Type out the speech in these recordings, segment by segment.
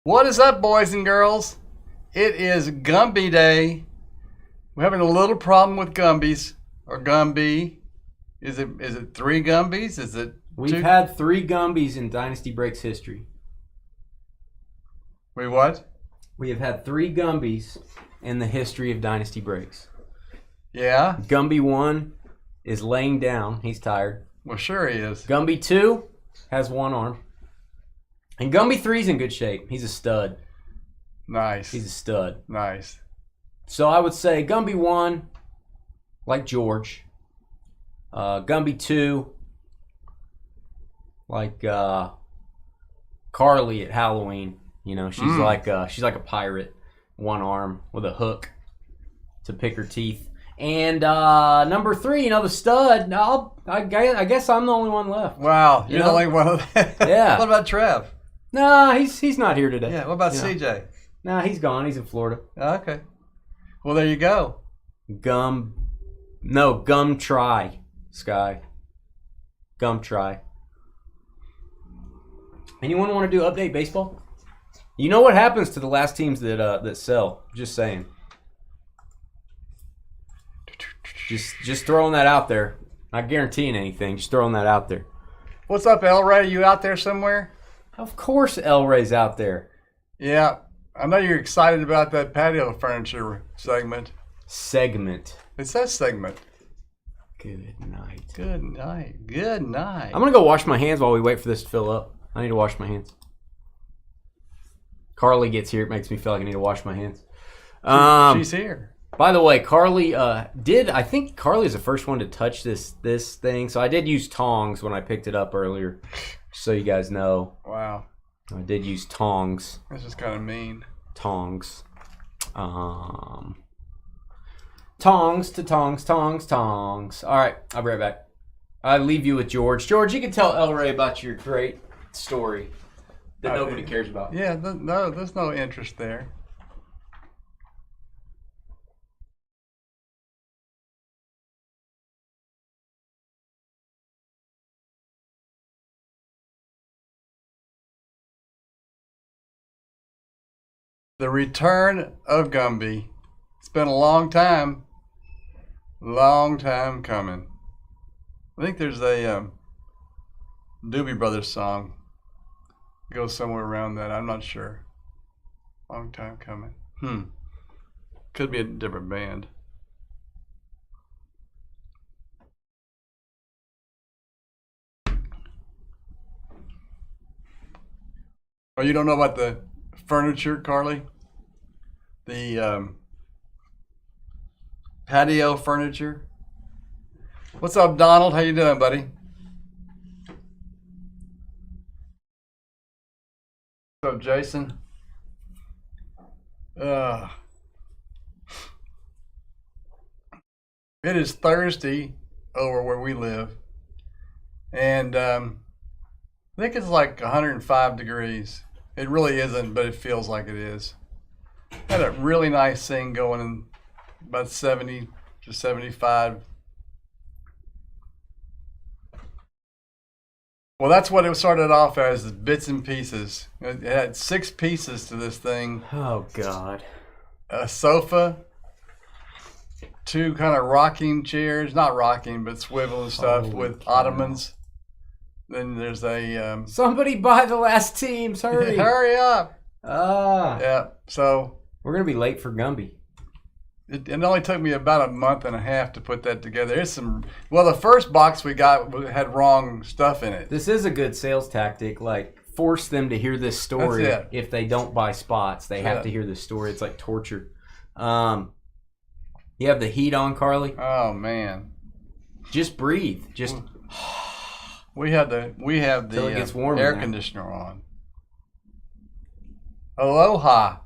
What is up, boys and girls? It is Gumby Day. We're having a little problem with Gumbies or Gumby. Is it three Gumbies? Is it We've had three Gumbies in Dynasty Breaks history. Wait, what? We have had three Gumbies in the history of Dynasty Breaks. Yeah? Gumby 1 is laying down. He's tired. Well, sure he is. Gumby 2 has one arm. And Gumby 3's in good shape. He's a stud. Nice. He's a stud. Nice. So I would say Gumby 1, like George. Gumby 2, like Carly at Halloween. You know, she's like a pirate, one arm with a hook to pick her teeth. And number 3, the stud. I guess I'm the only one left. Wow, you're the only one. Yeah. What about Trev? Nah, he's not here today. Yeah. What about CJ? Nah, he's gone. He's in Florida. Okay. Well, there you go. Gum try, Sky. Gum try. Anyone want to do update baseball? You know what happens to the last teams that sell? Just saying. Just throwing that out there. Not guaranteeing anything. Just throwing that out there. What's up, El Ray? You out there somewhere? Of course, El Ray's out there. Yeah. I know you're excited about that patio furniture segment. It says segment. Good night. Good night. Good night. I'm going to go wash my hands while we wait for this to fill up. I need to wash my hands. Carly gets here. It makes me feel like I need to wash my hands. She's here. By the way, Carly I think Carly is the first one to touch this thing. So I did use tongs when I picked it up earlier. So you guys know. Wow. I did use tongs. This is kind of mean. Tongs. Tongs to tongs. All right, I'll be right back. I leave you with George. George, you can tell El Ray about your great story that nobody cares about. Yeah, no, there's no interest there. The return of Gumby. It's been a long time coming. I think there's a Doobie Brothers song. It goes somewhere around that. I'm not sure. Long time coming. Could be a different band. Oh, you don't know about the furniture, Carly? The patio furniture. What's up, Donald? How you doing, buddy? What's up, Jason? It is Thursday over where we live, and I think it's like 105 degrees. It really isn't, but it feels like it is. Had a really nice thing going in about 70 to 75. Well, that's what it started off as, bits and pieces. It had 6 pieces to this thing. Oh, God. A sofa, 2 kind of rocking chairs, not rocking, but swivel and stuff with ottomans. Then there's a... Somebody buy the last teams, hurry. Hurry up. Yeah, so... We're going to be late for Gumby. It only took me about a month and a half to put that together. The first box we got had wrong stuff in it. This is a good sales tactic, like force them to hear this story. If they don't buy spots, they have to hear this story. It's like torture. You have the heat on, Carly? Oh, man. Just breathe. Just... We have the it gets warm air conditioner on. Aloha.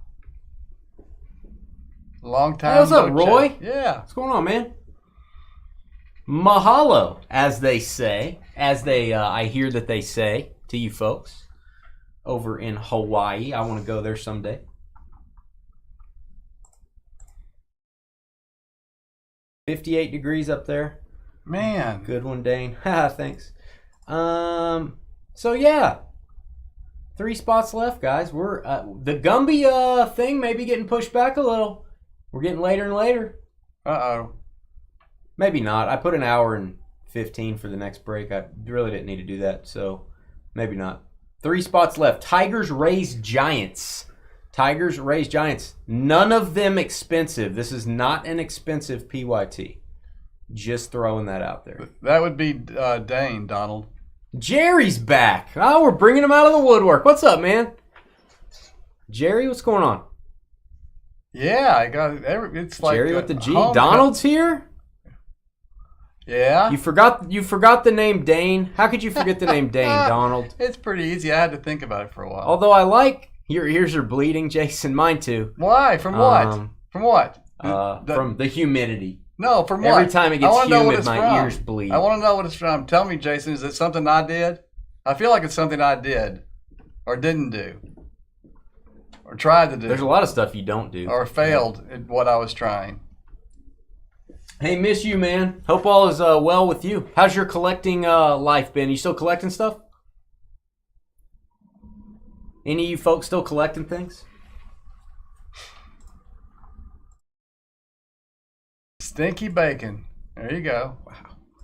Long time. Hey, what's up, Roy? Check. Yeah. What's going on, man? Mahalo, as they say, I hear that they say to you folks over in Hawaii. I want to go there someday. 58 degrees up there. Man. Good one, Dane. Thanks. So yeah, 3 spots left, guys. We're the Gumby thing may be getting pushed back a little. We're getting later and later. Uh-oh. Maybe not. I put an hour and 15 for the next break. I really didn't need to do that, so maybe not. 3 spots left. Tigers, Rays, Giants. Tigers, Rays, Giants. None of them expensive. This is not an expensive PYT. Just throwing that out there. That would be Dane, Donald. Jerry's back. Oh, we're bringing him out of the woodwork. What's up, man? Jerry, what's going on? Yeah, I got it. It's like Jerry with the G. home Donald's here? Yeah. You forgot the name Dane. How could you forget the name Dane, Donald? It's pretty easy. I had to think about it for a while. Although I like your ears are bleeding, Jason. Mine too. Why? From what? From what? From the humidity. No, from what? Every time it gets humid, my ears bleed. I want to know what it's from. Tell me, Jason, is it something I did? I feel like it's something I did or didn't do or tried to do. There's a lot of stuff you don't do. Or failed at what I was trying. Hey, miss you, man. Hope all is well with you. How's your collecting life been? You still collecting stuff? Any of you folks still collecting things? Stinky bacon. There you go.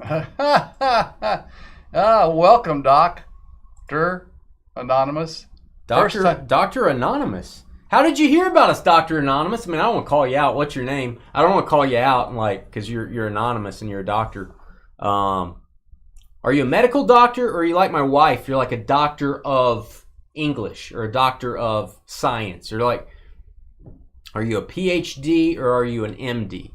Wow. Welcome, Doctor Anonymous. Dr. Anonymous. How did you hear about us, Dr. Anonymous? I mean, I don't want to call you out. What's your name? I don't want to call you out and because you're anonymous and you're a doctor. Are you a medical doctor, or are you like my wife? You're like a doctor of English or a doctor of science, or are you a PhD or are you an MD?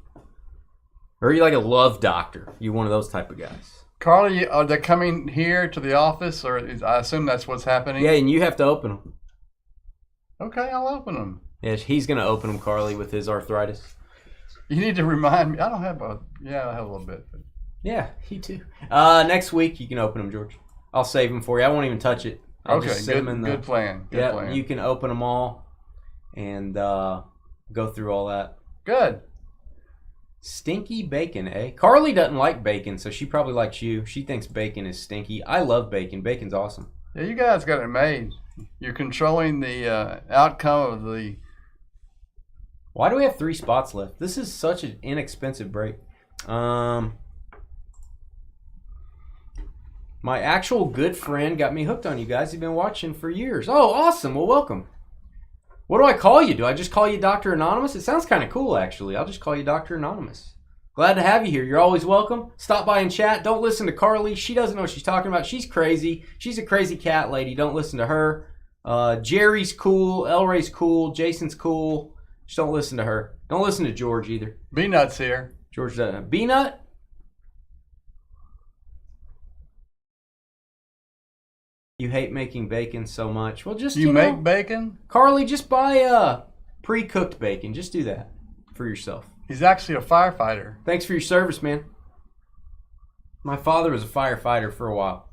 Or are you like a love doctor? You one of those type of guys? Carly, are they coming here to the office, or I assume that's what's happening? Yeah, and you have to open them. Okay, I'll open them. Yeah, he's going to open them, Carly, with his arthritis. You need to remind me. I don't have I have a little bit. But... Yeah, he too. Next week, you can open them, George. I'll save them for you. I won't even touch it. I'll just sit them in good plan. Good plan. You can open them all and go through all that. Good. Stinky bacon, eh? Carly doesn't like bacon, so she probably likes you. She thinks bacon is stinky. I love bacon. Bacon's awesome. Yeah, you guys got it made. You're controlling the outcome of the... Why do we have 3 spots left? This is such an inexpensive break. My actual good friend got me hooked on you guys. He's been watching for years. Oh, awesome. Well, welcome. What do I call you? Do I just call you Dr. Anonymous? It sounds kind of cool, actually. I'll just call you Dr. Anonymous. Glad to have you here. You're always welcome. Stop by and chat. Don't listen to Carly. She doesn't know what she's talking about. She's crazy. She's a crazy cat lady. Don't listen to her. Jerry's cool. Elray's cool. Jason's cool. Just don't listen to her. Don't listen to George either. B-Nut's here. George doesn't. B-Nut? You hate making bacon so much. Well, just you make bacon? Carly, just buy pre-cooked bacon. Just do that for yourself. He's actually a firefighter. Thanks for your service, man. My father was a firefighter for a while.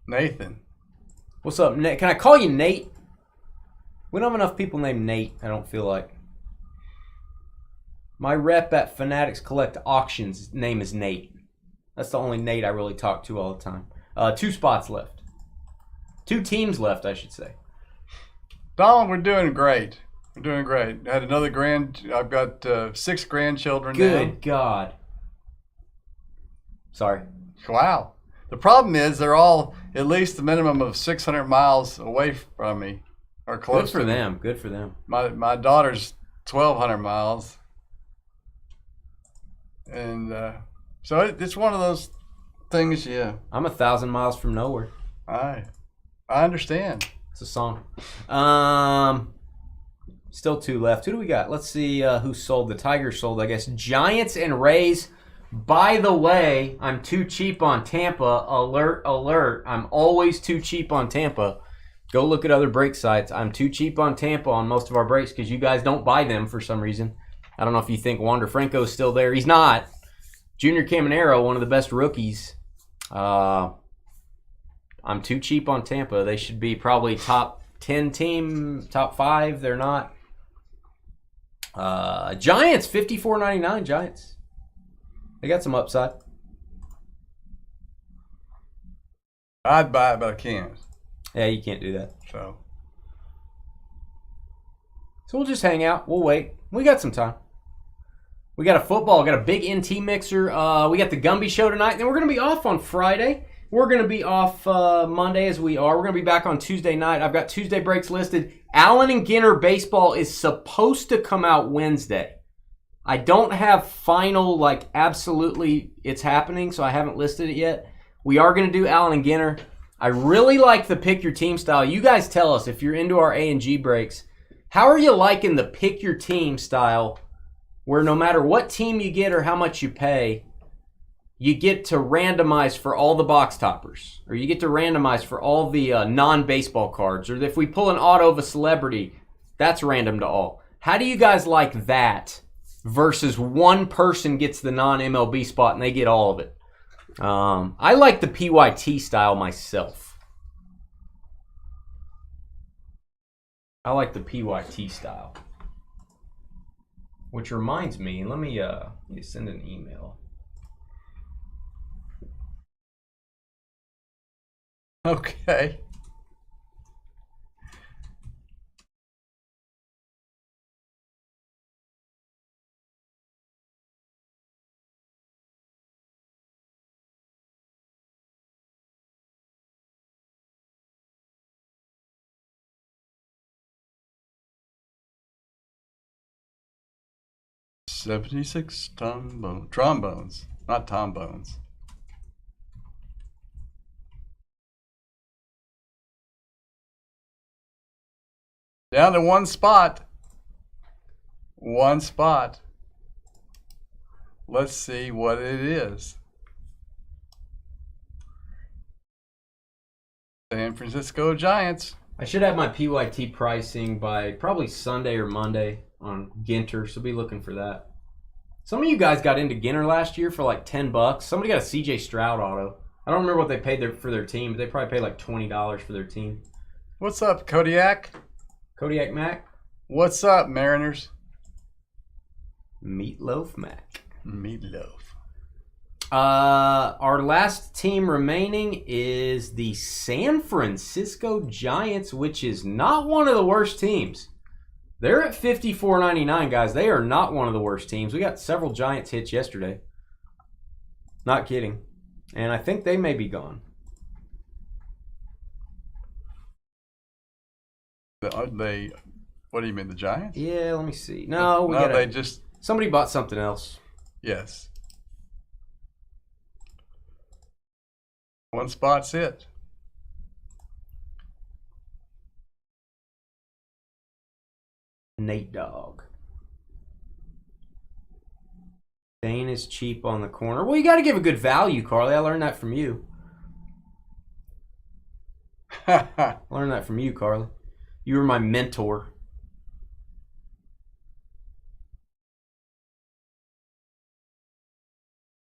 Nathan. What's up, Nate? Can I call you Nate? We don't have enough people named Nate, I don't feel like. My rep at Fanatics Collect Auctions, his name is Nate. That's the only Nate I really talk to all the time. 2 spots left. 2 teams left, I should say. Donald, we're doing great. We're doing great. I had another I've got 6 grandchildren now. Good God. Sorry. Wow. The problem is they're all at least a minimum of 600 miles away from me. Or close. Good for them. Good for them. My daughter's 1,200 miles. And so it's one of those things, yeah. I'm 1,000 miles from nowhere. I understand. It's a song. Still 2 left. Who do we got? Let's see who sold. The Tigers sold, I guess. Giants and Rays. By the way, I'm too cheap on Tampa. Alert, alert. I'm always too cheap on Tampa. Go look at other break sites. I'm too cheap on Tampa on most of our breaks because you guys don't buy them for some reason. I don't know if you think Wander Franco's still there. He's not. Junior Caminero, one of the best rookies. I'm too cheap on Tampa. They should be probably top 10 team, top 5. They're not. Giants, $54.99 Giants. They got some upside. I'd buy it, but I can't. Yeah, you can't do that. So we'll just hang out. We'll wait. We got some time. We got a football. Got a big NT mixer. We got the Gumby show tonight. And then we're going to be off on Friday. We're going to be off Monday as we are. We're going to be back on Tuesday night. I've got Tuesday breaks listed. Allen and Ginter baseball is supposed to come out Wednesday. I don't have final, absolutely it's happening, so I haven't listed it yet. We are going to do Allen and Ginter. I really like the pick your team style. You guys tell us if you're into our A and G breaks. How are you liking the pick your team style where no matter what team you get or how much you pay, you get to randomize for all the box toppers, or you get to randomize for all the non-baseball cards, or if we pull an auto of a celebrity, that's random to all. How do you guys like that versus one person gets the non-MLB spot and they get all of it? I like the PYT style myself. I like the PYT style. Which reminds me, let me send an email. okay. $76 trombones, not tombones. Down to one spot. One spot. Let's see what it is. San Francisco Giants. I should have my PYT pricing by probably Sunday or Monday on Ginter, so be looking for that. Some of you guys got into Ginter last year for like $10. Somebody got a CJ Stroud auto. I don't remember what they paid for their team, but they probably paid like $20 for their team. What's up, Kodiak? Kodiak Mac? What's up, Mariners? Meatloaf Mac. Meatloaf. Our last team remaining is the San Francisco Giants, which is not one of the worst teams. They're at $54.99, guys. They are not one of the worst teams. We got several Giants hits yesterday. Not kidding. And I think they may be gone. They, what do you mean, the Giants? Yeah, let me see. No, they just... Somebody bought something else. Yes. One spot's it. Nate Dogg. Dane is cheap on the corner. Well, you got to give a good value, Carly. I learned that from you. Learned that from you, Carly. You were my mentor.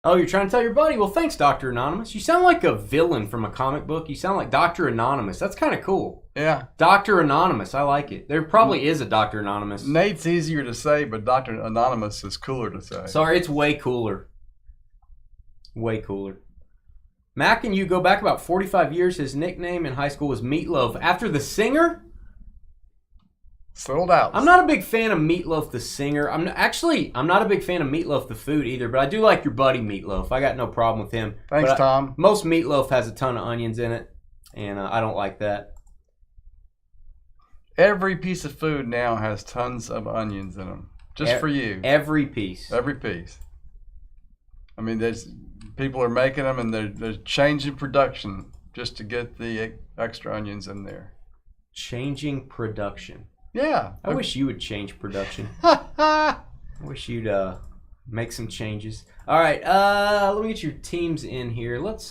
Oh, you're trying to tell your buddy? Well, thanks, Dr. Anonymous. You sound like a villain from a comic book. You sound like Dr. Anonymous. That's kind of cool. Yeah. Dr. Anonymous. I like it. There probably is a Dr. Anonymous. Nate's easier to say, but Dr. Anonymous is cooler to say. Sorry, it's way cooler. Way cooler. Mac and you go back about 45 years. His nickname in high school was Meatloaf. After the singer? Sold out. I'm not a big fan of Meatloaf the singer. I'm not a big fan of Meatloaf the food either, but I do like your buddy Meatloaf. I got no problem with him. Thanks, Tom. Most Meatloaf has a ton of onions in it, and I don't like that. Every piece of food now has tons of onions in them. Just for you. Every piece. Every piece. I mean, people are making them, and they're changing production just to get the extra onions in there. Changing production. Yeah. I wish you would change production. I wish you'd make some changes. All right, let me get your teams in here. Let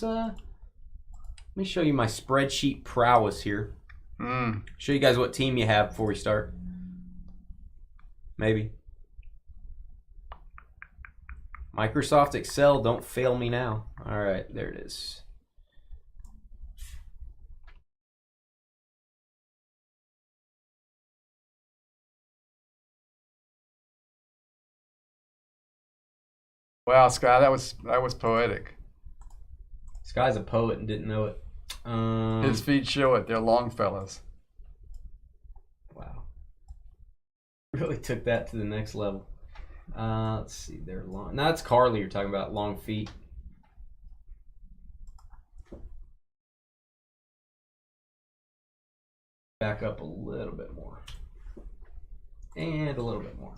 me show you my spreadsheet prowess here. Show you guys what team you have before we start. Maybe. Microsoft Excel, don't fail me now. All right, there it is. Wow, Sky, that was poetic. This guy's a poet and didn't know it. His feet show it. They're long fellas. Wow. Really took that to the next level. Let's see. They're long. Now it's Carly you're talking about. Long feet. Back up a little bit more. And a little bit more.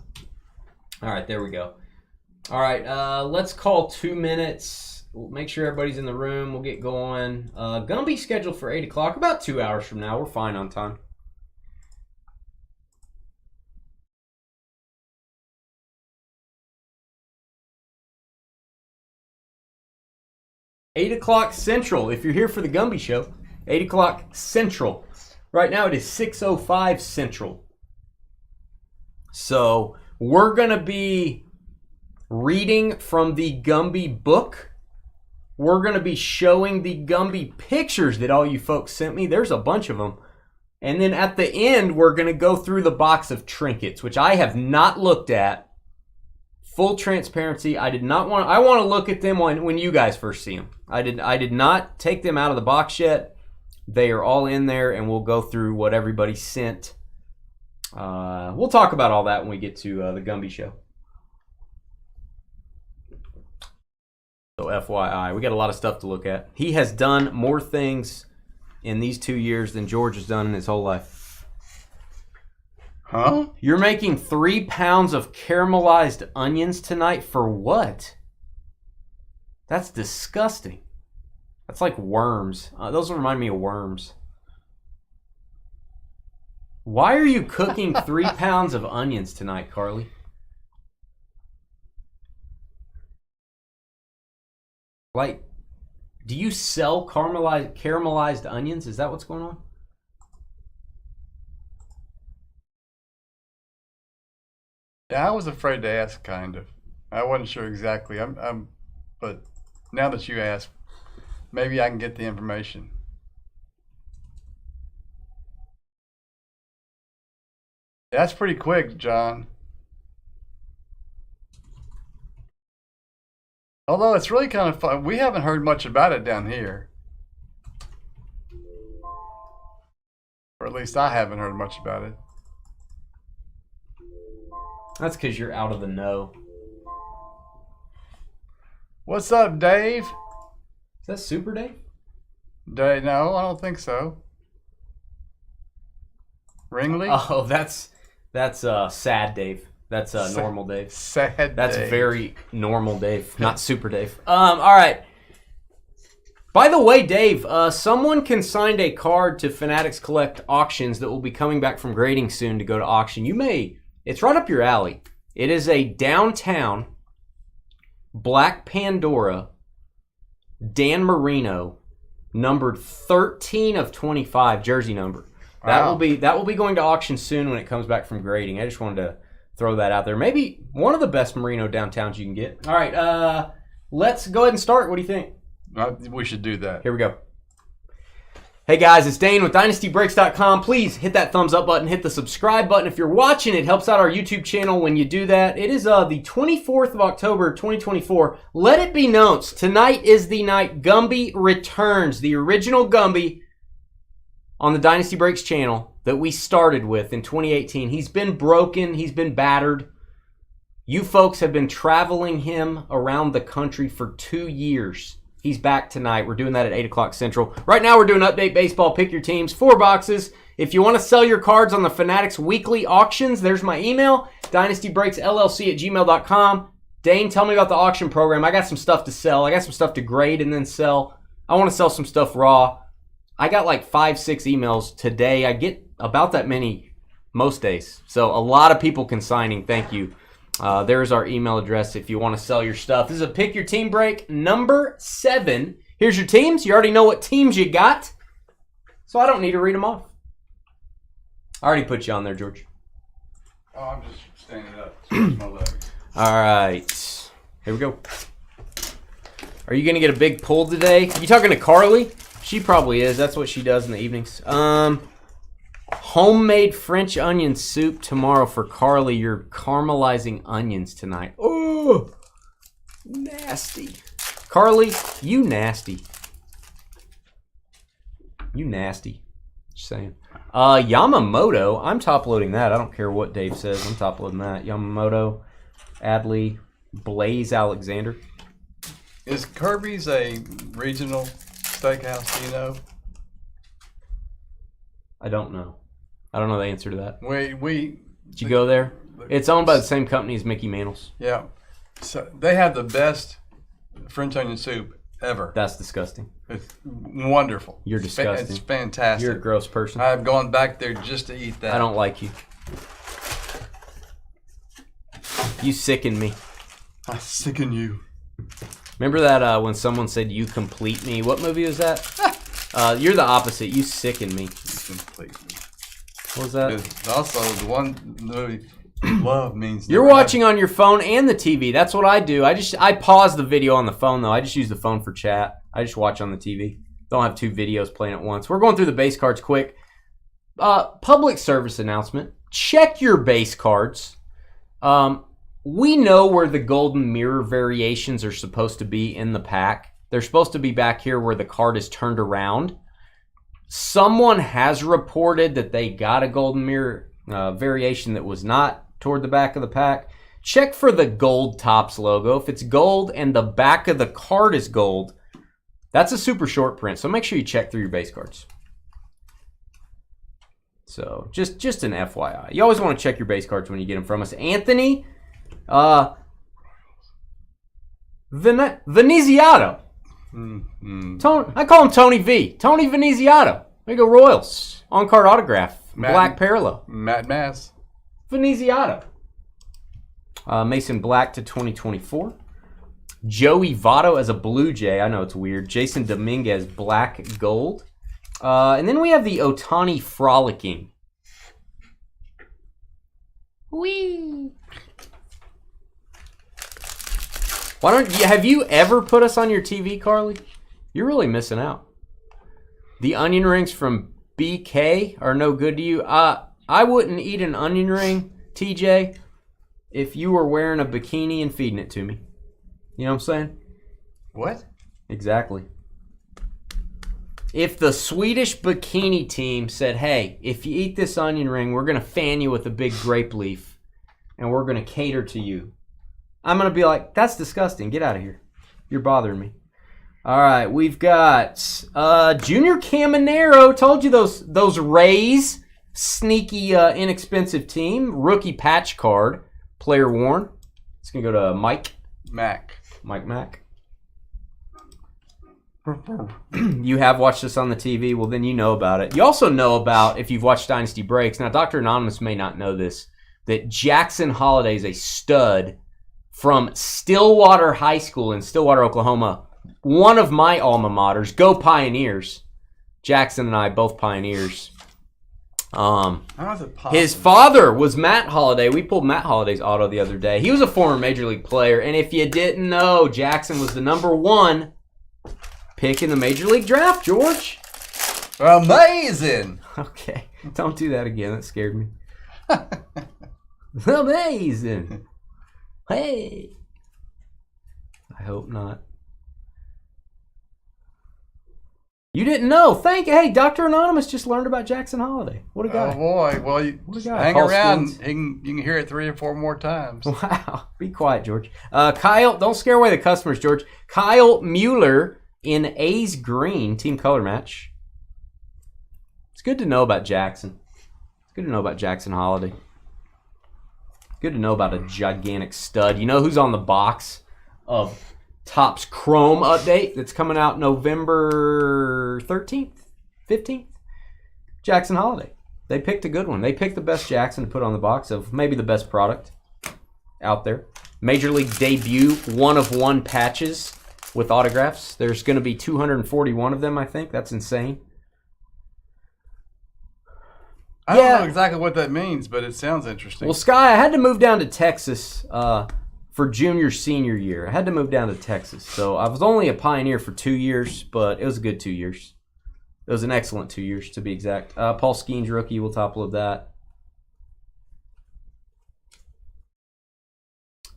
All right, there we go. All right, let's call 2 minutes. We'll make sure everybody's in the room. We'll get going. Gumby scheduled for 8 o'clock, about 2 hours from now. We're fine on time. $8 o'clock Central. If you're here for the Gumby show, 8 o'clock Central. Right now it is 6:05 Central. So we're going to be reading from the Gumby book. We're going to be showing the Gumby pictures that all you folks sent me. There's a bunch of them. And then at the end, we're going to go through the box of trinkets, which I have not looked at. Full transparency, I want to look at them when you guys first see them. I did not take them out of the box yet. They are all in there, and we'll go through what everybody sent. We'll talk about all that when we get to the Gumby show. So FYI, we got a lot of stuff to look at. He has done more things in these 2 years than George has done in his whole life. Huh? You're making 3 pounds of caramelized onions tonight for what? That's disgusting. That's like worms. Those remind me of worms. Why are you cooking 3 pounds of onions tonight, Carly? Like, do you sell caramelized onions? Is that what's going on? Yeah, I was afraid to ask, kind of. I wasn't sure exactly. But now that you asked, maybe I can get the information. That's pretty quick, John. Although it's really kind of fun. We haven't heard much about it down here. Or at least I haven't heard much about it. That's because you're out of the know. What's up, Dave? Is that Super Dave? Dave? No, I don't think so. Ringley? Oh, that's Sad Dave. That's normal Dave. Sad That's Dave. very normal Dave, not Super Dave. All right. By the way, Dave, someone consigned a card to Fanatics Collect Auctions that will be coming back from grading soon to go to auction. It's right up your alley. It is a downtown Black Pandora Dan Marino, numbered 13 of 25, jersey number. That Wow. will be going to auction soon when it comes back from grading. I just wanted to throw that out there. Maybe one of the best Merino downtowns you can get. All right, let's go ahead and start. What do you think? We should do that. Here we go. Hey guys, it's Dane with DynastyBreaks.com. Please hit that thumbs up button, hit the subscribe button. If you're watching, it helps out our YouTube channel when you do that. It is the 24th of October, 2024. Let it be known, tonight is the night Gumby returns, the original Gumby on the Dynasty Breaks channel that we started with in 2018. He's been broken, he's been battered. You folks have been traveling him around the country for 2 years. He's back tonight. We're doing that at 8 o'clock Central. Right now we're doing Update Baseball. Pick your teams. 4 boxes. If you want to sell your cards on the Fanatics weekly auctions, there's my email, dynastybreaksllc@gmail.com. Dane, tell me about the auction program. I got some stuff to sell. I got some stuff to grade and then sell. I want to sell some stuff raw. I got like 5-6 emails today. I get about that many most days. So a lot of people consigning. Thank you. There's our email address if you want to sell your stuff. This is a Pick Your Team break number 7. Here's your teams. You already know what teams you got, so I don't need to read them off. I already put you on there, George. Oh, I'm just standing up. Stretch my legs. All right. Here we go. Are you going to get a big pull today? You talking to Carly? She probably is. That's what she does in the evenings. Homemade French onion soup tomorrow for Carly. You're caramelizing onions tonight. Oh, nasty. Carly, you nasty. You nasty. Just saying. Yamamoto. I'm top loading that. I don't care what Dave says. I'm top loading that. Yamamoto, Adley, Blaze Alexander. Is Kirby's a regional steakhouse? Do you know? I don't know. I don't know the answer to that. Did you go there? It's owned by the same company as Mickey Mantle's. Yeah. So they have the best French onion soup ever. That's disgusting. It's wonderful. You're disgusting. It's fantastic. You're a gross person. I've gone back there just to eat that. I don't like you. You sicken me. I sicken you. Remember that when someone said you complete me? What movie was that? You're the opposite. You sicken me. You complete me. What was that? It's also the one movie, love means. You're watching on your phone and the TV. That's what I do. I pause the video on the phone though. I just use the phone for chat. I just watch on the TV. Don't have two videos playing at once. We're going through the base cards quick. Public service announcement. Check your base cards. We know where the golden mirror variations are supposed to be in the pack. They're supposed to be back here where the card is turned around. Someone has reported that they got a golden mirror variation that was not toward the back of the pack. Check for the gold Topps logo. If it's gold and the back of the card is gold, that's a super short print. So make sure you check through your base cards. So just an FYI. You always want to check your base cards when you get them from us. Anthony Veneziato. Tony, I call him Tony V. Tony Veneziato. There you go, Royals. On-card autograph. Black parallel. Matt Mass. Veneziato. Mason Black to 2024. Joey Votto as a Blue Jay. I know it's weird. Jason Dominguez, black gold. And then we have the Ohtani Frolicking. Whee! Why don't you, have you ever put us on your TV, Carly? You're really missing out. The onion rings from BK are no good to you. I wouldn't eat an onion ring, TJ, if you were wearing a bikini and feeding it to me. You know what I'm saying? What? Exactly. If the Swedish bikini team said, hey, if you eat this onion ring, we're going to fan you with a big grape leaf and we're going to cater to you, I'm going to be like, that's disgusting. Get out of here. You're bothering me. All right, we've got Junior Caminero. Told you those Rays, sneaky, inexpensive team. Rookie patch card, player worn. It's going to go to Mike Mack. You have watched this on the TV. Well, then you know about it. You also know about, if you've watched Dynasty Breaks. Now, Dr. Anonymous may not know this, that Jackson Holiday is a stud from Stillwater High School in Stillwater, Oklahoma. One of my alma maters. Go Pioneers. Jackson and I, both Pioneers. His father was Matt Holliday. We pulled Matt Holliday's auto the other day. He was a former Major League player. And if you didn't know, Jackson was the #1 pick in the Major League draft, George. Amazing. Okay. Don't do that again. That scared me. Amazing. Hey. I hope not. You didn't know. Hey, Dr. Anonymous just learned about Jackson Holiday. What a guy. Oh, boy. Well, you hang around. You can hear it 3 or 4 more times. Wow. Be quiet, George. Kyle, don't scare away the customers, George. Kyle Mueller in A's green team color match. It's good to know about Jackson. It's good to know about Jackson Holiday. Good to know about a gigantic stud. You know who's on the box of Topps Chrome update that's coming out November 13th, 15th? Jackson Holiday. They picked a good one. They picked the best Jackson to put on the box of maybe the best product out there. Major League debut, 1-of-1 patches with autographs. There's going to be 241 of them, I think. That's insane. I don't know exactly what that means, but it sounds interesting. Well, Sky, I had to move down to Texas for senior year. I had to move down to Texas. So I was only a Pioneer for 2 years, but it was a good 2 years. It was an excellent 2 years, to be exact. Paul Skeens, rookie, we'll top load that.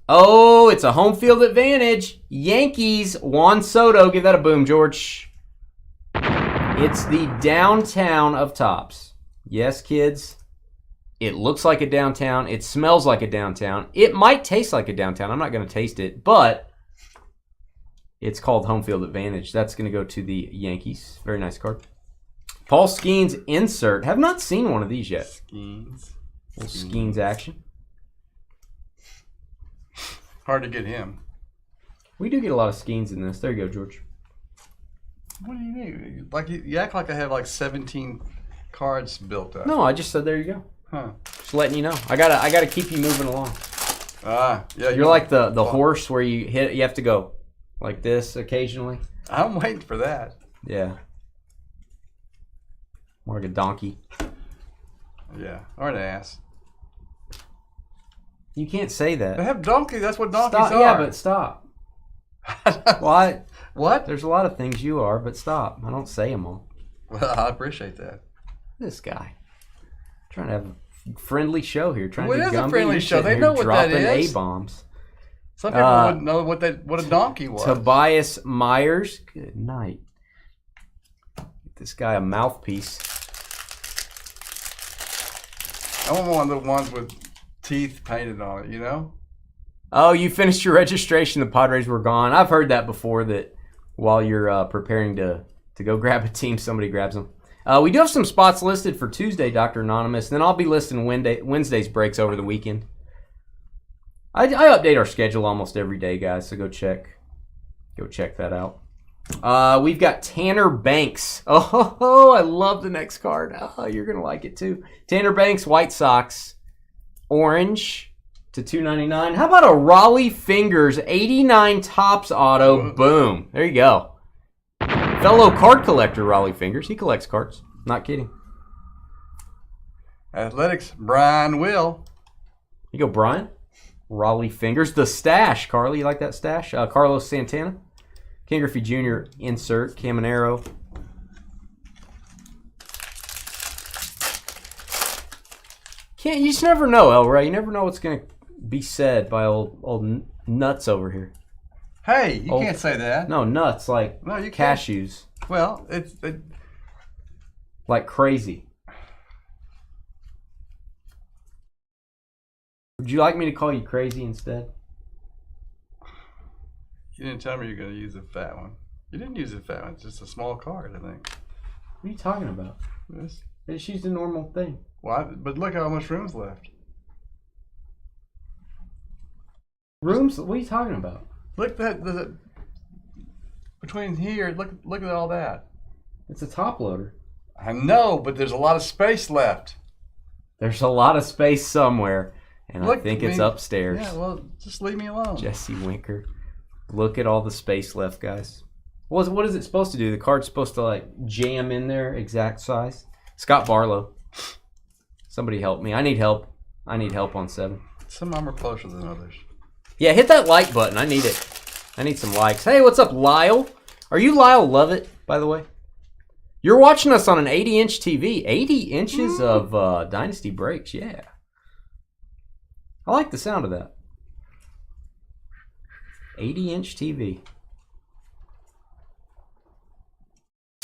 Oh, it's a home field advantage. Yankees, Juan Soto. Give that a boom, George. It's the downtown of Topps. Yes, kids. It looks like a downtown. It smells like a downtown. It might taste like a downtown. I'm not going to taste it, but it's called Home Field Advantage. That's going to go to the Yankees. Very nice card. Paul Skeens insert. Have not seen one of these yet. Skeens. Little Skeens action. Hard to get him. We do get a lot of Skeens in this. There you go, George. What do you mean? Like you act like I have like 17 cards built up. No, I just said there you go. Huh. Just letting you know. I gotta keep you moving along. Yeah. You're like the horse where you have to go like this occasionally. I'm waiting for that. Yeah. More like a donkey. Yeah, or an ass. You can't say that. They have donkey. That's what donkeys Stop. are. Yeah, but stop. Why? What? There's a lot of things you are, but stop. I don't say them all. Well, I appreciate that. This guy. Trying to have a friendly show here. Trying Well, to it do is a Gumby. friendly You're show. sitting They here know what that dropping is. A-bombs. Some people wouldn't know what a donkey was. Tobias Myers. Good night. Get this guy a mouthpiece. I want one of the ones with teeth painted on it, you know? Oh, you finished your registration. The Padres were gone. I've heard that before, that while you're preparing to go grab a team, somebody grabs them. We do have some spots listed for Tuesday, Dr. Anonymous. And then I'll be listing Wednesday's breaks over the weekend. I update our schedule almost every day, guys, so go check that out. We've got Tanner Banks. Oh, I love the next card. Oh, you're going to like it too. Tanner Banks, White Sox, orange to $2.99. How about a Raleigh Fingers 89 Topps auto? Boom. There you go. Fellow card collector Raleigh Fingers. He collects cards. Not kidding. Athletics, Brian Will. You go, Brian. Raleigh Fingers. The stash, Carly. You like that stash? Carlos Santana. Ken Griffey Jr. insert. Caminero. You just never know, El Ray. You never know what's going to be said by old nuts over here. Hey, you can't say that. No, nuts like No, you can't. cashews. Well, Like crazy. Would you like me to call you crazy instead? you didn't tell me you're going to use a fat one. You didn't use a fat one. It's just a small card, I think. What are you talking about? It's used a normal thing. But look how much room's left. Rooms? What are you talking about? Look between here. Look at all that. It's a top loader. I know, but there's a lot of space left. There's a lot of space somewhere, and Look, I think it's upstairs. Yeah, well, just leave me alone. Jesse Winker. Look at all the space left, guys. What is it supposed to do? The card's supposed to like jam in there, exact size. Scott Barlow. Somebody help me. I need help. I need help on 7. Some of them are closer than others. Yeah, hit that like button. I need it. I need some likes. Hey, what's up, Lyle? Are you Lyle Lovett, by the way? You're watching us on an 80-inch TV. 80 inches of Dynasty Breaks, yeah. I like the sound of that. 80-inch TV.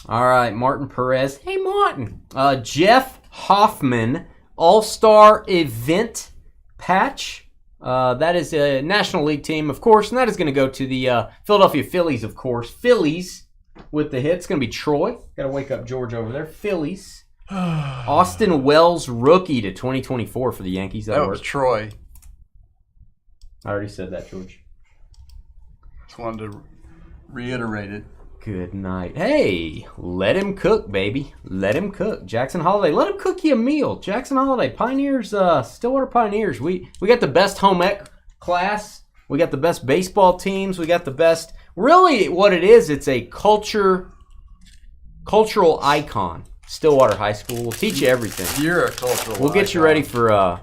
All right, Martin Perez. Hey, Martin. Jeff Hoffman, All-Star Event Patch. That is a National League team, of course, and that is going to go to the Philadelphia Phillies, of course. Phillies with the hit. It's going to be Troy. Got to wake up George over there. Phillies. Austin Wells rookie to 2024 for the Yankees. That was Troy. I already said that, George. Just wanted to reiterate it. Good night. Hey, let him cook, baby. Let him cook. Jackson Holiday, let him cook you a meal. Jackson Holiday, Pioneers, Stillwater Pioneers. We got the best home ec class. We got the best baseball teams. We got the best. Really, what it is, it's a cultural icon. Stillwater High School. We'll teach you everything. You're a cultural We'll get icon. you ready for,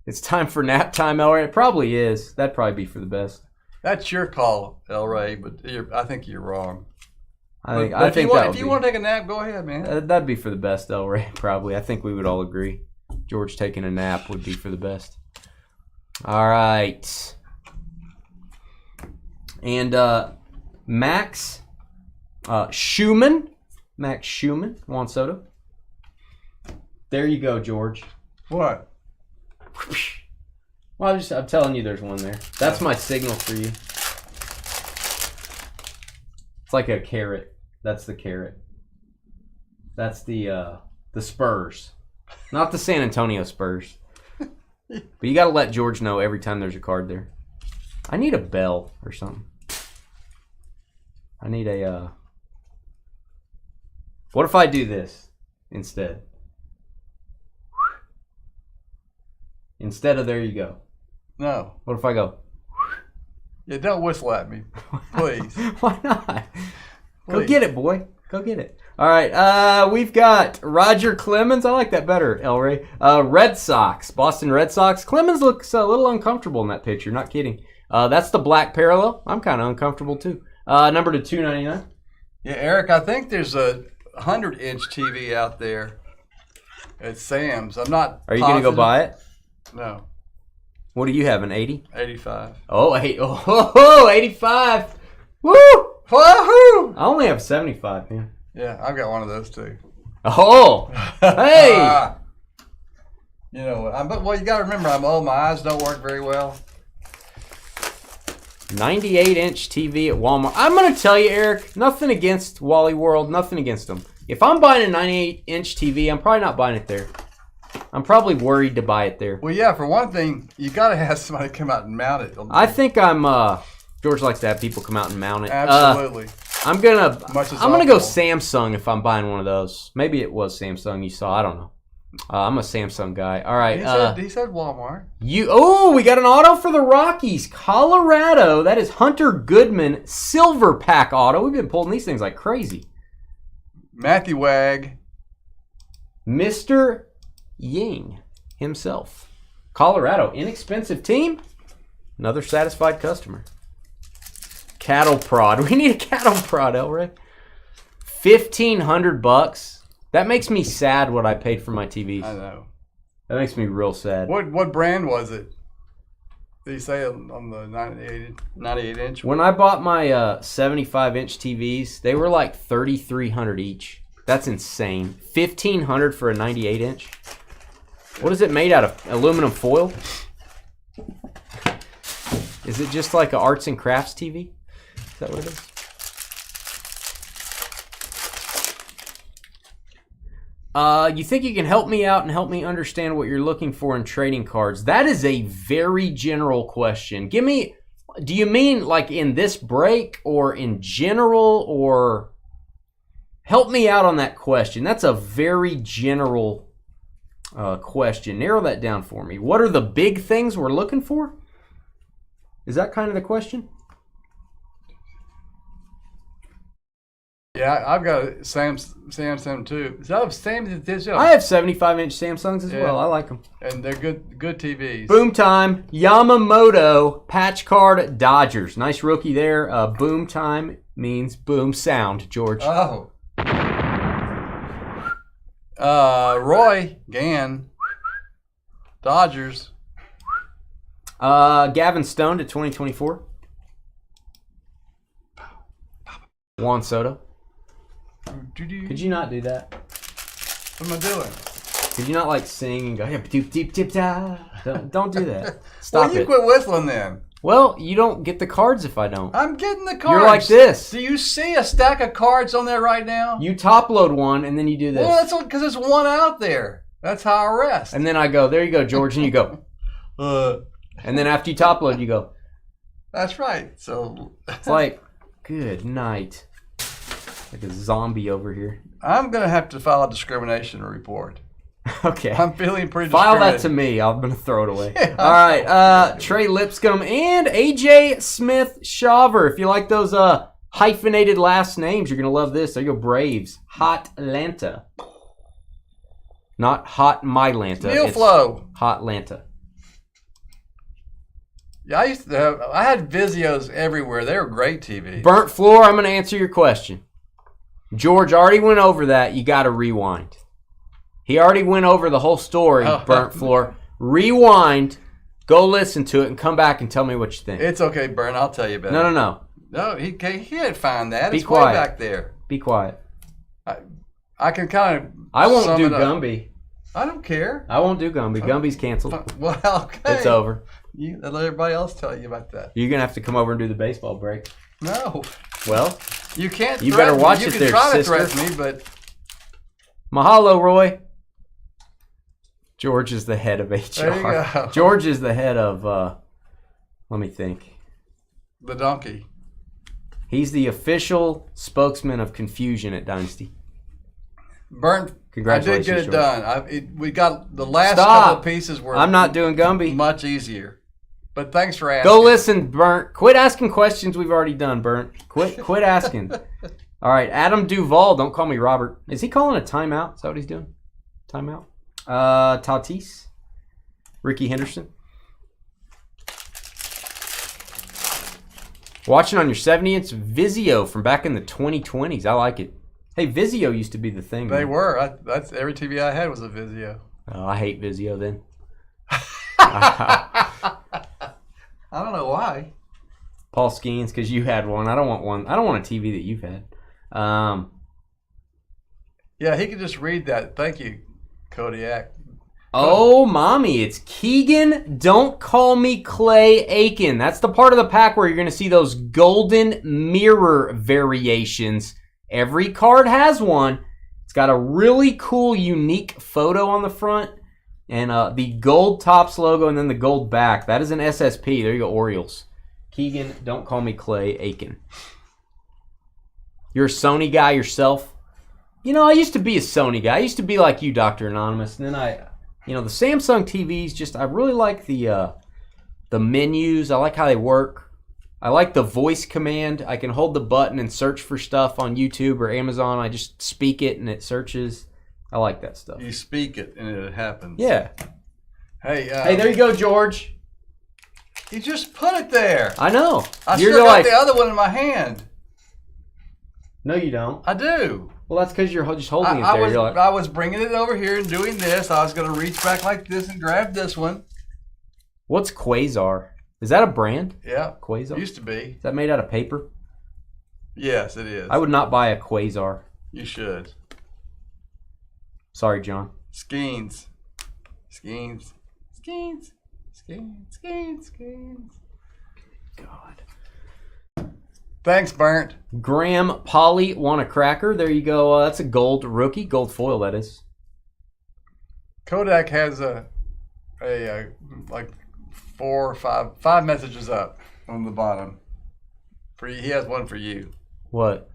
it's time for nap time, Elray. It probably is. That'd probably be for the best. That's your call, El Ray, but I think you're wrong. I think if you want to take a nap, go ahead, man. That'd be for the best, El Ray, probably. I think we would all agree. George taking a nap would be for the best. All right. And Max Schumann, Max Schumann, Juan Soto. There you go, George. What? Well, I'm telling you there's one there. That's my signal for you. It's like a carrot. That's the carrot. That's the Spurs. Not the San Antonio Spurs. But you got to let George know every time there's a card there. I need a bell or something. I need a... What if I do this instead? Instead of there you go. No. What if I go? Yeah, don't whistle at me, please. Why not? Go Please. get it, boy. Go get it. All right, we've got Roger Clemens. I like that better, El Rey. Red Sox, Boston Red Sox. Clemens looks a little uncomfortable in that picture. Not kidding. That's the black parallel. I'm kind of uncomfortable too. Number to $2.99. Yeah, Eric, I think there's a 100-inch TV out there at Sam's. I'm not. Are you going to go buy it? No. What do you have, an 80? 85. Oh, 85. Woo! Woohoo! I only have 75, man. Yeah, I've got one of those too. Oh, hey! You know, well, you got to remember, I'm old. My eyes don't work very well. 98-inch TV at Walmart. I'm going to tell you, Eric, nothing against Wally World, nothing against them. If I'm buying a 98-inch TV, I'm probably not buying it there. I'm probably worried to buy it there. Well, yeah, for one thing, you got to have somebody come out and mount it. I think George likes to have people come out and mount it. Absolutely. I'm gonna go awful. Samsung if I'm buying one of those. Maybe it was Samsung you saw. I don't know. I'm a Samsung guy. All right. He said Walmart. We got an auto for the Rockies, Colorado. That is Hunter Goodman silver pack auto. We've been pulling these things like crazy. Matthew Wag. Mr. Ying himself. Colorado, inexpensive team. Another satisfied customer. Cattle prod. We need a cattle prod, Elray. $1,500. That makes me sad what I paid for my TVs. I know. That makes me real sad. What brand was it? Did you say on the 98 inch? When I bought my 75-inch TVs, they were like $3,300 each. That's insane. $1,500 for a 98-inch. What is it made out of? Aluminum foil? Is it just like an arts and crafts TV? Is that what it is? You think you can help me out and help me understand what you're looking for in trading cards? That is a very general question. Do you mean like in this break or in general, or help me out on that question? That's a very general question. Narrow that down for me. What are the big things we're looking for? Is that kind of the question? Yeah, I've got a Samsung too. I have 75-inch Samsungs as well. I like them. And they're good TVs. Boom time. Yamamoto patch card Dodgers. Nice rookie there. Boom time means boom sound, George. Oh. Roy Gann. Dodgers. Gavin Stone to 2024. Juan Soto. Could you not do that? What am I doing? Could you not like sing and go, hey, deep, deep, deep, da? Don't do that. Stop Well, you it. quit whistling then. Well, you don't get the cards if I don't. I'm getting the cards. You're like this. Do you see a stack of cards on there right now? You top load one and then you do this. Well, that's because there's one out there. That's how I rest. And then I go, there you go, George, and you go. And then after you top load, you go. That's right. So It's like, good night. Like a zombie over here. I'm going to have to file a discrimination report. Okay. I'm feeling pretty File that discriminated. to me. I'm going to throw it away. Yeah. All right. Trey Lipscomb and AJ Smith-Shaver. If you like those hyphenated last names, you're going to love this. There you go, Braves. Hot Lanta. Not Hot Mylanta. Neil It's Flo. Hot Lanta. Yeah, I had Vizios everywhere. They were great TVs. Burnt floor, I'm going to answer your question. George already went over that. You got to rewind. He already went over the whole story, Burnt floor. Rewind, go listen to it, and come back and tell me what you think. It's okay, Burn. I'll tell you about it. No. No, he can't find that. Be It's quiet. way back there. Be quiet. I can kind of. I won't sum do it up. Gumby. I don't care. I won't do Gumby. Gumby's canceled. Well, okay. It's over. You let everybody else tell you about that. You're gonna have to come over and do the baseball break. No. Well, you can't. You better watch me. it You there, can try sister. to threaten me, but mahalo, Roy. George is the head of HR. There you go. George is the head of. Let me think. the donkey. He's the official spokesman of confusion at Dynasty. Burnt. Congratulations, I did get it George. done. We got the last Stop. couple of pieces were. I'm not doing Gumby. Much easier. But thanks for asking. Go listen, Burnt. Quit asking questions we've already done, Burnt. Quit asking. All right, Adam Duvall. Don't call me Robert. Is he calling a timeout? Is that what he's doing? Timeout? Tatis. Ricky Henderson. Watching on your 70-inch Vizio from back in the 2020s. I like it. Hey, Vizio used to be the thing. They man. were. That's every TV I had was a Vizio. Oh, I hate Vizio then. I don't know why. Paul Skeens, because you had one. I don't want one. I don't want a TV that you've had. Yeah, he could just read that. Thank you, Kodiak. Oh, mommy, it's Keegan. Don't call me Clay Aiken. That's the part of the pack where you're going to see those golden mirror variations. Every card has one. It's got a really cool, unique photo on the front. And the gold Topps logo and then the gold back. That is an SSP. There you go, Orioles. Keegan, don't call me Clay Aiken. You're a Sony guy yourself? You know, I used to be a Sony guy. I used to be like you, Dr. Anonymous. And then the Samsung TVs, I really like the menus. I like how they work. I like the voice command. I can hold the button and search for stuff on YouTube or Amazon. I just speak it and it searches. I like that stuff. You speak it and it happens. Yeah. Hey, Hey, there you go, George. You just put it there. I know. I You're still got like, the other one in my hand. no, you don't. I do. Well, that's because you're just holding it there. You're like, I was bringing it over here and doing this. I was going to reach back like this and grab this one. what's Quasar? Is that a brand? Yeah. Quasar? Used to be. Is that made out of paper? Yes, it is. I would not buy a Quasar. You should. Sorry, John. Skeens. Skeens. Skeens. Skeens. Skeens. Skeens. God. Thanks, Burnt. Graham Polly won a cracker. There you go. That's a gold rookie. Gold foil, that is. Kodak has like 4 or 5 messages up on the bottom. For you. He has one for you. What?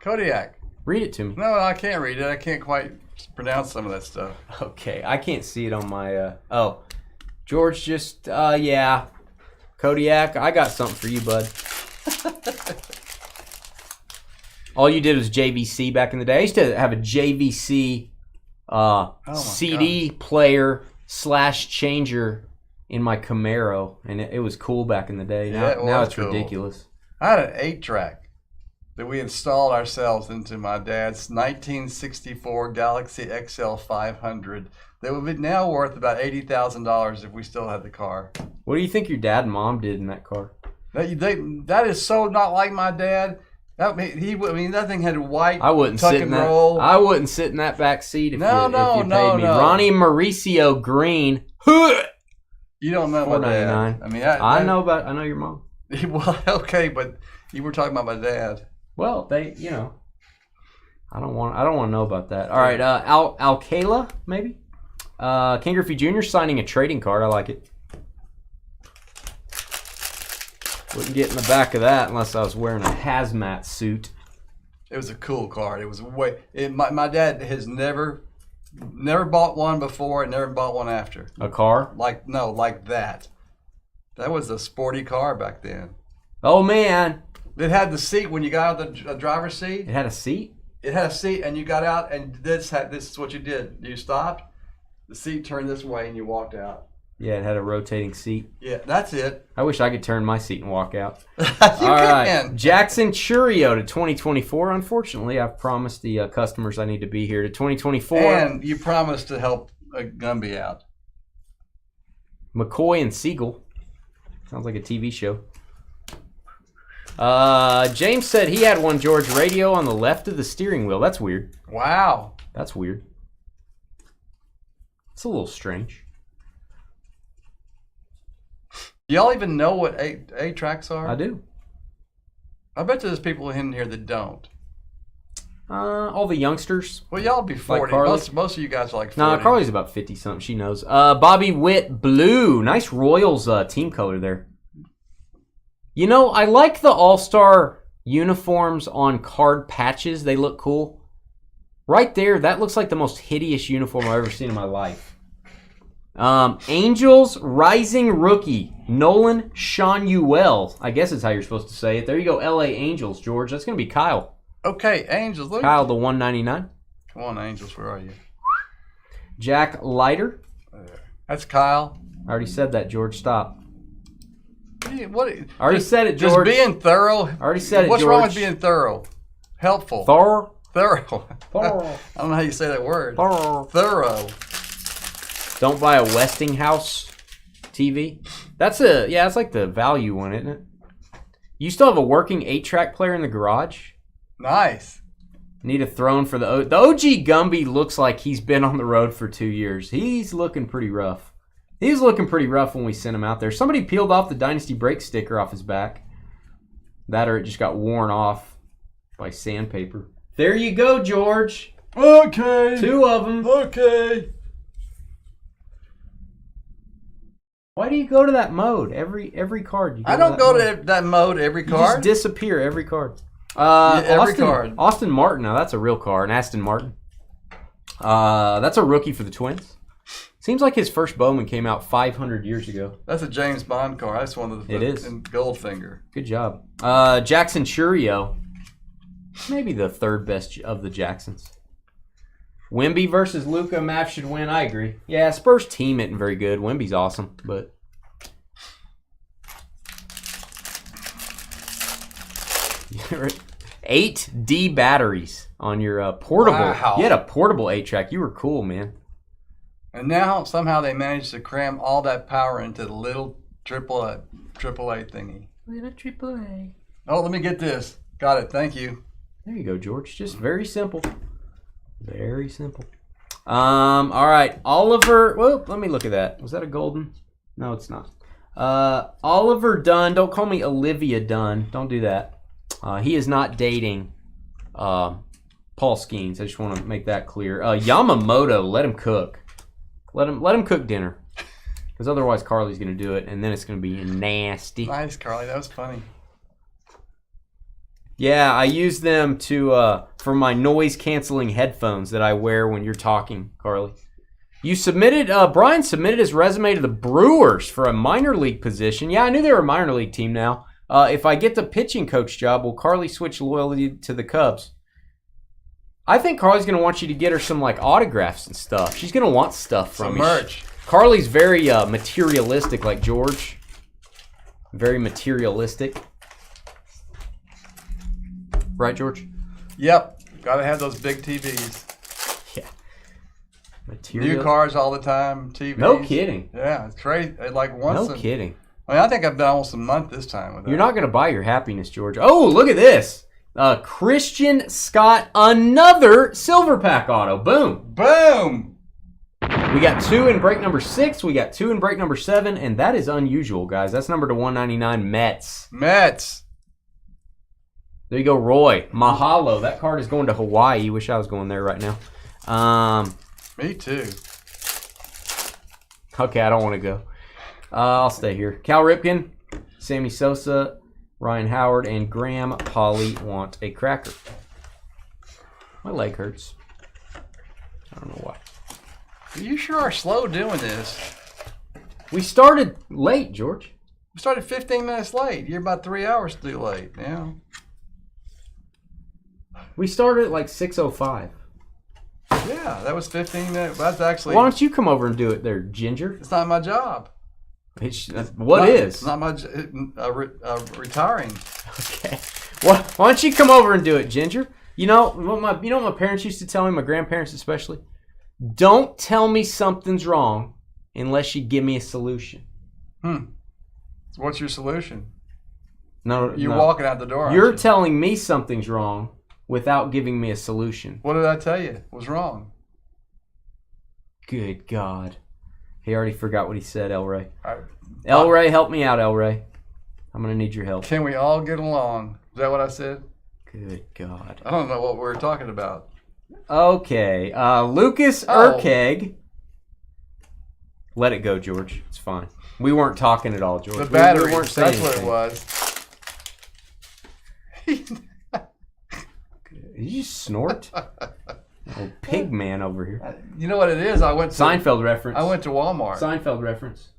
Kodiak. Read it to me. No, I can't read it. I can't quite pronounce some of that stuff. Okay, I can't see it on my... George just... yeah. Kodiak, I got something for you, bud. All you did was JVC back in the day. I used to have a JVC CD player / changer in my Camaro, and it was cool back in the day. Now it's cool. Ridiculous. I had an 8-track that we installed ourselves into my dad's 1964 Galaxy XL 500 that would be now worth about $80,000 if we still had the car. What do you think your dad and mom did in that car? That is so not like my dad. That thing had white I wouldn't tuck sit and in that. roll. I wouldn't sit in that back seat if you paid me. No. Ronnie Mauricio Green. You don't know my dad. I know your mom. Well, okay, but you were talking about my dad. Well, I don't want to know about that. All right, Alcala maybe. Ken Griffey Jr. signing a trading card. I like it. Wouldn't get in the back of that unless I was wearing a hazmat suit. It was a cool card. It was my dad has never bought one before and never bought one after. A car? Like that. That was a sporty car back then. Oh man! It had the seat when you got out the driver's seat. It had a seat? It had a seat, and you got out, and this is what you did. You stopped, the seat turned this way, and you walked out. Yeah, it had a rotating seat. Yeah, that's it. I wish I could turn my seat and walk out. You can. Jackson Churio to 2024. Unfortunately, I've promised the customers I need to be here to 2024. And you promised to help Gumby out. McCoy and Siegel. Sounds like a TV show. James said he had one, George, radio on the left of the steering wheel. That's weird. Wow. That's weird. It's a little strange. Y'all even know what eight tracks are? I do. I bet there's people in here that don't. All the youngsters. Well, y'all be 40. Like most of you guys are like 40. Nah, Carly's about 50 something. She knows. Bobby Witt blue. Nice Royals team color there. You know, I like the All-Star uniforms on card patches. They look cool. Right there, that looks like the most hideous uniform I've ever seen in my life. Angels Rising Rookie. Nolan Shanuel. I guess is how you're supposed to say it. There you go, LA Angels, George. That's going to be Kyle. Okay, Angels. Look. Kyle, the 199. Come on, Angels. Where are you? Jack Leiter. That's Kyle. I already said that, George. Stop. What? I already said it, George. Just being thorough. I already said it, What's George. wrong with being thorough? Helpful. Thorough. Thorough. Thorough. I don't know how you say that word. Thorough. Thorough. Don't buy a Westinghouse TV. That's like the value one, isn't it? You still have a working 8-track player in the garage? Nice. Need a throne for the OG Gumby looks like he's been on the road for 2 years. He's looking pretty rough. He was looking pretty rough when we sent him out there. Somebody peeled off the Dynasty Breaks sticker off his back. That or it just got worn off by sandpaper. There you go, George. Okay. 2 of them. Okay. Why do you go to that mode every card? I don't go to that mode every card. You just disappear every card. Every card. Austin Martin. Now that's a real card. An Aston Martin. That's a rookie for the Twins. Seems like his first Bowman came out 500 years ago. That's a James Bond card. That's one of the. It is. In Goldfinger. Good job. Jackson Churio. Maybe the third best of the Jacksons. Wemby versus Luka. Mavs should win. I agree. Yeah, Spurs team isn't very good. Wemby's awesome, but. 8 D batteries on your portable. Wow. You had a portable 8-track. You were cool, man. And now somehow they managed to cram all that power into the little AAA thingy. Little AAA. Oh, let me get this. Got it. Thank you. There you go, George. Just very simple. Very simple. All right. Oliver. Well, let me look at that. Was that a golden? No, it's not. Oliver Dunn. Don't call me Olivia Dunn. Don't do that. He is not dating Paul Skeens. I just want to make that clear. Yamamoto, let him cook. Let him cook dinner. Because otherwise Carly's going to do it, and then it's going to be nasty. Nice, Carly. That was funny. Yeah, I use them to for my noise-canceling headphones that I wear when you're talking, Carly. You submitted, Brian submitted his resume to the Brewers for a minor league position. Yeah, I knew they were a minor league team now. If I get the pitching coach job, will Carly switch loyalty to the Cubs? I think Carly's going to want you to get her some like autographs and stuff. She's going to want stuff from Some you. merch. Carly's very materialistic like George. Very materialistic. Right, George? Yep. Got to have those big TVs. Yeah. Material. New cars all the time. TVs. No kidding. Yeah, it's crazy. Like once. No kidding. I mean, I think I've been almost a month this time with that. You're not going to buy your happiness, George. Oh, look at this. Christian Scott, another silver pack auto. Boom. Boom. We got 2 in break number 6. We got 2 in break number 7. And that is unusual, guys. That's number to 199 Mets. Mets. There you go, Roy. Mahalo. That card is going to Hawaii. Wish I was going there right now. Me too. Okay, I don't want to go. I'll stay here. Cal Ripken, Sammy Sosa, Ryan Howard, and Graham Polly want a cracker. My leg hurts. I don't know why. You sure are slow doing this. We started late, George. We started 15 minutes late. You're about 3 hours too late. Yeah. We started at like 6:05. Yeah, that was 15 minutes. That's actually. Why don't you come over and do it there, Ginger? It's not my job. What is? It's not my retiring. Okay. Why don't you come over and do it, Ginger? You know what my parents used to tell me, my grandparents especially? Don't tell me something's wrong unless you give me a solution. What's your solution? No, You're no. walking out the door. You're aren't you? telling me something's wrong without giving me a solution. What did I tell you? What's wrong? Good God. He already forgot what he said, El Ray. I- El Ray, help me out, El Ray. I'm going to need your help. Can we all get along? Is that what I said? Good God. I don't know what we were talking about. Okay. Lucas Oh. Urkeg. Let it go, George. It's fine. We weren't talking at all, George. The battery. We weren't saying That's what it anything. was. Did you snort? Oh, pig man over here. You know what it is? I went to Seinfeld reference. I went to Walmart. Seinfeld reference.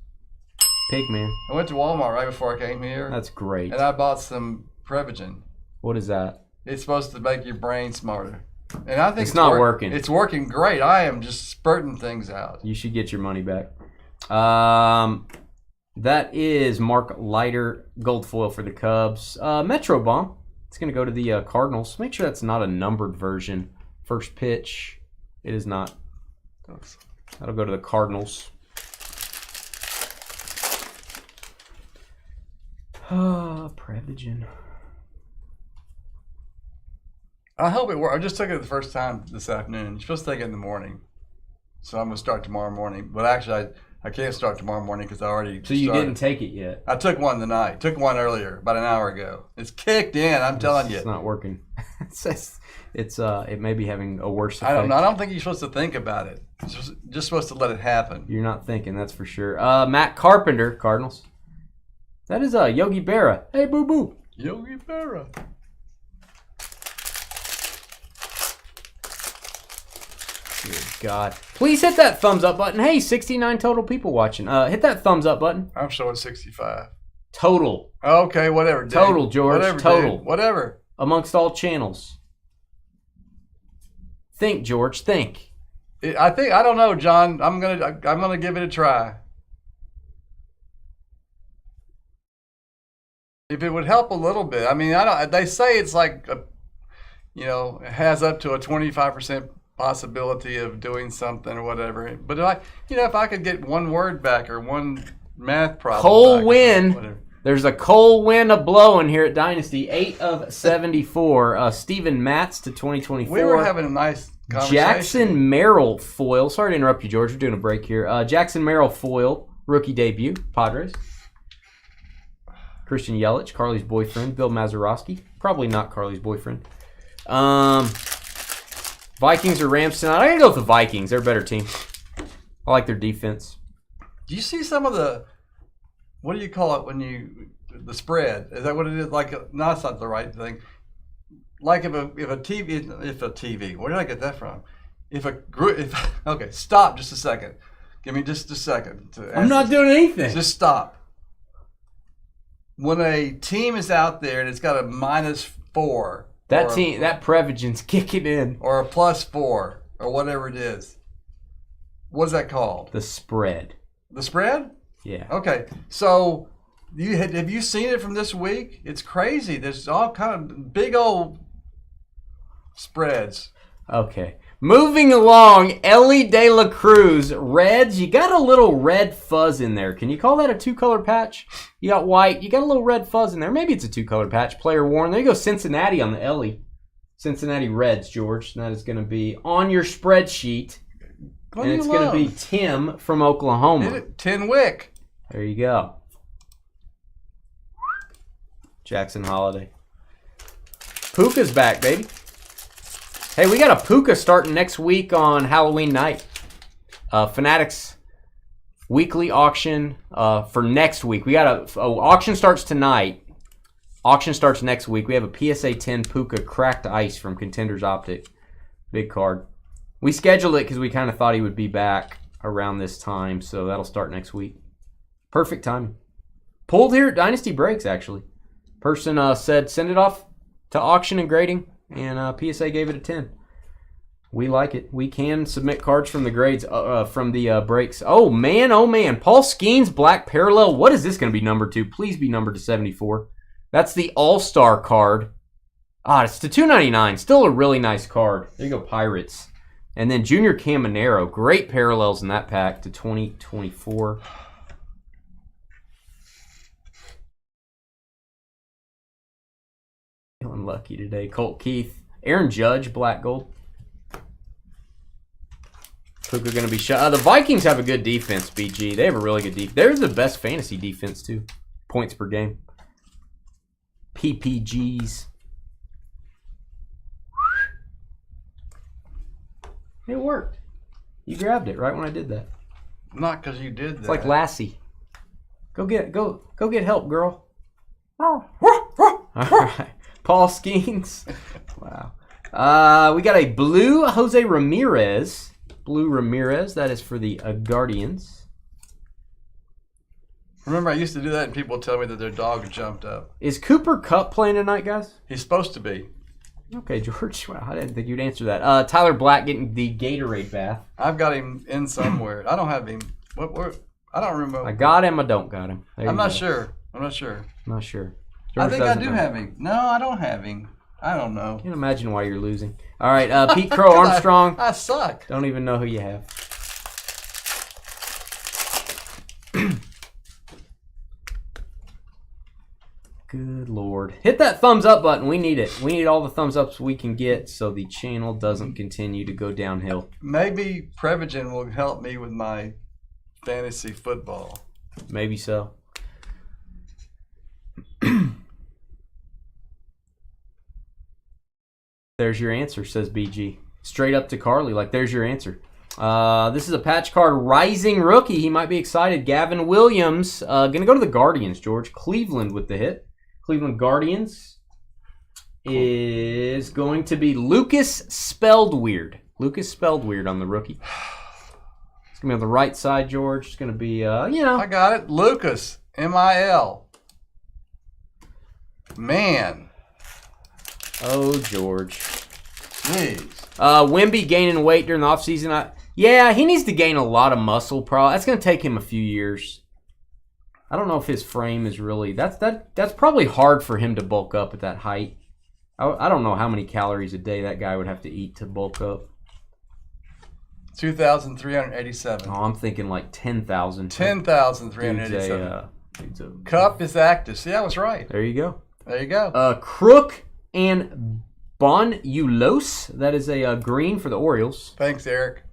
Pig man. I went to Walmart right before I came here, That's great. and I bought some Prevagen. What is that? It's supposed to make your brain smarter, and I think It's not working. It's working great. I am just spurting things out. You should get your money back. That is Mark Leiter gold foil for the Cubs. Metro Bomb. It's going to go to the Cardinals. Make sure that's not a numbered version. First pitch. It is not. That'll go to the Cardinals. Prevagen. I hope it works. I just took it the first time this afternoon. You're supposed to take it in the morning, so I'm gonna start tomorrow morning. But actually, I can't start tomorrow morning because I already. So you started. didn't take it yet? I took one tonight. Took one earlier, about an hour ago. It's kicked in. I'm telling you. It's not working. It may be having a worse effect. I don't know. I don't think you're supposed to think about it. You're just supposed to let it happen. You're not thinking, that's for sure. Matt Carpenter, Cardinals. That is Yogi Berra. Hey, boo boo. Yogi Berra. Good God. Please hit that thumbs up button. Hey, 69 total people watching. Hit that thumbs up button. I'm showing 65. Total. Okay, whatever. Dave. Total, George. Whatever, Total. Dave. Whatever. Amongst all channels. Think, George. Think. I don't know, John. I'm gonna give it a try. If it would help a little bit. I mean, I don't. They say it's like, it has up to a 25% possibility of doing something or whatever. But if I could get one word back or one math problem. Cole back, win. whatever. There's a Cole win a blowing here at Dynasty. 8 of 74. Stephen Matz to 2024. We were having a nice conversation. Jackson Merrill foil. Sorry to interrupt you, George. We're doing a break here. Jackson Merrill foil. Rookie debut. Padres. Christian Yelich. Carly's boyfriend. Bill Mazeroski. Probably not Carly's boyfriend. Vikings or Rams tonight? I gotta go with the Vikings. They're a better team. I like their defense. Do you see some of the, what do you call it the spread? Is that what it is? Like, no, that's not the right thing. Like if a TV, where did I get that from? Okay, stop just a second. Give me just a second. I'm not doing anything. Just stop. When a team is out there and it's got a -4. That Prevagen's kicking in. Or a +4 or whatever it is. What is that called? The spread. The spread? Yeah. Okay, so have you seen it from this week? It's crazy. There's all kind of big old spreads. Okay. Moving along, Ellie De La Cruz. Reds, you got a little red fuzz in there. Can you call that a two-color patch? You got white. You got a little red fuzz in there. Maybe it's a two-color patch. Player worn. There you go, Cincinnati on the Ellie. Cincinnati Reds, George. That is going to be on your spreadsheet. And it's going to be Tim from Oklahoma. Tinwick. There you go. Jackson Holiday. Puka's back, baby. Hey, we got a Puka starting next week on Halloween night. Fanatics weekly auction for next week. We got auction starts tonight. Auction starts next week. We have a PSA 10 Puka cracked ice from Contenders Optic. Big card. We scheduled it because we kind of thought he would be back around this time, so that'll start next week. Perfect timing. Pulled here at Dynasty Breaks, actually. Person said send it off to auction and grading, and PSA gave it a 10. We like it. We can submit cards from the grades, from the breaks. Oh, man. Paul Skeens, Black Parallel. What is this going to be numbered to? Please be numbered to 74. That's the All-Star card. It's to $2.99. Still a really nice card. There you go, Pirates. And then Junior Caminero. Great parallels in that pack to 2024. unlucky today. Colt Keith. Aaron Judge, black gold. Puka going to be shot. The Vikings have a good defense, BG. They have a really good defense. They're the best fantasy defense, too. Points per game. PPGs. It worked. You grabbed it right when I did that. Not because you did that. It's like Lassie. Go get help, girl. All right. Paul Skeens. Wow. We got a blue Jose Ramirez. Blue Ramirez. That is for the Guardians. Remember, I used to do that, and people would tell me that their dog jumped up. Is Cooper Kupp playing tonight, guys? He's supposed to be. Okay, George. Wow, I didn't think you'd answer that. Tyler Black getting the Gatorade bath. I've got him in somewhere. I don't have him. I don't remember. I got him. I don't got him. I'm not sure. Not sure. George I think I do know. have him. No, I don't have him. I don't know. Can't imagine why you're losing. All right, Pete Crow Armstrong. I suck. Don't even know who you have. Good Lord. Hit that thumbs up button. We need it. We need all the thumbs ups we can get so the channel doesn't continue to go downhill. Maybe Prevagen will help me with my fantasy football. Maybe so. There's your answer, says BG. Straight up to Carly, like there's your answer. This is a patch card rising rookie. He might be excited. Gavin Williams. Gonna go to the Guardians, George. Cleveland with the hit. Cleveland Guardians is going to be Lucas Spelled Weird. Lucas Spelled Weird on the rookie. It's gonna be on the right side, George. It's gonna be I got it. Lucas. M-I-L. Man. Oh, George. Jeez. Wemby gaining weight during the offseason. Yeah, he needs to gain a lot of muscle. Probably that's going to take him a few years. I don't know if his frame is really. That's probably hard for him to bulk up at that height. I don't know how many calories a day that guy would have to eat to bulk up. 2,387. Oh, I'm thinking like 10,000. 10,387. Cup is active. See, I was right. There you go. There you go. Crook and Bonulos. That is a green for the Orioles. Thanks, Eric.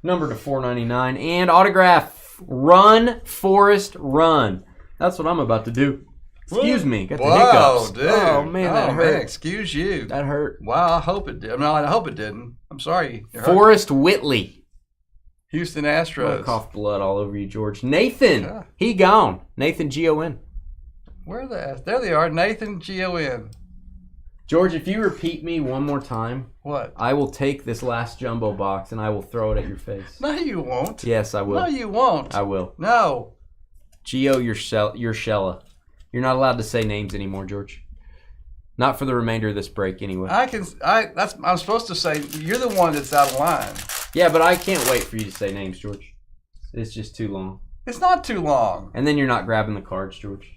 Number to 499. And autograph. Run, Forrest, run. That's what I'm about to do. Excuse me. Got the hiccups. Dude. Oh, man, that hurt. Man, excuse you. That hurt. Wow, I hope it did. No, I hope it didn't. I'm sorry. Forrest Whitley. Houston Astros. Cough blood all over you, George. Nathan. Yeah. He gone. Nathan G-O-N. Where are they? There they are. Nathan G-O-N. George, if you repeat me one more time, what? I will take this last jumbo box and I will throw it at your face. No, you won't. Yes, I will. No, you won't. I will. No. Gio, you're Shella. You're not allowed to say names anymore, George. Not for the remainder of this break, anyway. I'm supposed to say you're the one that's out of line. Yeah, but I can't wait for you to say names, George. It's just too long. It's not too long. And then you're not grabbing the cards, George.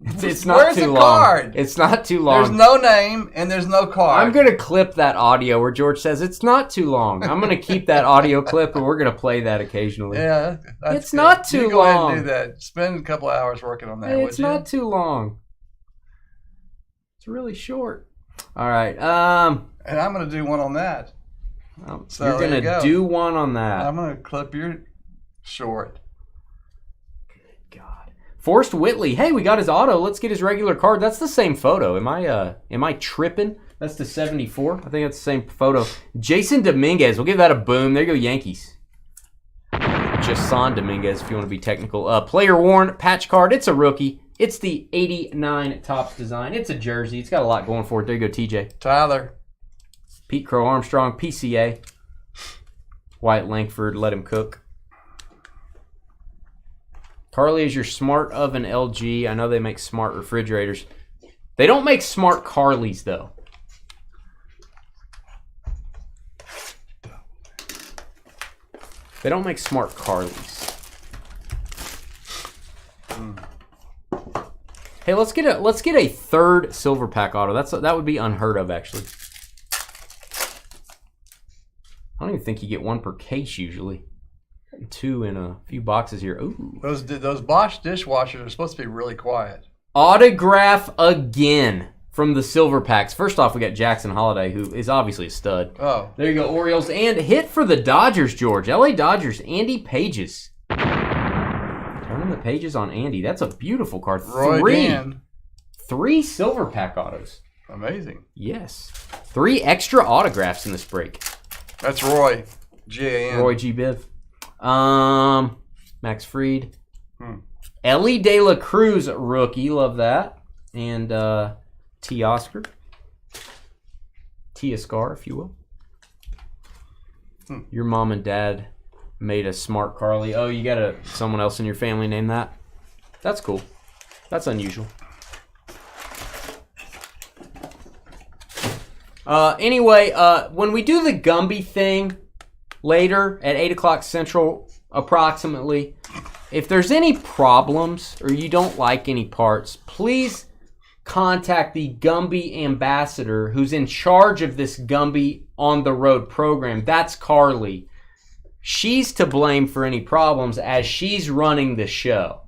It's not Where's too the long. card? It's not too long. There's no name and there's no card. I'm going to clip that audio where George says it's not too long. I'm going to keep that audio clip and we're going to play that occasionally. Yeah, it's not too long. Go ahead and do that. Spend a couple of hours working on that. It's not too long. It's really short. All right. And I'm going to do one on that. So you're going to do one on that. I'm going to clip your short. Forrest Whitley. Hey, we got his auto. Let's get his regular card. That's the same photo. Am I tripping? That's the 74. I think that's the same photo. Jason Dominguez. We'll give that a boom. There you go, Yankees. Jason Dominguez, if you want to be technical. Player worn patch card. It's a rookie. It's the 89 Topps design. It's a jersey. It's got a lot going for it. There you go, TJ. Tyler. Pete Crow Armstrong, PCA. Wyatt Langford, let him cook. Carly is your smart oven LG. I know they make smart refrigerators. They don't make smart Carlys, though. They don't make smart Carlys. Hey, let's get a third silver pack auto. That would be unheard of, actually. I don't even think you get one per case usually. Two in a few boxes here. Ooh. Those Bosch dishwashers are supposed to be really quiet. Autograph again from the silver packs. First off, we got Jackson Holiday, who is obviously a stud. Oh. There you go, Orioles. And hit for the Dodgers, George. LA Dodgers, Andy Pages. Turning the pages on Andy. That's a beautiful card. Roy Dan. 3 silver pack autos. Amazing. Yes. 3 extra autographs in this break. That's Roy. G-A-N. Roy G. Biv. Max Fried. Ellie De La Cruz, rookie. Love that. And T. Oscar. T. Oscar, if you will. Your mom and dad made a smart Carly. Oh, you got someone else in your family named that? That's cool. That's unusual. Anyway, when we do the Gumby thing later at 8 o'clock Central, approximately, if there's any problems or you don't like any parts, please contact the Gumby ambassador who's in charge of this Gumby on the road program. That's Carly. She's to blame for any problems as she's running the show.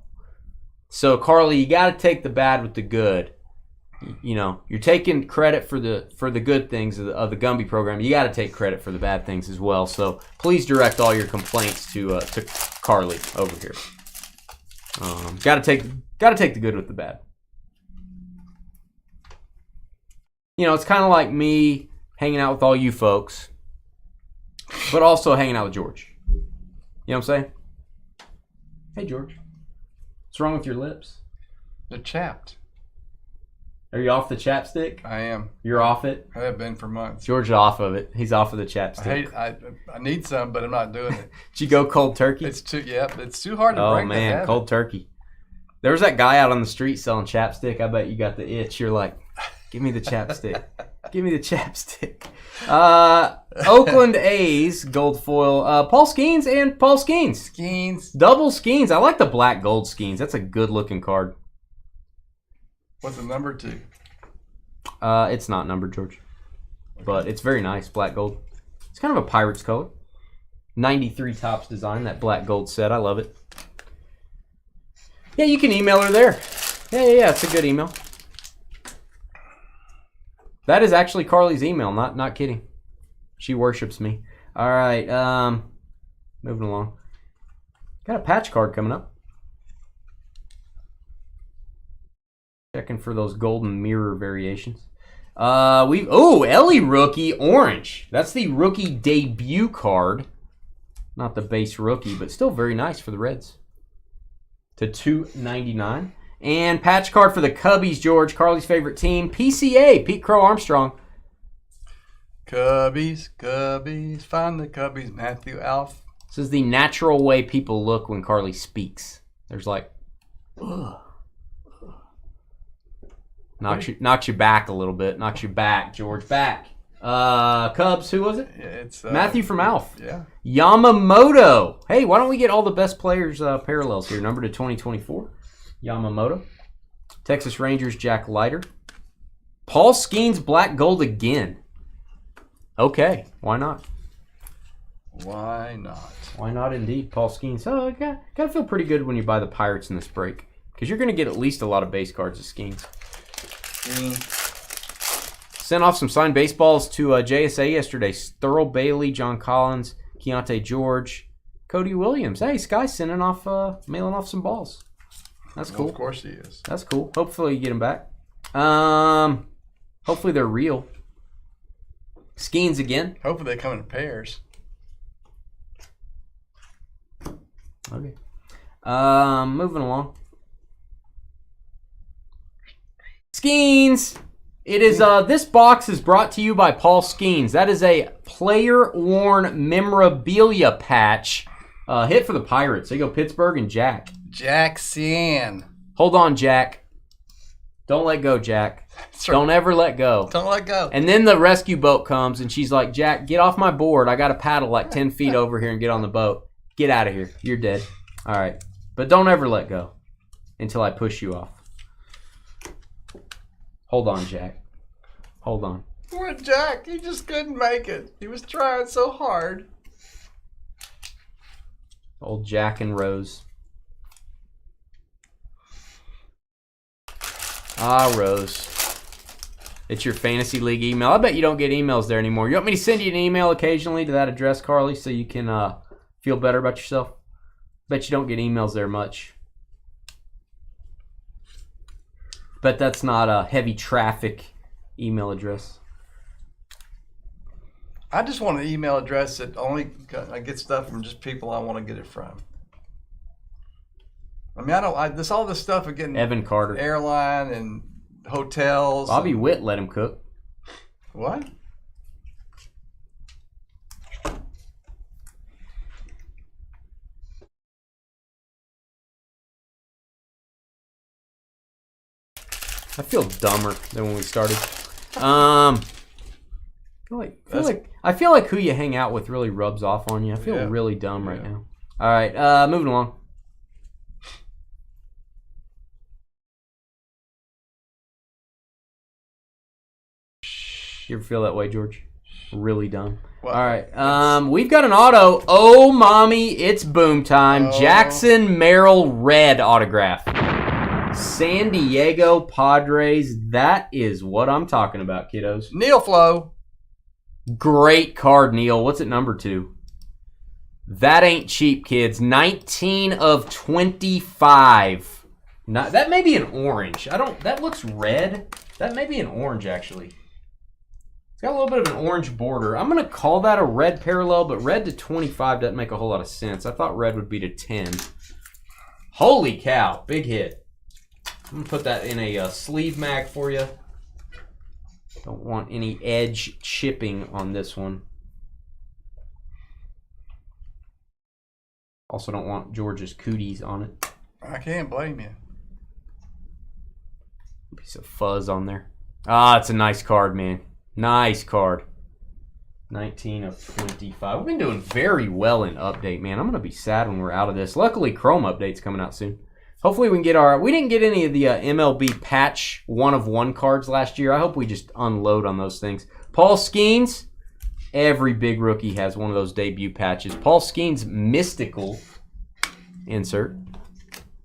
So Carly, you got to take the bad with the good. You know, you're taking credit for the good things of the Gumby program. You got to take credit for the bad things as well. So please direct all your complaints to Carly over here. Got to take the good with the bad. You know, it's kind of like me hanging out with all you folks, but also hanging out with George. You know what I'm saying? Hey, George. What's wrong with your lips? They're chapped. Are you off the chapstick? I am. You're off it? I have been for months. George is off of it. He's off of the chapstick. I need some, but I'm not doing it. Did you go cold turkey? It's too hard to break. Oh, man, cold turkey. There was that guy out on the street selling chapstick. I bet you got the itch. You're like, give me the chapstick. Give me the chapstick. Oakland A's gold foil. Paul Skeens and Paul Skeens. Skeens. Double Skeens. I like the black gold Skeens. That's a good looking card. What's the number 2? It's not numbered, George. But it's very nice. Black gold. It's kind of a Pirates color. 93 Topps design. That black gold set. I love it. Yeah, you can email her there. Yeah. It's a good email. That is actually Carly's email. Not kidding. She worships me. All right. Moving along. Got a patch card coming up. Checking for those golden mirror variations. Ellie rookie orange. That's the rookie debut card. Not the base rookie, but still very nice for the Reds. To $2.99. And patch card for the Cubbies, George. Carly's favorite team. PCA, Pete Crow Armstrong. Cubbies, find the Cubbies, Matthew Alf. This is the natural way people look when Carly speaks. There's like, ugh. Knocks you back a little bit. Knocks you back, George. Back. Cubs, who was it? Yeah, it's Matthew from Alf. Yeah. Yamamoto. Hey, why don't we get all the best players parallels here? Number to 2024. Yamamoto. Texas Rangers, Jack Leiter. Paul Skeens, black gold again. Okay, why not? Why not? Why not indeed, Paul Skeens. Oh, got to feel pretty good when you buy the Pirates in this break. Because you're going to get at least a lot of base cards of Skeens. Sent off some signed baseballs to JSA yesterday. Thurl Bailey, John Collins, Keontae George, Cody Williams. Hey, Sky's sending off, mailing off some balls. That's cool. Well, of course he is. That's cool. Hopefully you get them back. Hopefully they're real. Skeens again. Hopefully they come in pairs. Okay. Moving along. Skeens. It is this box is brought to you by Paul Skeens. That is a player-worn memorabilia patch. Hit for the Pirates. They go Pittsburgh and Jack. Jackson. Hold on, Jack. Don't let go, Jack. Don't ever let go. Don't let go. And then the rescue boat comes, and she's like, Jack, get off my board. I got to paddle like 10 feet over here and get on the boat. Get out of here. You're dead. All right. But don't ever let go until I push you off. Hold on, Jack. Hold on. Poor Jack. He just couldn't make it. He was trying so hard. Old Jack and Rose. Ah, Rose. It's your fantasy league email. I bet you don't get emails there anymore. You want me to send you an email occasionally to that address, Carly, so you can feel better about yourself? Bet you don't get emails there much. Bet that's not a heavy traffic email address. I just want an email address that only I get stuff from just people I want to get it from. I mean, all this stuff of getting Evan Carter, airline and hotels. Bobby Witt let him cook. What? I feel dumber than when we started. I feel like who you hang out with really rubs off on you. I feel really dumb right now. All right, moving along. You ever feel that way, George? Really dumb. Well, all right, we've got an auto. Oh, mommy, it's boom time. Oh. Jackson Merrill red autograph. San Diego Padres. That is what I'm talking about, kiddos. Neil Flo. Great card, Neil. What's it number 2? That ain't cheap, kids. 19 of 25. That may be an orange. That looks red. That may be an orange, actually. It's got a little bit of an orange border. I'm going to call that a red parallel, but red to 25 doesn't make a whole lot of sense. I thought red would be to 10. Holy cow. Big hit. I'm going to put that in a sleeve mag for you. Don't want any edge chipping on this one. Also don't want George's cooties on it. I can't blame you. Piece of fuzz on there. Ah, it's a nice card, man. Nice card. 19 of 25. We've been doing very well in update, man. I'm going to be sad when we're out of this. Luckily, Chrome update's coming out soon. Hopefully we can get our... We didn't get any of the MLB patch 1-of-1 cards last year. I hope we just unload on those things. Paul Skeens. Every big rookie has one of those debut patches. Paul Skeens mystical insert.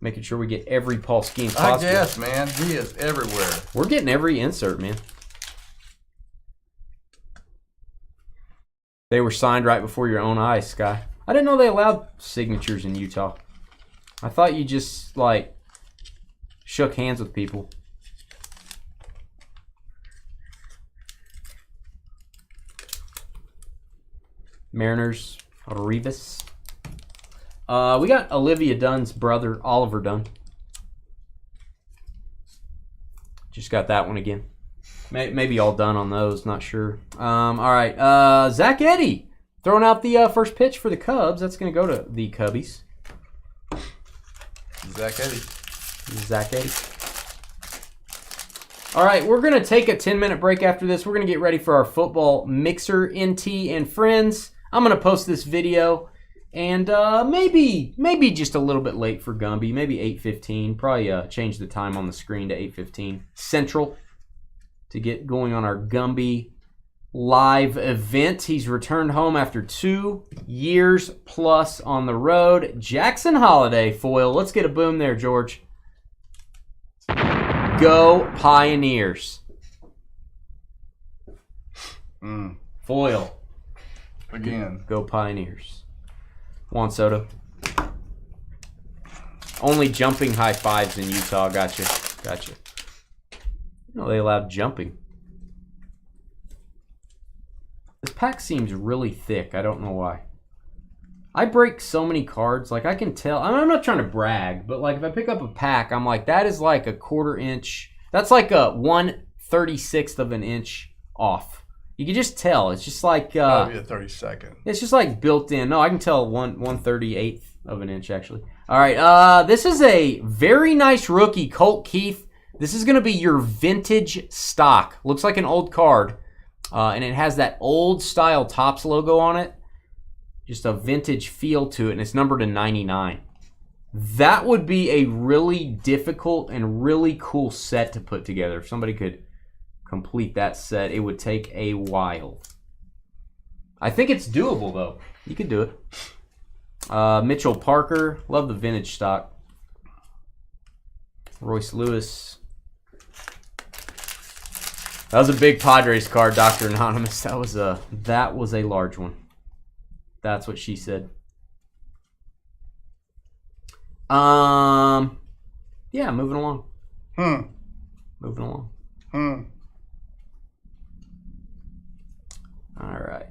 Making sure we get every Paul Skeens possible. I guess, man. He is everywhere. We're getting every insert, man. They were signed right before your own eyes, Sky. I didn't know they allowed signatures in Utah. I thought you just, like, shook hands with people. Mariners, Rivas. We got Olivia Dunn's brother, Oliver Dunn. Just got that one again. Maybe all done on those, not sure. All right, Zach Edey throwing out the first pitch for the Cubs. That's going to go to the Cubbies. Zach Edey. Zach Edey. All right, we're going to take a 10-minute break after this. We're going to get ready for our football mixer, NT and friends. I'm going to post this video, and maybe just a little bit late for Gumby, maybe 8:15. Probably change the time on the screen to 8:15 Central to get going on our Gumby live event. He's returned home after 2 years plus on the road. Jackson Holiday foil. Let's get a boom there, George. Go Pioneers. Foil. Again. Go Pioneers. Juan Soto. Only jumping high fives in Utah. Gotcha. No, they allowed jumping. This pack seems really thick. I don't know why. I break so many cards. Like, I can tell. I'm not trying to brag, but, like, if I pick up a pack, I'm like, that is like a 1/4 inch. That's like a 1/36 of an inch off. You can just tell. It's just like... That'll be a 32nd. It's just like built in. No, I can tell 1/38 of an inch, actually. All right, this is a very nice rookie, Colt Keith. This is going to be your vintage stock. Looks like an old card. And it has that old style Topps logo on it. Just a vintage feel to it, and it's numbered to 99. That would be a really difficult and really cool set to put together. If somebody could complete that set, it would take a while. I think it's doable, though. You could do it. Mitchell Parker. Love the vintage stock. Royce Lewis. That was a big Padres card, Dr. Anonymous. That was a large one. That's what she said. Yeah, moving along. Moving along. All right.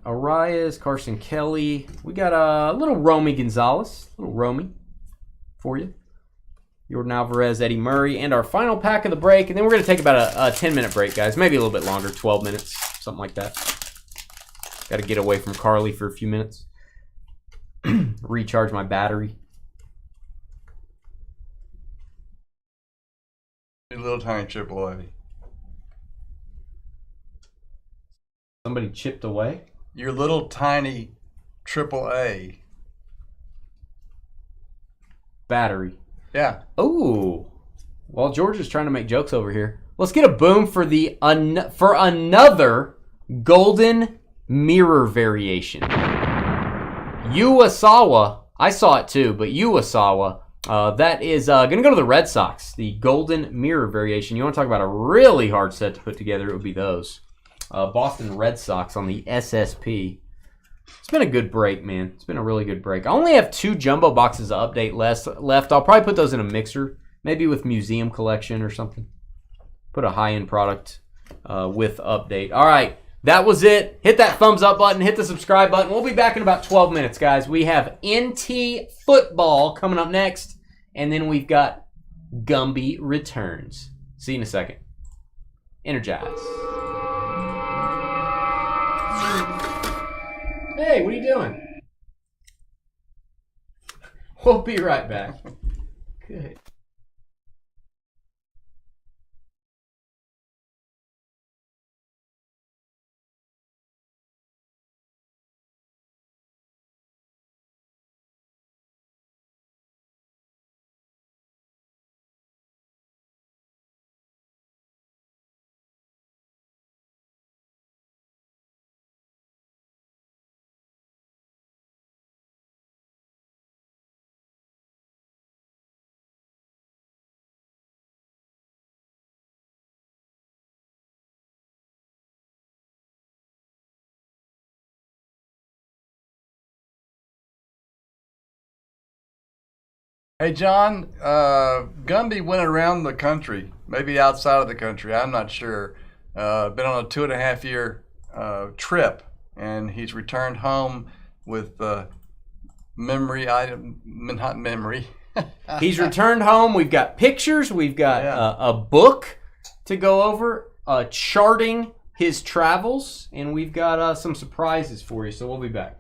Arias, Carson Kelly. We got a little Romy Gonzalez. Little Romy for you. Jordan Alvarez, Eddie Murray, and our final pack of the break. And then we're going to take about a 10-minute break, guys. Maybe a little bit longer, 12 minutes, something like that. Got to get away from Carly for a few minutes. Recharge my battery. Little tiny AAA. Somebody chipped away? Your little tiny AAA. Battery. Yeah. Oh, well, George is trying to make jokes over here. Let's get a boom for the for another golden mirror variation. Uwasawa, I saw it too, but Uwasawa, that is going to go to the Red Sox. The golden mirror variation. You want to talk about a really hard set to put together? It would be those. Boston Red Sox on the SSP. It's been a good break, man. It's been a really good break. I only have 2 jumbo boxes of update left. I'll probably put those in a mixer, maybe with museum collection or something. Put a high-end product with update. All right, that was it. Hit that thumbs up button. Hit the subscribe button. We'll be back in about 12 minutes, guys. We have NT football coming up next, and then we've got Gumby returns. See you in a second. Energize. Hey, what are you doing? We'll be right back. Good. Hey, John, Gumby went around the country, maybe outside of the country. I'm not sure. Been on a 2.5-year trip, and he's returned home with memory item, not memory. He's returned home. We've got pictures. We've got a book to go over, charting his travels, and we've got some surprises for you. So we'll be back.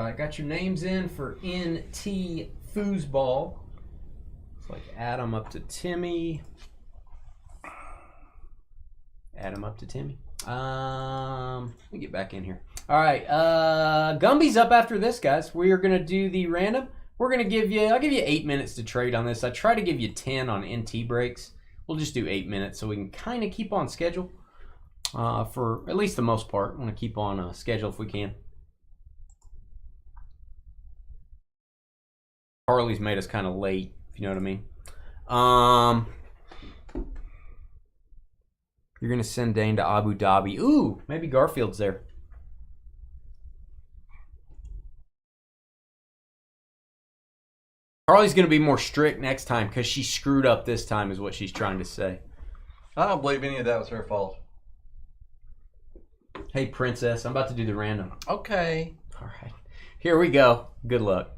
right, got your names in for NT Foosball. It's like Adam up to Timmy. Adam up to Timmy. Let me get back in here. All right, Gumby's up after this, guys. We are gonna do the random. We're gonna give you. I'll give you 8 minutes to trade on this. I try to give you 10 on NT breaks. We'll just do 8 minutes so we can kind of keep on schedule. For at least the most part, I want to keep on schedule if we can. Harley's made us kind of late, if you know what I mean. You're going to send Dane to Abu Dhabi. Ooh, maybe Garfield's there. Harley's going to be more strict next time because she screwed up this time is what she's trying to say. I don't believe any of that was her fault. Hey, Princess, I'm about to do the random. Okay. All right. Here we go. Good luck.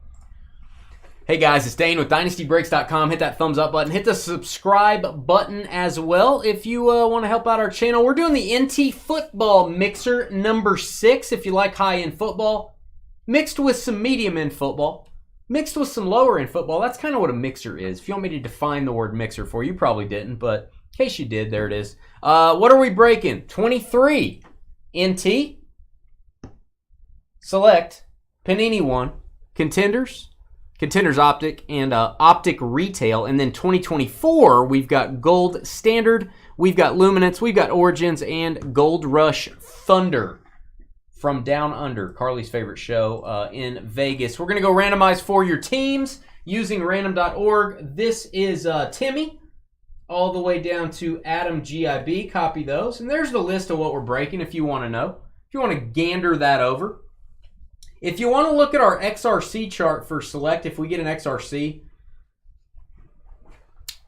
Hey guys, it's Dane with DynastyBreaks.com. Hit that thumbs up button. Hit the subscribe button as well if you want to help out our channel. We're doing the NT Football Mixer number 6 if you like high-end football. Mixed with some medium-end football. Mixed with some lower-end football. That's kind of what a mixer is. If you want me to define the word mixer for you, you probably didn't, but in case you did, there it is. What are we breaking? 23 NT. Select. Panini 1. Contenders. Contenders Optic and Optic Retail. And then 2024, we've got Gold Standard, we've got Luminance, we've got Origins, and Gold Rush Thunder from Down Under, Carly's favorite show in Vegas. We're going to go randomize for your teams using random.org. This is Timmy, all the way down to Adam GIB. Copy those. And there's the list of what we're breaking if you want to know. If you want to gander that over. If you want to look at our XRC chart for Select, if we get an XRC,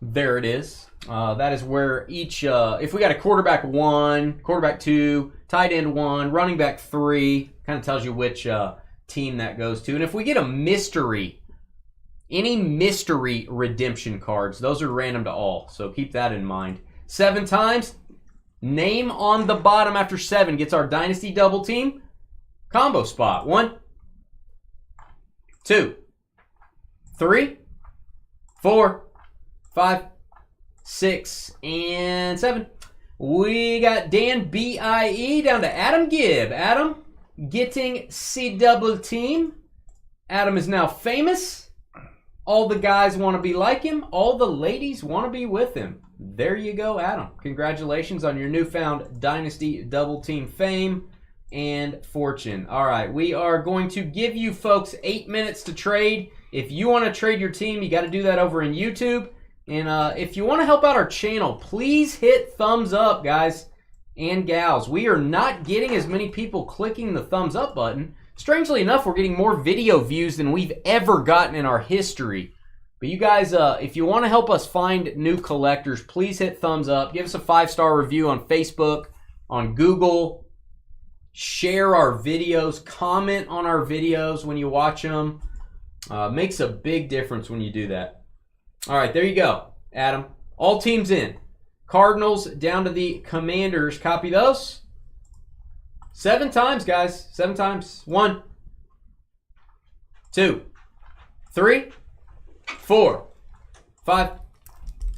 there it is. That is where each, if we got a quarterback 1, quarterback 2, tight end 1, running back 3, kind of tells you which team that goes to. And if we get a mystery, any mystery redemption cards, those are random to all. So keep that in mind. 7 times, name on the bottom after 7 gets our Dynasty double team combo spot. 1, 2, 3, 4, 5, 6, and 7. We got Dan BIE down to Adam Gibb. Adam getting C double team. Adam is now famous. All the guys want to be like him. All the ladies want to be with him. There you go, Adam. Congratulations on your newfound Dynasty double team fame and fortune. All right, we are going to give you folks 8 minutes to trade. If you want to trade your team, you got to do that over in YouTube. And if you want to help out our channel, please hit thumbs up, guys and gals. We are not getting as many people clicking the thumbs up button. Strangely enough, we're getting more video views than we've ever gotten in our history. But you guys, if you want to help us find new collectors, please hit thumbs up. Give us a 5-star review on Facebook, on Google. Share our videos, comment on our videos when you watch them. Makes a big difference when you do that. All right, there you go, Adam. All teams in. Cardinals down to the Commanders. Copy those. 7 times, guys. 7 times. 1, 2, 3, 4, 5,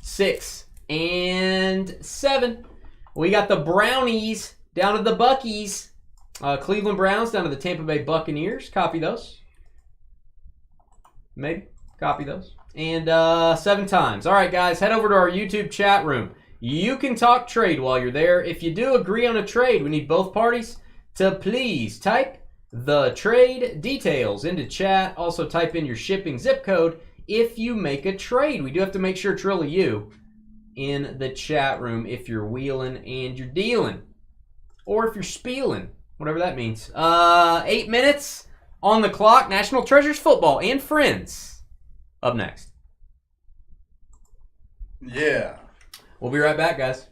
6, and 7. We got the Brownies down to the Buckies. Cleveland Browns down to the Tampa Bay Buccaneers. Copy those. Maybe. Copy those. And 7 times. All right, guys, head over to our YouTube chat room. You can talk trade while you're there. If you do agree on a trade, we need both parties to please type the trade details into chat. Also, type in your shipping zip code if you make a trade. We do have to make sure it's really you in the chat room if you're wheeling and you're dealing. Or if you're spieling. Whatever that means. 8 minutes on the clock. National Treasures football and friends. Up next. Yeah. We'll be right back, guys.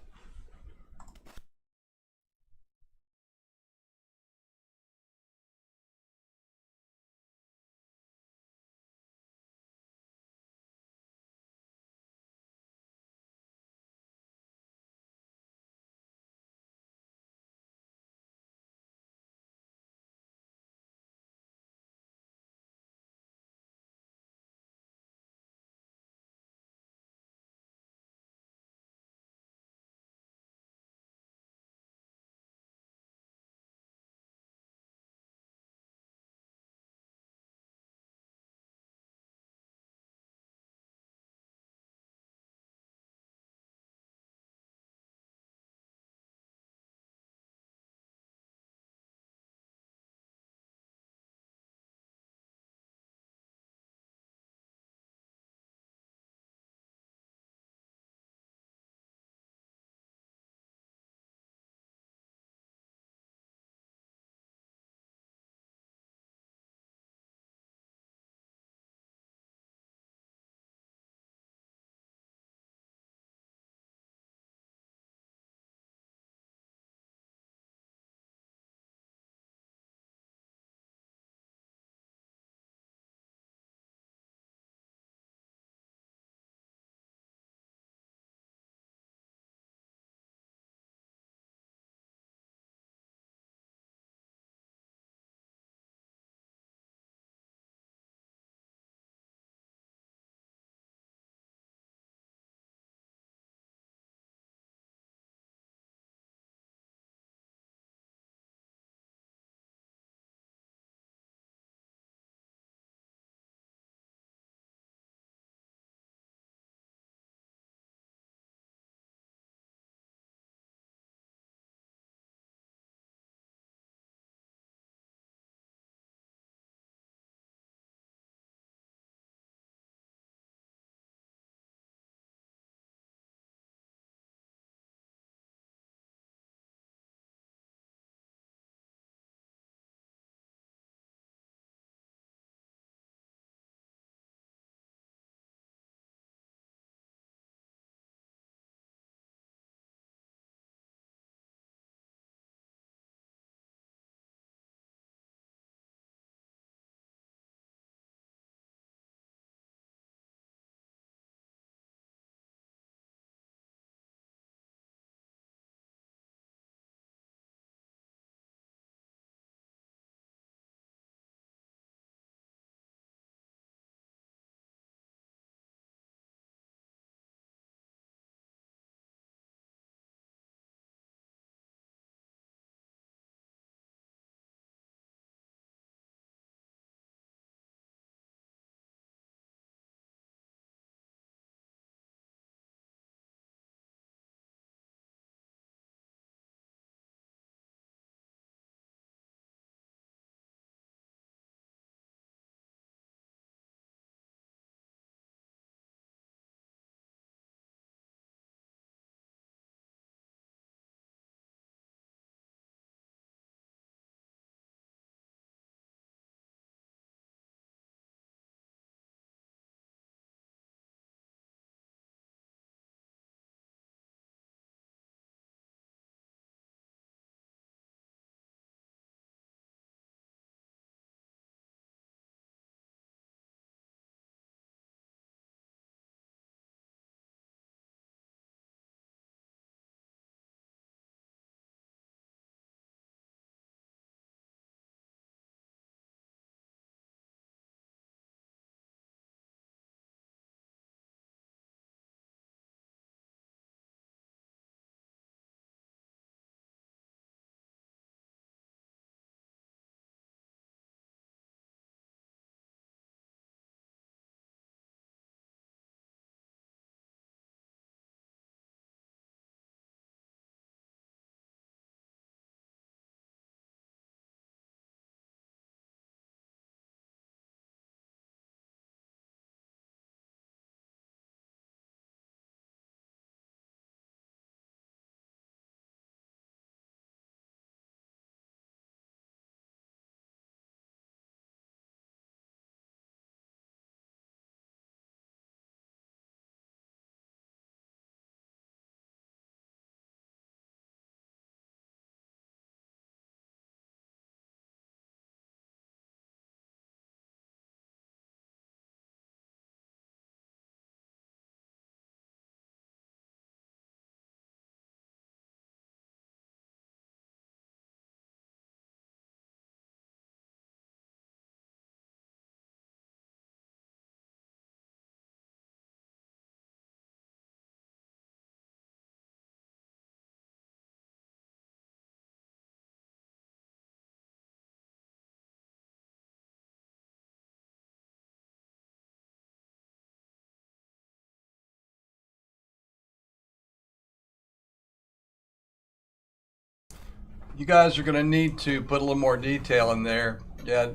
you guys are going to need to put a little more detail in there. Yeah,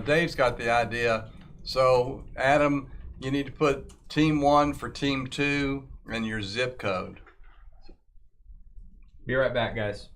Dave's got the idea. So, Adam, you need to put team 1 for team 2 and your zip code. Be right back, guys.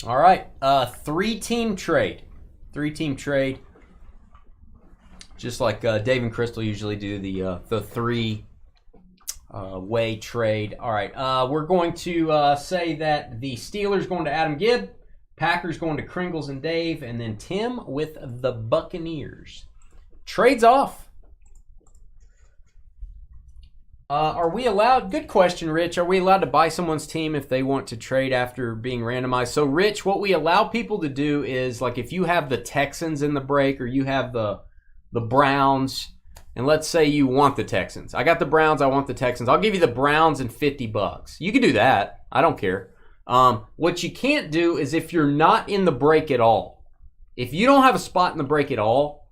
All right, 3-team trade. 3-team trade. Just like Dave and Crystal usually do, the 3-way trade. All right, we're going to say that the Steelers going to Adam Gibb, Packers going to Kringles and Dave, and then Tim with the Buccaneers. Trades off. Are we allowed? Good question, Rich. Are we allowed to buy someone's team if they want to trade after being randomized? So, Rich, what we allow people to do is, like, if you have the Texans in the break or you have the Browns, and let's say you want the Texans. I got the Browns. I want the Texans. I'll give you the Browns and $50. You can do that. I don't care. What you can't do is if you're not in the break at all. If you don't have a spot in the break at all,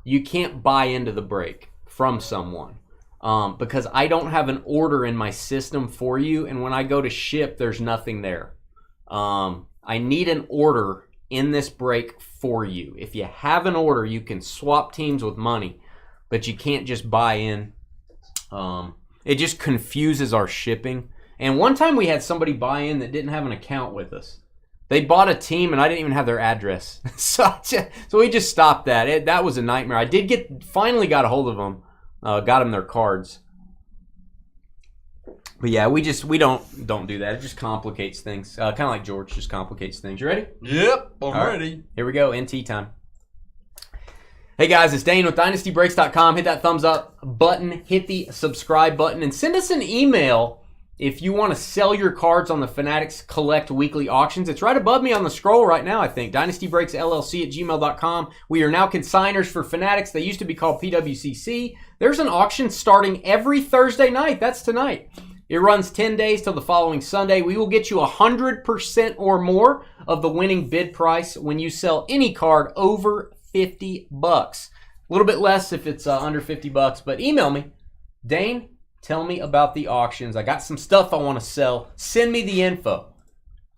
you can't buy into the break from someone. Because I don't have an order in my system for you, and when I go to ship, there's nothing there. I need an order in this break for you. If you have an order, you can swap teams with money, but you can't just buy in. It just confuses our shipping. And one time we had somebody buy in that didn't have an account with us. They bought a team, and I didn't even have their address. So we just stopped that. That was a nightmare. I did finally got a hold of them. Got them their cards. But yeah, we don't do that. It just complicates things. Kind of like George, just complicates things. You ready? Yep, I'm ready. Here we go, NT time. Hey guys, it's Dane with DynastyBreaks.com. Hit that thumbs up button, hit the subscribe button, and send us an email if you want to sell your cards on the Fanatics Collect weekly auctions. It's right above me on the scroll right now, I think. DynastyBreaksLLC@gmail.com. We are now consigners for Fanatics. They used to be called PWCC. There's an auction starting every Thursday night. That's tonight. It runs 10 days till the following Sunday. We will get you 100% or more of the winning bid price when you sell any card over $50. A little bit less if it's under $50, but email me. Dane, tell me about the auctions. I got some stuff I want to sell. Send me the info.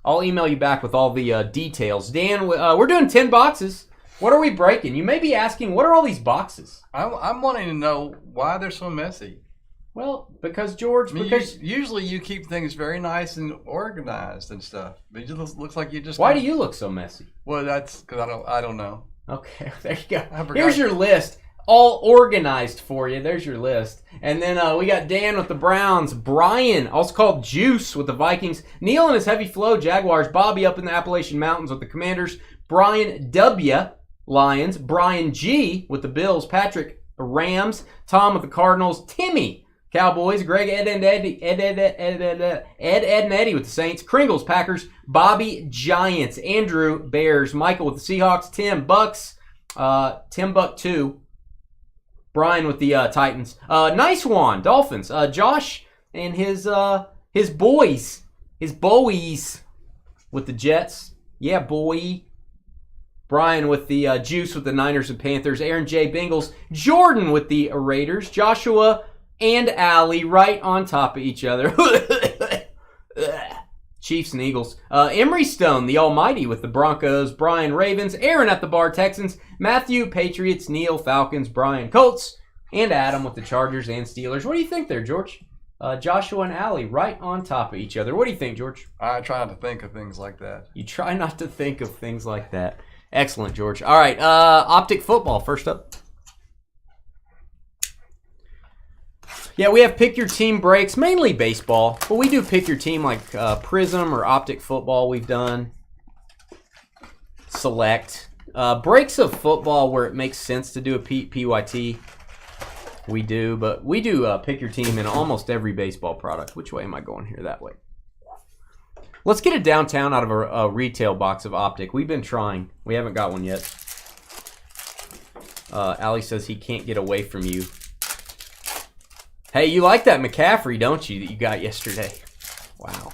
I'll email you back with all the details. Dan, we're doing 10 boxes. What are we breaking? You may be asking, what are all these boxes? I'm wanting to know why they're so messy. Well, because George, I mean, because usually you keep things very nice and organized and stuff. But it just looks like you just. Why do you look so messy? Well, that's because I don't know. Okay, there you go. I forgot. Here's your list, all organized for you. There's your list. And then we got Dan with the Browns, Brian, also called Juice with the Vikings, Neil and his Heavy Flow Jaguars, Bobby up in the Appalachian Mountains with the Commanders, Brian W. Lions, Brian G. with the Bills, Patrick Rams, Tom with the Cardinals, Timmy Cowboys, Greg Ed and Eddie with the Saints, Kringles Packers, Bobby Giants, Andrew Bears, Michael with the Seahawks, Tim Bucks, Tim Buck 2, Brian with the Titans, Nice One Dolphins, Josh and his boys with the Jets, yeah boy. Brian with the Juice with the Niners and Panthers, Aaron J. Bengals, Jordan with the Raiders, Joshua and Allie right on top of each other. Chiefs and Eagles. Emery Stone, the Almighty with the Broncos, Brian Ravens, Aaron at the Bar Texans, Matthew Patriots, Neil Falcons, Brian Colts, and Adam with the Chargers and Steelers. What do you think there, George? Joshua and Allie right on top of each other. What do you think, George? I try not to think of things like that. You try not to think of things like that. Excellent, George. All right, Optic Football first up. Yeah, we have Pick Your Team breaks, mainly baseball, but we do Pick Your Team like Prism or Optic Football we've done. Select. Breaks of football where it makes sense to do a PYT. We do, but we do Pick Your Team in almost every baseball product. Which way am I going here? That way. Let's get a downtown out of a retail box of Optic. We've been trying. We haven't got one yet. Allie says he can't get away from you. Hey, you like that McCaffrey, don't you, that you got yesterday? Wow.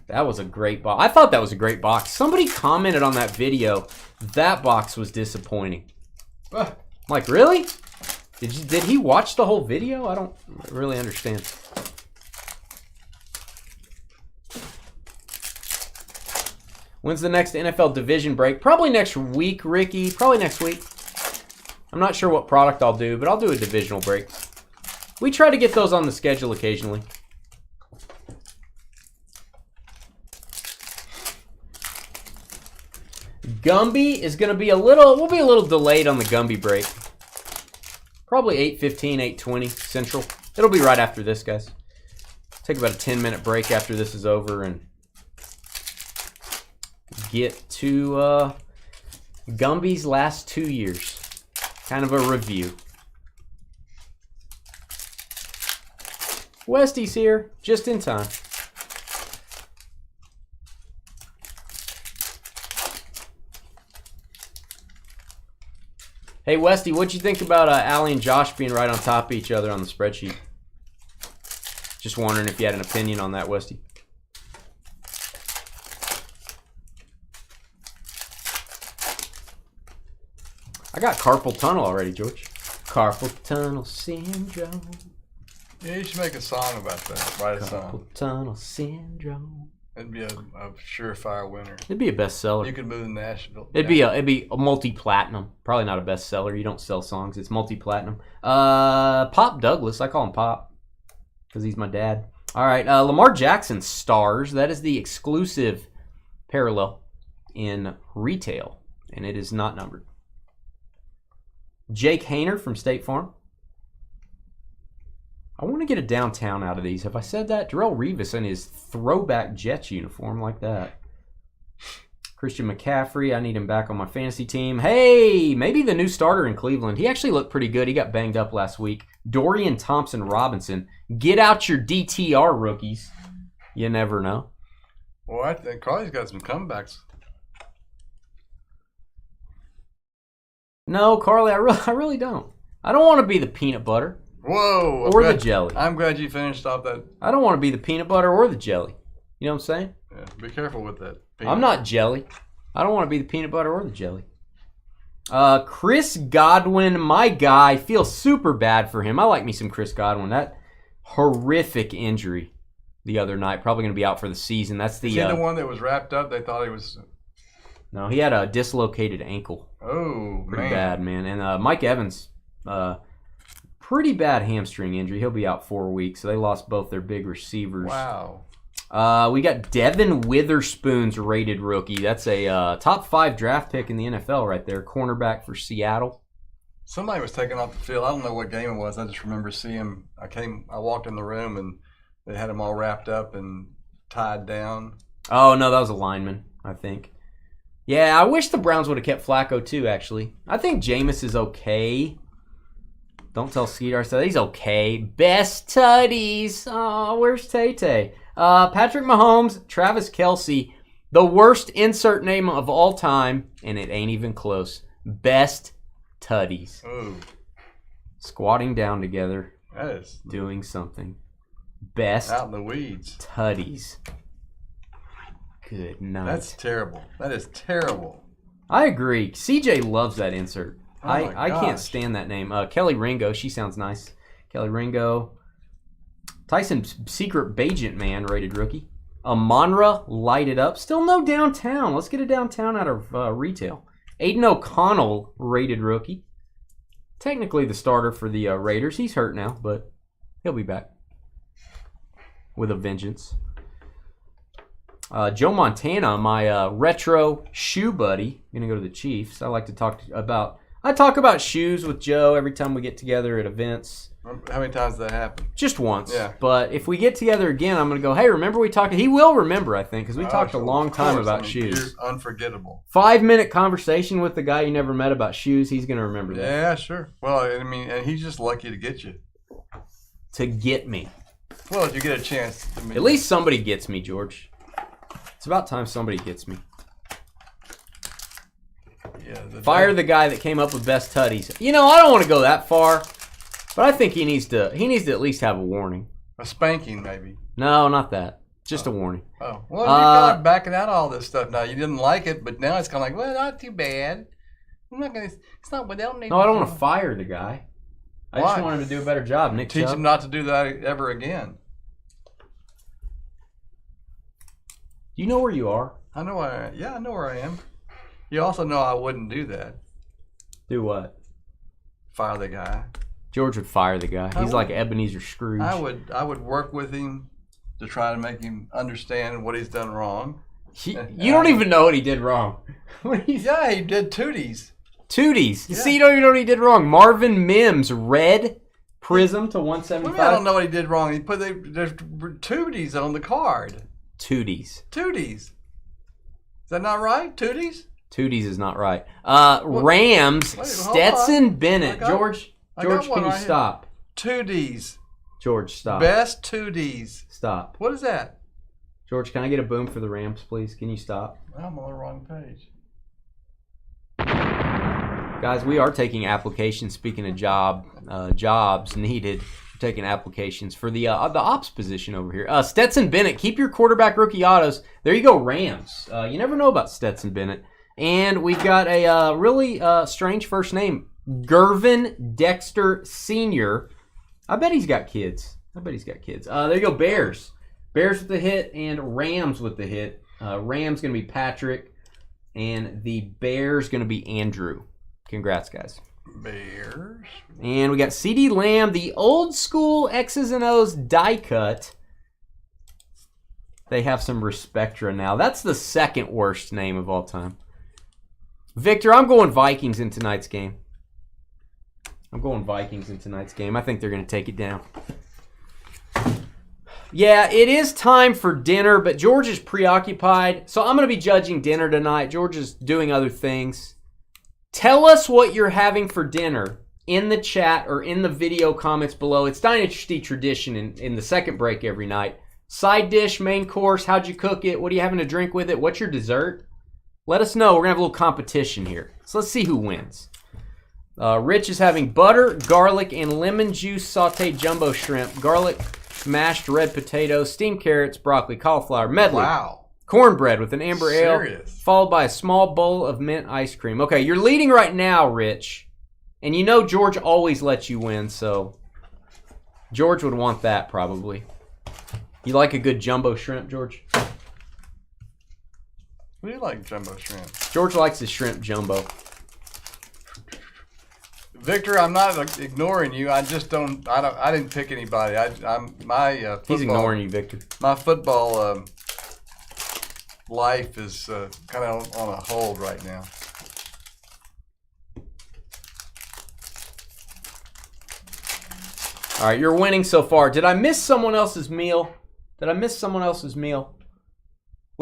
That was a great box. I thought that was a great box. Somebody commented on that video. That box was disappointing. Like, really? Did he watch the whole video? I don't really understand. When's the next NFL division break? Probably next week, Ricky. Probably next week. I'm not sure what product I'll do, but I'll do a divisional break. We try to get those on the schedule occasionally. Gumby is going to be we'll be a little delayed on the Gumby break. Probably 8:15, 8:20 Central. It'll be right after this, guys. Take about a 10-minute break after this is over and get to Gumby's last 2 years. Kind of a review. Westy's here, just in time. Hey, Westy, what'd you think about Allie and Josh being right on top of each other on the spreadsheet? Just wondering if you had an opinion on that, Westy. I got carpal tunnel already, George. Carpal tunnel syndrome. Yeah, you should make a song about that. Write a Carpal song. tunnel syndrome. It'd be a surefire winner. It'd be a bestseller. You could move to Nashville. It'd be a multi-platinum. Probably not a bestseller. You don't sell songs. It's multi-platinum. Pop Douglas. I call him Pop because he's my dad. All right. Lamar Jackson Stars. That is the exclusive parallel in retail, and it is not numbered. Jake Hayner from State Farm. I want to get a downtown out of these. Have I said that? Darrelle Revis in his throwback Jets uniform like that. Christian McCaffrey, I need him back on my fantasy team. Hey, maybe the new starter in Cleveland. He actually looked pretty good. He got banged up last week. Dorian Thompson-Robinson. Get out your DTR rookies. You never know. Well, I think Carly's got some comebacks. No, Carly, I really don't. I don't want to be the peanut butter. Whoa. Or the jelly. I'm glad you finished off that. I don't want to be the peanut butter or the jelly. You know what I'm saying? Yeah, be careful with that. I'm not jelly. I don't want to be the peanut butter or the jelly. Chris Godwin, my guy. Feel super bad for him. I like me some Chris Godwin. That horrific injury the other night. Probably going to be out for the season. That's the Is he the one that was wrapped up? They thought he was. No, he had a dislocated ankle. Oh, pretty bad, man. And Mike Evans, pretty bad hamstring injury. He'll be out 4 weeks. So they lost both their big receivers. Wow. We got Devin Witherspoon's rated rookie. That's a top 5 draft pick in the NFL right there. Cornerback for Seattle. Somebody was taken off the field. I don't know what game it was. I just remember seeing him. I walked in the room and they had him all wrapped up and tied down. Oh, no, that was a lineman, I think. Yeah, I wish the Browns would have kept Flacco too, actually. I think Jameis is okay. Don't tell Skeeter I said he's okay. Best tutties. Oh, where's Tay-Tay? Patrick Mahomes, Travis Kelce, the worst insert name of all time, and it ain't even close. Best tutties. Ooh. Squatting down together. That is doing something. Best out in the weeds. Tutties. Good night. That's terrible. That is terrible. I agree. CJ loves that insert. Oh I can't stand that name. Kelly Ringo, she sounds nice. Kelly Ringo. Tyson Secret Bajent Man, rated rookie. Amonra, light it up. Still no downtown. Let's get a downtown out of retail. Aiden O'Connell, rated rookie. Technically the starter for the Raiders. He's hurt now, but he'll be back with a vengeance. Joe Montana, my retro shoe buddy. I'm going to go to the Chiefs. I like to talk about shoes with Joe every time we get together at events. How many times did that happen? Just once. Yeah. But if we get together again, I'm going to go, hey, remember we talked? He will remember, I think, because we talked a long time about shoes. You're unforgettable. 5-minute conversation with the guy you never met about shoes. He's going to remember that. Yeah, sure. Well, I mean, and he's just lucky to get you. To get me. Well, if you get a chance to meet. At least somebody gets me, George. It's about time somebody gets me. Yeah, Fire the guy that came up with best tutties. You know, I don't want to go that far, but I think he needs to at least have a warning. A spanking, maybe. No, not that. Just a warning. Oh, well, you're kind of backing out all this stuff now. You didn't like it, but now it's kind of like, well, not too bad. I'm not gonna. It's not what they'll need. No, I don't want to fire the guy. I just want him to do a better job. Nick Teach Chubb. him not to do that ever again. Do you know where you are? I know where I know where I am. You also know I wouldn't do that. Do what? Fire the guy. George would fire the guy. He's like Ebenezer Scrooge. I would work with him to try to make him understand what he's done wrong. You don't even know what he did wrong. Yeah, he did tooties. Tooties. Yeah. See, you don't even know what he did wrong. Marvin Mims, red prism to 175. I don't know what he did wrong. He put there's tooties on the card. Tooties. Tooties. Is that not right? Tooties? Tooties is not right. Rams, Stetson Bennett. George, can you stop? Tooties. George, stop. Best tooties. Stop. What is that? George, can I get a boom for the Rams, please? Can you stop? I'm on the wrong page. Guys, we are taking applications. Speaking of jobs needed, we're taking applications for the ops position over here. Stetson Bennett, keep your quarterback rookie autos. There you go, Rams. You never know about Stetson Bennett. And we've got a really strange first name, Gervin Dexter Sr. I bet he's got kids. There you go, Bears. Bears with the hit and Rams with the hit. Rams going to be Patrick, and the Bears going to be Andrew. Congrats, guys. Bears. And we got CeeDee Lamb, the old school X's and O's die cut. They have some Respectra now. That's the second worst name of all time. Victor, I'm going Vikings in tonight's game. I think they're going to take it down. Yeah, it is time for dinner, but George is preoccupied, so I'm going to be judging dinner tonight. George is doing other things. Tell us what you're having for dinner in the chat or in the video comments below. It's Dynasty tradition in the second break every night. Side dish, main course, how'd you cook it? What are you having to drink with it? What's your dessert? Let us know. We're going to have a little competition here. So let's see who wins. Rich is having butter, garlic, and lemon juice sauteed jumbo shrimp, garlic, mashed red potatoes, steamed carrots, broccoli, cauliflower, medley. Wow. Cornbread with an amber ale, followed by a small bowl of mint ice cream. Okay, you're leading right now, Rich. And you know George always lets you win, so George would want that probably. You like a good jumbo shrimp, George? What do you like, jumbo shrimp? George likes his shrimp jumbo. Victor, I'm not ignoring you. I just don't. I didn't pick anybody. I'm my football. He's ignoring you, Victor. My football life is kind of on a hold right now. All right, you're winning so far. Did I miss someone else's meal? Let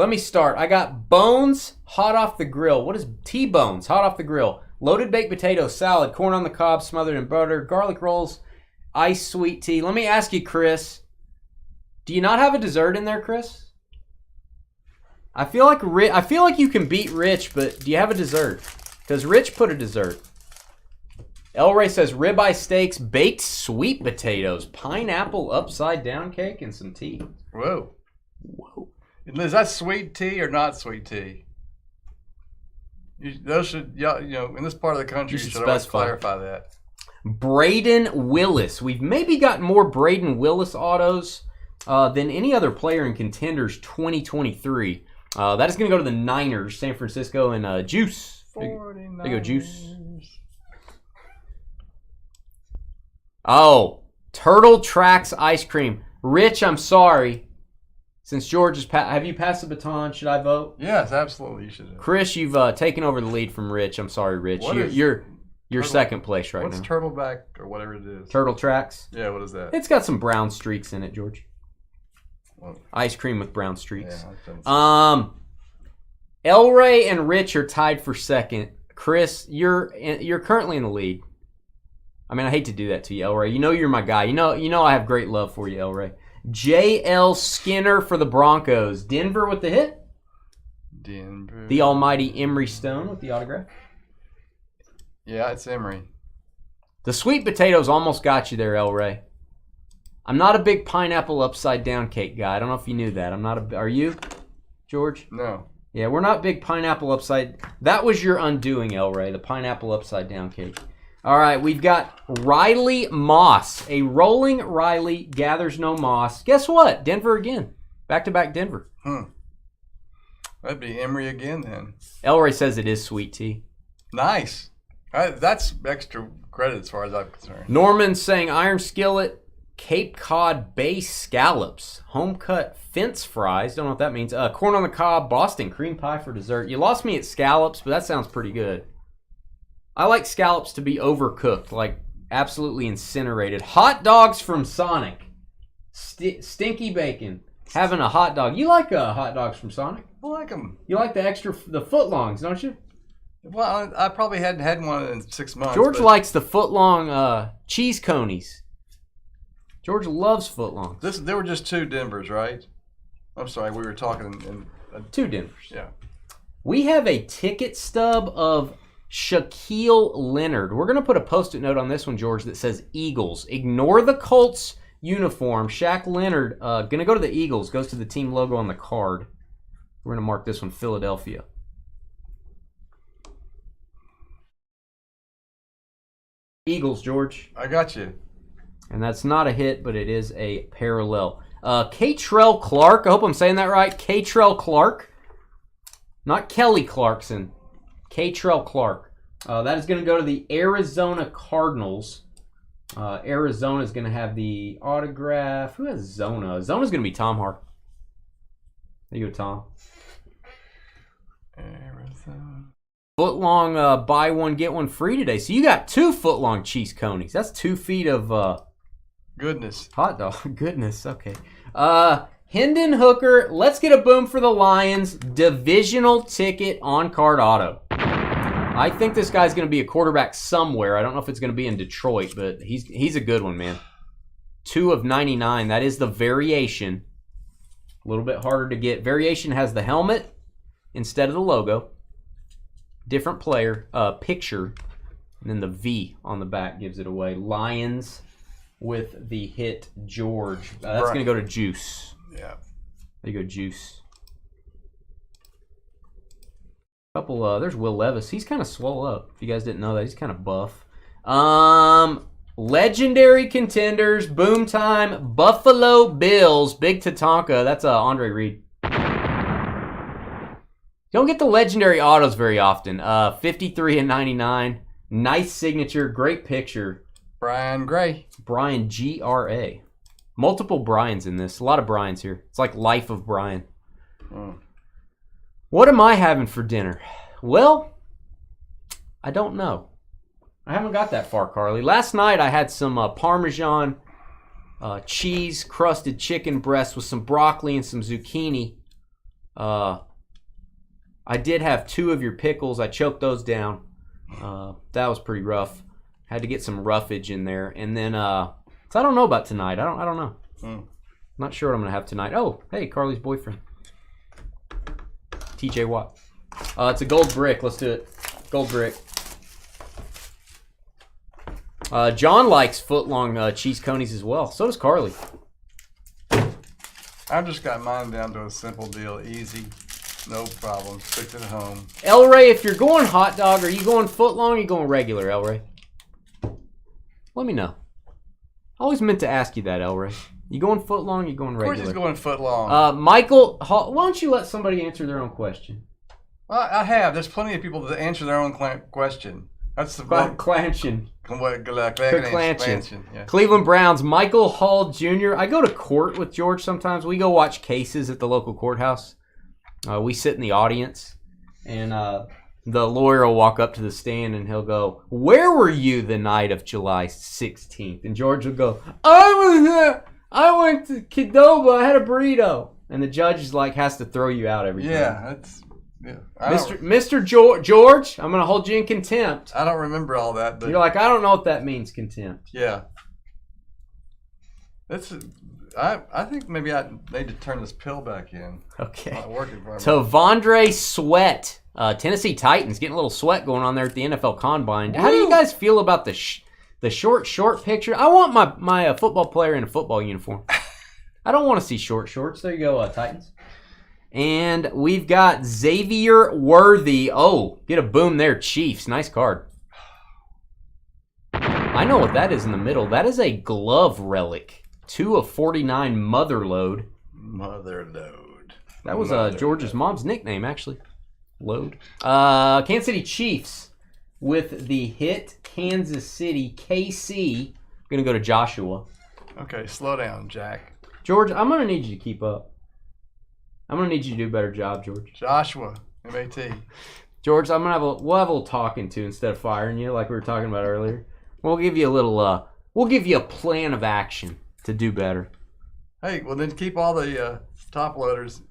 me start. I got bones hot off the grill. What is T-bones hot off the grill? Loaded baked potato, salad, corn on the cob smothered in butter, garlic rolls, iced sweet tea. Let me ask you, Chris. Do you not have a dessert in there, Chris? I feel like you can beat Rich, but do you have a dessert? Because Rich put a dessert. El Rey says ribeye steaks, baked sweet potatoes, pineapple upside down cake, and some tea. Whoa. Is that sweet tea or not sweet tea? Those should, in this part of the country, you should always clarify that. Braden Willis. We've maybe got more Braden Willis autos than any other player in Contenders 2023. That is going to go to the Niners, San Francisco, and Juice. There you go, Juice. Oh, Turtle Tracks ice cream. Rich, I'm sorry. Since George is have you passed the baton? Should I vote? Yes, absolutely. You should. Chris, you've taken over the lead from Rich. I'm sorry, Rich. You're second place right now. What's Turtleback or whatever it is? Turtle Tracks. Yeah, what is that? It's got some brown streaks in it, George. Well, ice cream with brown streaks. Yeah, El Rey and Rich are tied for second. Chris, you're currently in the lead. I mean, I hate to do that to you, El Rey. You know you're my guy. You know I have great love for you, El Rey. J.L. Skinner for the Broncos. Denver with the hit. Denver. The almighty Emery Stone with the autograph. Yeah, it's Emery. The sweet potatoes almost got you there, El Rey. I'm not a big pineapple upside down cake guy. I don't know if you knew that. Are you, George? No. Yeah, we're not big pineapple upside. That was your undoing, El Rey, the pineapple upside down cake. All right, we've got Riley Moss. A rolling Riley gathers no moss. Guess what? Denver again. Back-to-back Denver. That'd be Emery again then. El Rey says it is sweet tea. Nice. That's extra credit as far as I'm concerned. Norman's saying iron skillet, Cape Cod Bay scallops, home cut fence fries. Don't know what that means. Corn on the cob, Boston cream pie for dessert. You lost me at scallops, but that sounds pretty good. I like scallops to be overcooked, like absolutely incinerated. Hot dogs from Sonic. Stinky bacon. Having a hot dog. You like hot dogs from Sonic? I like them. You like the footlongs, don't you? Well, I probably hadn't had one in 6 months. George likes the footlong cheese conies. George loves footlongs. There were just 2 Denvers, right? I'm sorry, we were talking in 2 Denvers. Yeah. We have a ticket stub of Shaquille Leonard. We're going to put a Post-it note on this one, George, that says Eagles. Ignore the Colts uniform. Shaq Leonard going to go to the Eagles. Goes to the team logo on the card. We're going to mark this one Philadelphia. Eagles, George. I got you. And that's not a hit, but it is a parallel. Catrell Clark. I hope I'm saying that right. Catrell Clark. Not Kelly Clarkson. Catrell Clark. That is going to go to the Arizona Cardinals. Arizona is going to have the autograph. Who has Zona? Zona's going to be Tom Hart. There you go, Tom. Arizona. Footlong buy one, get one free today. So you got 2 footlong cheese conies. That's 2 feet of goodness. Hot dog. Goodness. Okay. Hendon Hooker. Let's get a boom for the Lions. Divisional ticket on card auto. I think this guy's going to be a quarterback somewhere. I don't know if it's going to be in Detroit, but he's a good one, man. 2 of 99. That is the variation. A little bit harder to get. Variation has the helmet instead of the logo. Different player, picture, and then the V on the back gives it away. Lions with the hit George. That's going to go to Juice. Yeah. There you go, Juice. There's Will Levis. He's kind of swole up. If you guys didn't know that, he's kind of buff. Legendary contenders, boom time, Buffalo Bills, Big Tatanka. That's Andre Reed. Don't get the legendary autos very often. 53 and 99. Nice signature, great picture. Brian Gray. Brian G-R-A. Multiple Brians in this. A lot of Brians here. It's like Life of Brian. What am I having for dinner? Well, I don't know. I haven't got that far, Carly. Last night I had some Parmesan cheese crusted chicken breast with some broccoli and some zucchini. I did have 2 of your pickles. I choked those down. That was pretty rough. Had to get some roughage in there. And then, so I don't know about tonight. I don't know. Not sure what I'm going to have tonight. Oh, hey, Carly's boyfriend. TJ Watt. It's a gold brick. Let's do it. Gold brick. John likes foot-long cheese conies as well. So does Carly. I've just got mine down to a simple deal. Easy. No problem. Stick to the home. El Ray, if you're going hot dog, are you going foot-long or are you going regular, El Ray? Let me know. I always meant to ask you that, El Ray. You going foot-long or you going regular? Of course he's going foot-long. Michael, why don't you let somebody answer their own question? Well, I have. There's plenty of people that answer their own question. That's the Clanchin. Yeah. Cleveland Browns, Michael Hall Jr. I go to court with George sometimes. We go watch cases at the local courthouse. We sit in the audience, and the lawyer will walk up to the stand, and he'll go, "Where were you the night of July 16th?" And George will go, "I was there. I went to Qdoba. I had a burrito." And the judge is like, has to throw you out every time. Yeah. Mr. George, I'm going to hold you in contempt. I don't remember all that. But you're like, I don't know what that means, contempt. Yeah. I think maybe I need to turn this pill back in. Okay. Not working for me. Tavondre Sweat, Tennessee Titans, getting a little sweat going on there at the NFL Combine. How do you guys feel about the short picture? I want my football player in a football uniform. I don't want to see short shorts. There you go, Titans. And we've got Xavier Worthy. Oh, get a boom there, Chiefs. Nice card. I know what that is in the middle. That is a glove relic. 2 of 49 mother load. Mother load. That was George's mom's nickname, actually. Load. Kansas City Chiefs with the hit Kansas City KC. I'm going to go to Joshua. Okay, slow down, Jack. George, I'm going to need you to keep up. I'm going to need you to do a better job, George. Joshua, M-A-T. We'll have a little talking to instead of firing you like we were talking about earlier. We'll give you a little, we'll give you a plan of action to do better. Hey, well then keep all the top loaders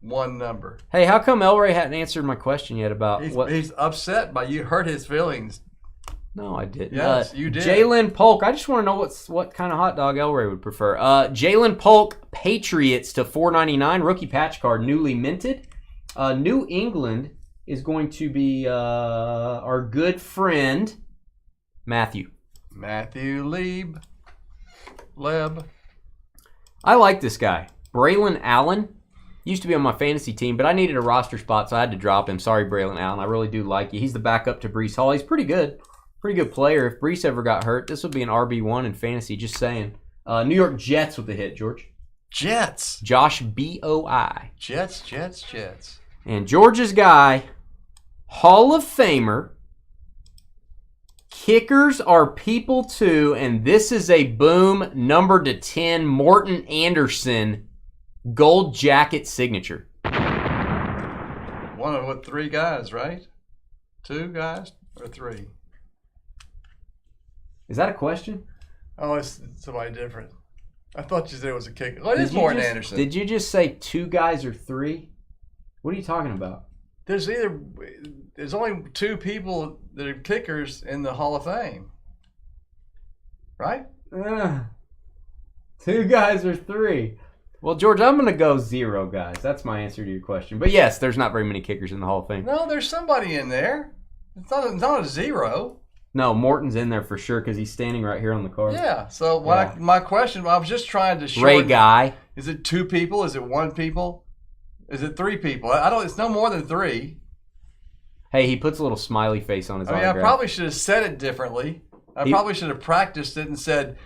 one number. Hey, how come Elray hadn't answered my question yet about what? He's upset by you hurt his feelings. No, I didn't. Yes, you did. Jalen Polk. I just want to know what kind of hot dog Elray would prefer. Jalen Polk, Patriots to $4.99. Rookie patch card, newly minted. New England is going to be our good friend, Matthew. Matthew Leb. I like this guy. Braylon Allen. Used to be on my fantasy team, but I needed a roster spot, so I had to drop him. Sorry, Braylon Allen. I really do like you. He's the backup to Breece Hall. He's pretty good. Pretty good player. If Breece ever got hurt, this would be an RB1 in fantasy. Just saying. New York Jets with the hit, George. Jets. Josh B.O.I. Jets. And George's guy, Hall of Famer. Kickers are people too, and this is a boom number to 10, Morton Anderson, gold jacket signature. One of 3 guys, right? 2 guys or 3? Is that a question? Oh, it's somebody different. I thought you said it was a kicker. Oh, it is Morton Anderson. Did you just say 2 guys or 3? What are you talking about? There's only 2 people that are kickers in the Hall of Fame, right? 2 guys or 3. Well, George, I'm going to go 0 guys. That's my answer to your question. But yes, there's not very many kickers in the Hall of Fame. No, there's somebody in there. It's not a 0. No, Morton's in there for sure because he's standing right here on the card. Yeah. So my question, I was just trying to shorten. Ray Guy. Is it 2 people? Is it 1 people? Is it 3 people? It's no more than 3. Hey, he puts a little smiley face on his autograph. I probably should have said it differently. I probably should have practiced it and said,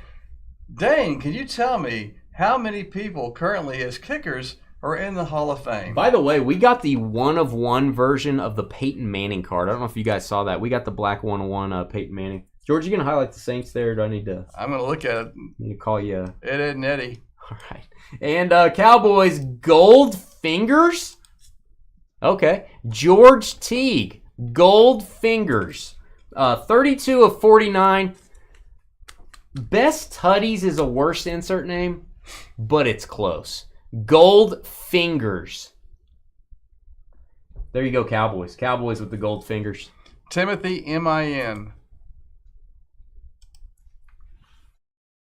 Dane, can you tell me how many people currently as kickers are in the Hall of Fame? By the way, we got the 1-of-1 version of the Peyton Manning card. I don't know if you guys saw that. We got the black 1-of-1 Peyton Manning. George, you going to highlight the Saints there, or do I need to? I'm going to look at it. Need to call you. Ed, Ed, and Eddie. All right. And Cowboys gold fingers. Okay. George Teague, gold fingers. 32 of 49. Best Tutties is a worse insert name, but it's close. Gold fingers. There you go, Cowboys. Cowboys with the gold fingers. Timothy M.I.N.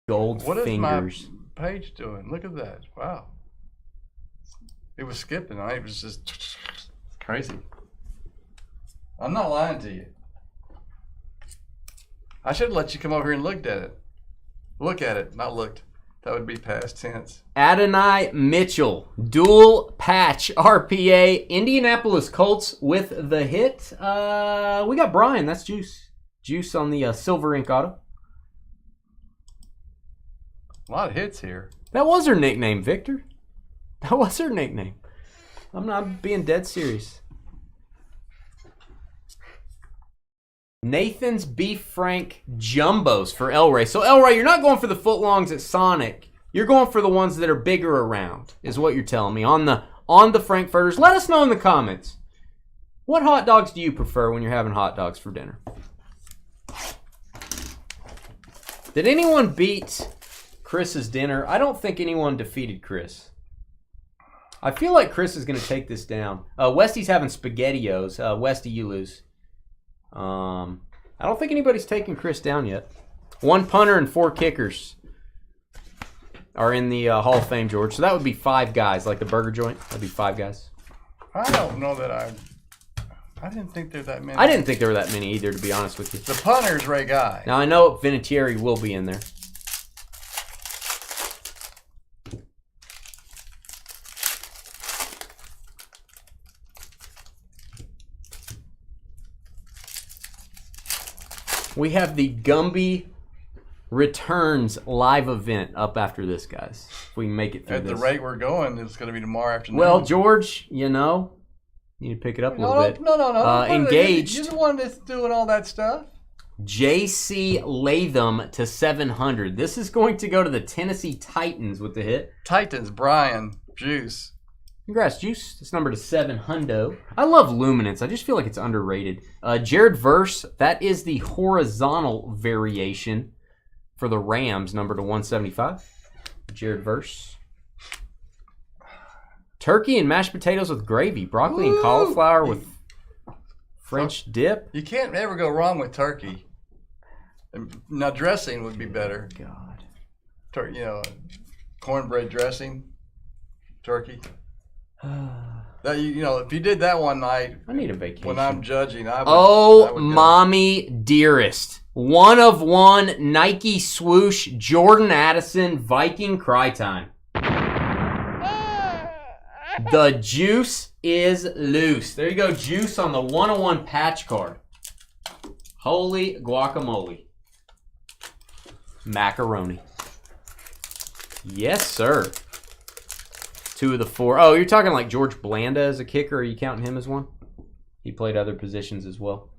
Gold What fingers. is my page doing? Look at that. Wow. It was skipping. It was just crazy. I'm not lying to you. I should have let you come over here and looked at it. Look at it, not looked. That would be past tense. Adonai Mitchell, dual patch RPA, Indianapolis Colts with the hit. We got Brian, that's Juice. Juice on the silver ink auto. A lot of hits here. That was her nickname, Victor. That was her nickname. I'm not being dead serious. Nathan's Beef Frank Jumbos for El Rey. So, El Rey, you're not going for the footlongs at Sonic. You're going for the ones that are bigger around, is what you're telling me. On the Frankfurters. Let us know in the comments. What hot dogs do you prefer when you're having hot dogs for dinner? Did anyone beat Chris's dinner? I don't think anyone defeated Chris. I feel like Chris is going to take this down. Westy's having SpaghettiOs. Westy, you lose. I don't think anybody's taken Chris down yet. 1 punter and 4 kickers are in the Hall of Fame, George. So that would be 5 guys, like the burger joint. That'd be 5 guys. I don't know that I didn't think there were that many. I didn't think there were that many either, to be honest with you. The punter's Ray Guy. Now, I know Vinatieri will be in there. We have the Gumby Returns live event up after this, guys. If we can make it through At this. the rate we're going, it's going to be tomorrow afternoon. Well, George, you know, you need to pick it up a little bit. No. Engaged. You're the one that's doing all that stuff. J.C. Latham to 700. This is going to go to the Tennessee Titans with the hit. Titans, Brian, Juice. Congrats, Juice. This number to 700. I love luminance. I just feel like it's underrated. Jared Verse, that is the horizontal variation for the Rams, number to 175. Jared Verse. Turkey and mashed potatoes with gravy. Broccoli and cauliflower with French dip. You can't ever go wrong with turkey. Now, dressing would be better. God. Cornbread dressing, turkey. That if you did that one night, I need a vacation. when I'm judging, I would. Oh, I would go. mommy dearest. 1-of-1 Nike swoosh Jordan Addison Viking cry time. The juice is loose. There you go, Juice on the 1-of-1 patch card. Holy guacamole. Macaroni. Yes, sir. 2 of the 4. Oh, you're talking like George Blanda as a kicker. Are you counting him as one? He played other positions as well.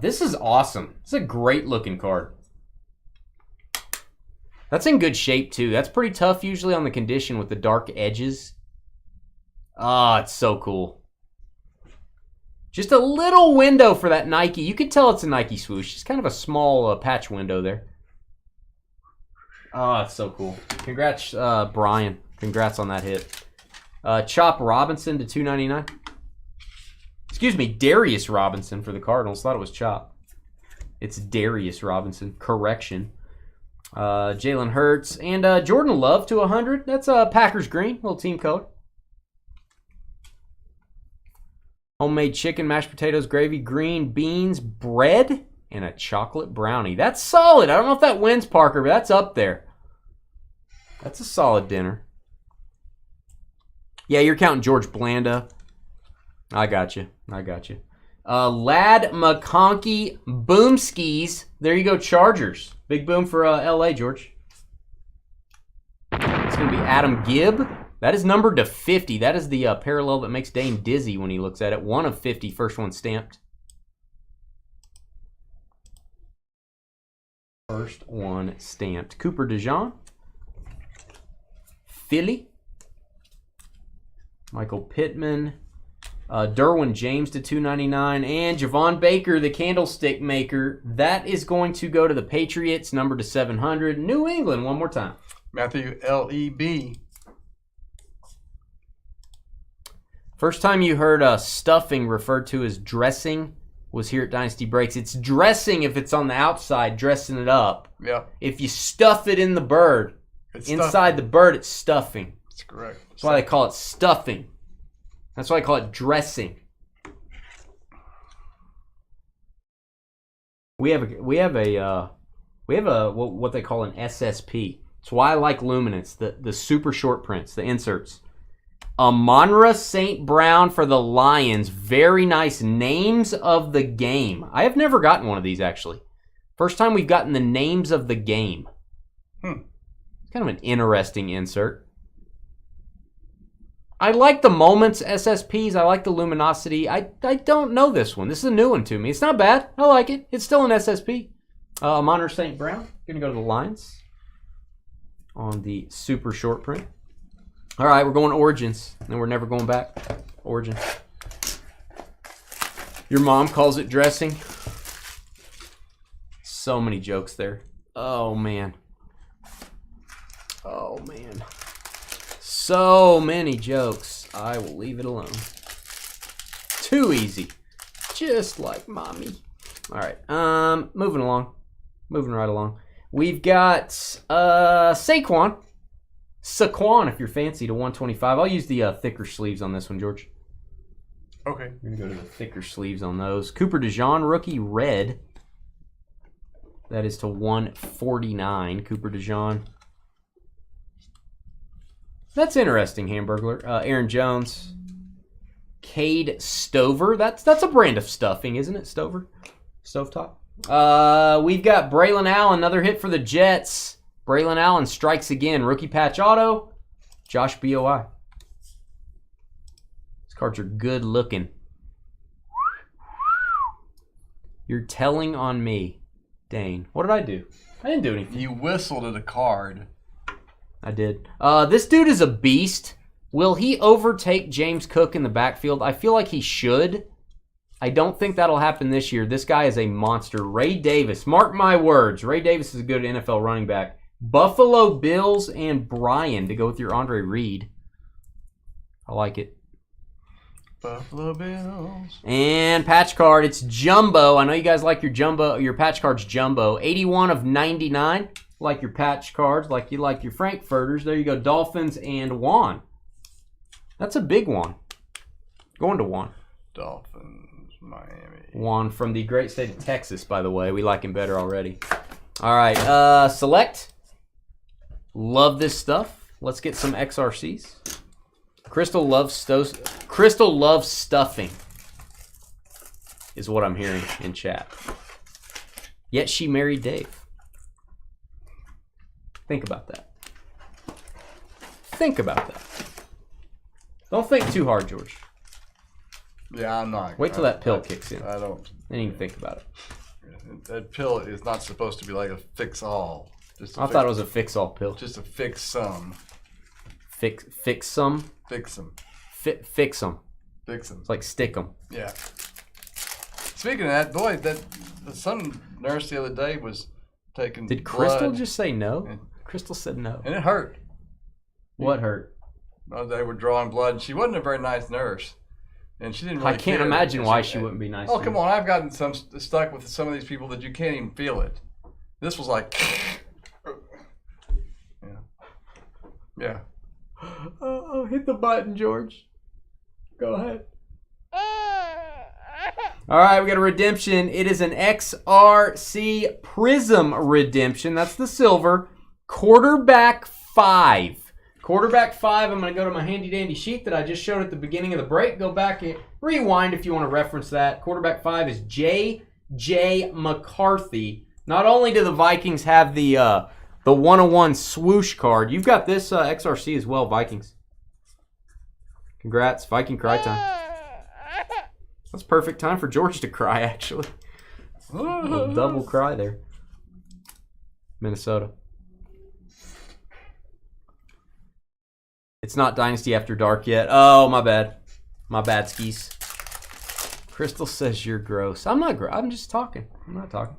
This is awesome. It's a great looking card. That's in good shape too. That's pretty tough usually on the condition with the dark edges. Ah, it's so cool. Just a little window for that Nike. You can tell it's a Nike swoosh. It's kind of a small patch window there. Oh, it's so cool. Congrats, Brian. Congrats on that hit. Chop Robinson to 299. Excuse me, Darius Robinson for the Cardinals. Thought it was Chop. It's Darius Robinson. Correction. Jalen Hurts. And Jordan Love to 100. That's Packers green. Little team color. Homemade chicken, mashed potatoes, gravy, green beans, bread, and a chocolate brownie. That's solid. I don't know if that wins, Parker, but that's up there. That's a solid dinner. Yeah, you're counting George Blanda. I got you. Lad McConkey Boomskis. There you go, Chargers. Big boom for LA, George. It's going to be Adam Gibb. That is numbered to 50. That is the parallel that makes Dane dizzy when he looks at it. 1 of 50, first one stamped. First one stamped. Cooper DeJean. Philly. Michael Pittman. Derwin James to 299. And Javon Baker, the candlestick maker. That is going to go to the Patriots, numbered to 700. New England, one more time. Matthew L.E.B. First time you heard stuffing referred to as dressing was here at Dynasty Breaks. It's dressing if it's on the outside, dressing it up. Yeah. If you stuff it in the bird, inside the bird, it's stuffing. That's correct. That's why they call it stuffing. That's why I call it dressing. We have a what they call an SSP. That's why I like Luminance, the super short prints, the inserts. Amonra St. Brown for the Lions. Very nice. Names of the game. I have never gotten one of these, actually. First time we've gotten the names of the game. It's kind of an interesting insert. I like the Moments SSPs. I like the Luminosity. I don't know this one. This is a new one to me. It's not bad. I like it. It's still an SSP. Amonra St. Brown. Going to go to the Lions on the super short print. All right, we're going Origins, and we're never going back. Origins. Your mom calls it dressing. So many jokes there. Oh, man. Oh, man. So many jokes. I will leave it alone. Too easy. Just like mommy. All right, moving along. Moving right along. We've got Saquon. Saquon, if you're fancy, to 125. I'll use the thicker sleeves on this one, George. Okay. We're going to go to the thicker sleeves on those. Cooper DeJean, rookie, red. That is to 149. Cooper DeJean. That's interesting, Hamburglar. Aaron Jones. Cade Stover. That's a brand of stuffing, isn't it? Stover? Stovetop. We've got Braylon Allen, another hit for the Jets. Braylon Allen strikes again. Rookie patch auto. Josh BOI. These cards are good looking. You're telling on me, Dane. What did I do? I didn't do anything. You whistled at a card. I did. This dude is a beast. Will he overtake James Cook in the backfield? I feel like he should. I don't think that'll happen this year. This guy is a monster. Ray Davis. Mark my words. Ray Davis is a good NFL running back. Buffalo Bills and Brian to go with your Andre Reed. I like it. Buffalo Bills. And patch card. It's jumbo. I know you guys like your patch cards jumbo. 81 of 99. Like your patch cards, like you like your Frankfurters. There you go. Dolphins and Juan. That's a big one. Going to Juan. Dolphins, Miami. Juan from the great state of Texas, by the way. We like him better already. All right. Select. Love this stuff. Let's get some XRCs. Crystal loves stuffing. Is what I'm hearing in chat. Yet she married Dave. Think about that. Think about that. Don't think too hard, George. Yeah, I'm not. Wait till that pill kicks in. I don't. Then you can think about it. That pill is not supposed to be like a fix-all. I thought it was a fix-all pill. Just a fix-some. Fix some? Fix them. Fix them. Fix them. It's like stick them. Yeah. Speaking of that, boy, some nurse the other day was taking Did Crystal blood, just say no? Crystal said no. and it hurt. What hurt? They were drawing blood. She wasn't a very nice nurse, and she didn't really I can't care. imagine why she wouldn't be nice. Oh, to come you. on. I've gotten stuck with some of these people that you can't even feel it. This was like, yeah. Oh, hit the button, George. Go ahead. All right, we got a redemption. It is an XRC Prism redemption. That's the silver. Quarterback 5. Quarterback 5, I'm going to go to my handy-dandy sheet that I just showed at the beginning of the break. Go back and rewind if you want to reference that. Quarterback 5 is J.J. McCarthy. Not only do the Vikings have the 101 swoosh card, you've got this XRC as well, Vikings. Congrats, Viking cry time. That's perfect time for George to cry, actually. A little double cry there. Minnesota. It's not Dynasty After Dark yet. Oh, my bad. My bad, skis. Crystal says you're gross. I'm not gross. I'm just talking. I'm not talking.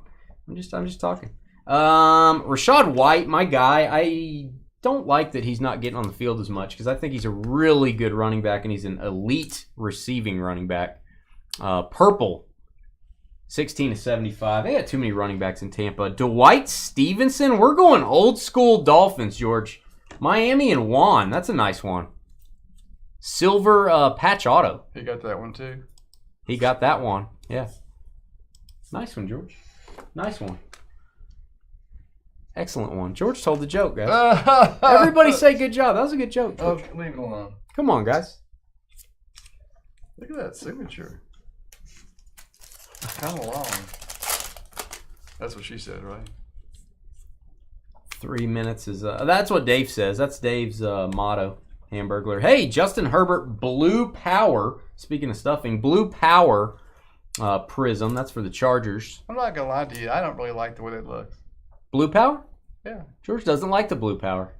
I'm just talking. Rashad White, my guy. I don't like that he's not getting on the field as much because I think he's a really good running back and he's an elite receiving running back. Purple, 16/75. They got too many running backs in Tampa. Dwight Stevenson. We're going old school Dolphins, George. Miami and Juan. That's a nice one. Silver patch auto. He got that one too. He got that one. Yeah. Nice one, George. Nice one. Excellent one. George told the joke, guys. Everybody say good job. That was a good joke. Oh, leave it alone. Come on, guys. Look at that signature. Kind of long. That's what she said, right? 3 minutes is... that's what Dave says. That's Dave's motto. Hamburglar. Hey, Justin Herbert, Blue Power. Speaking of stuffing, Blue Power Prism. That's for the Chargers. I'm not going to lie to you. I don't really like the way that looks. Blue Power? Yeah. George doesn't like the Blue Power.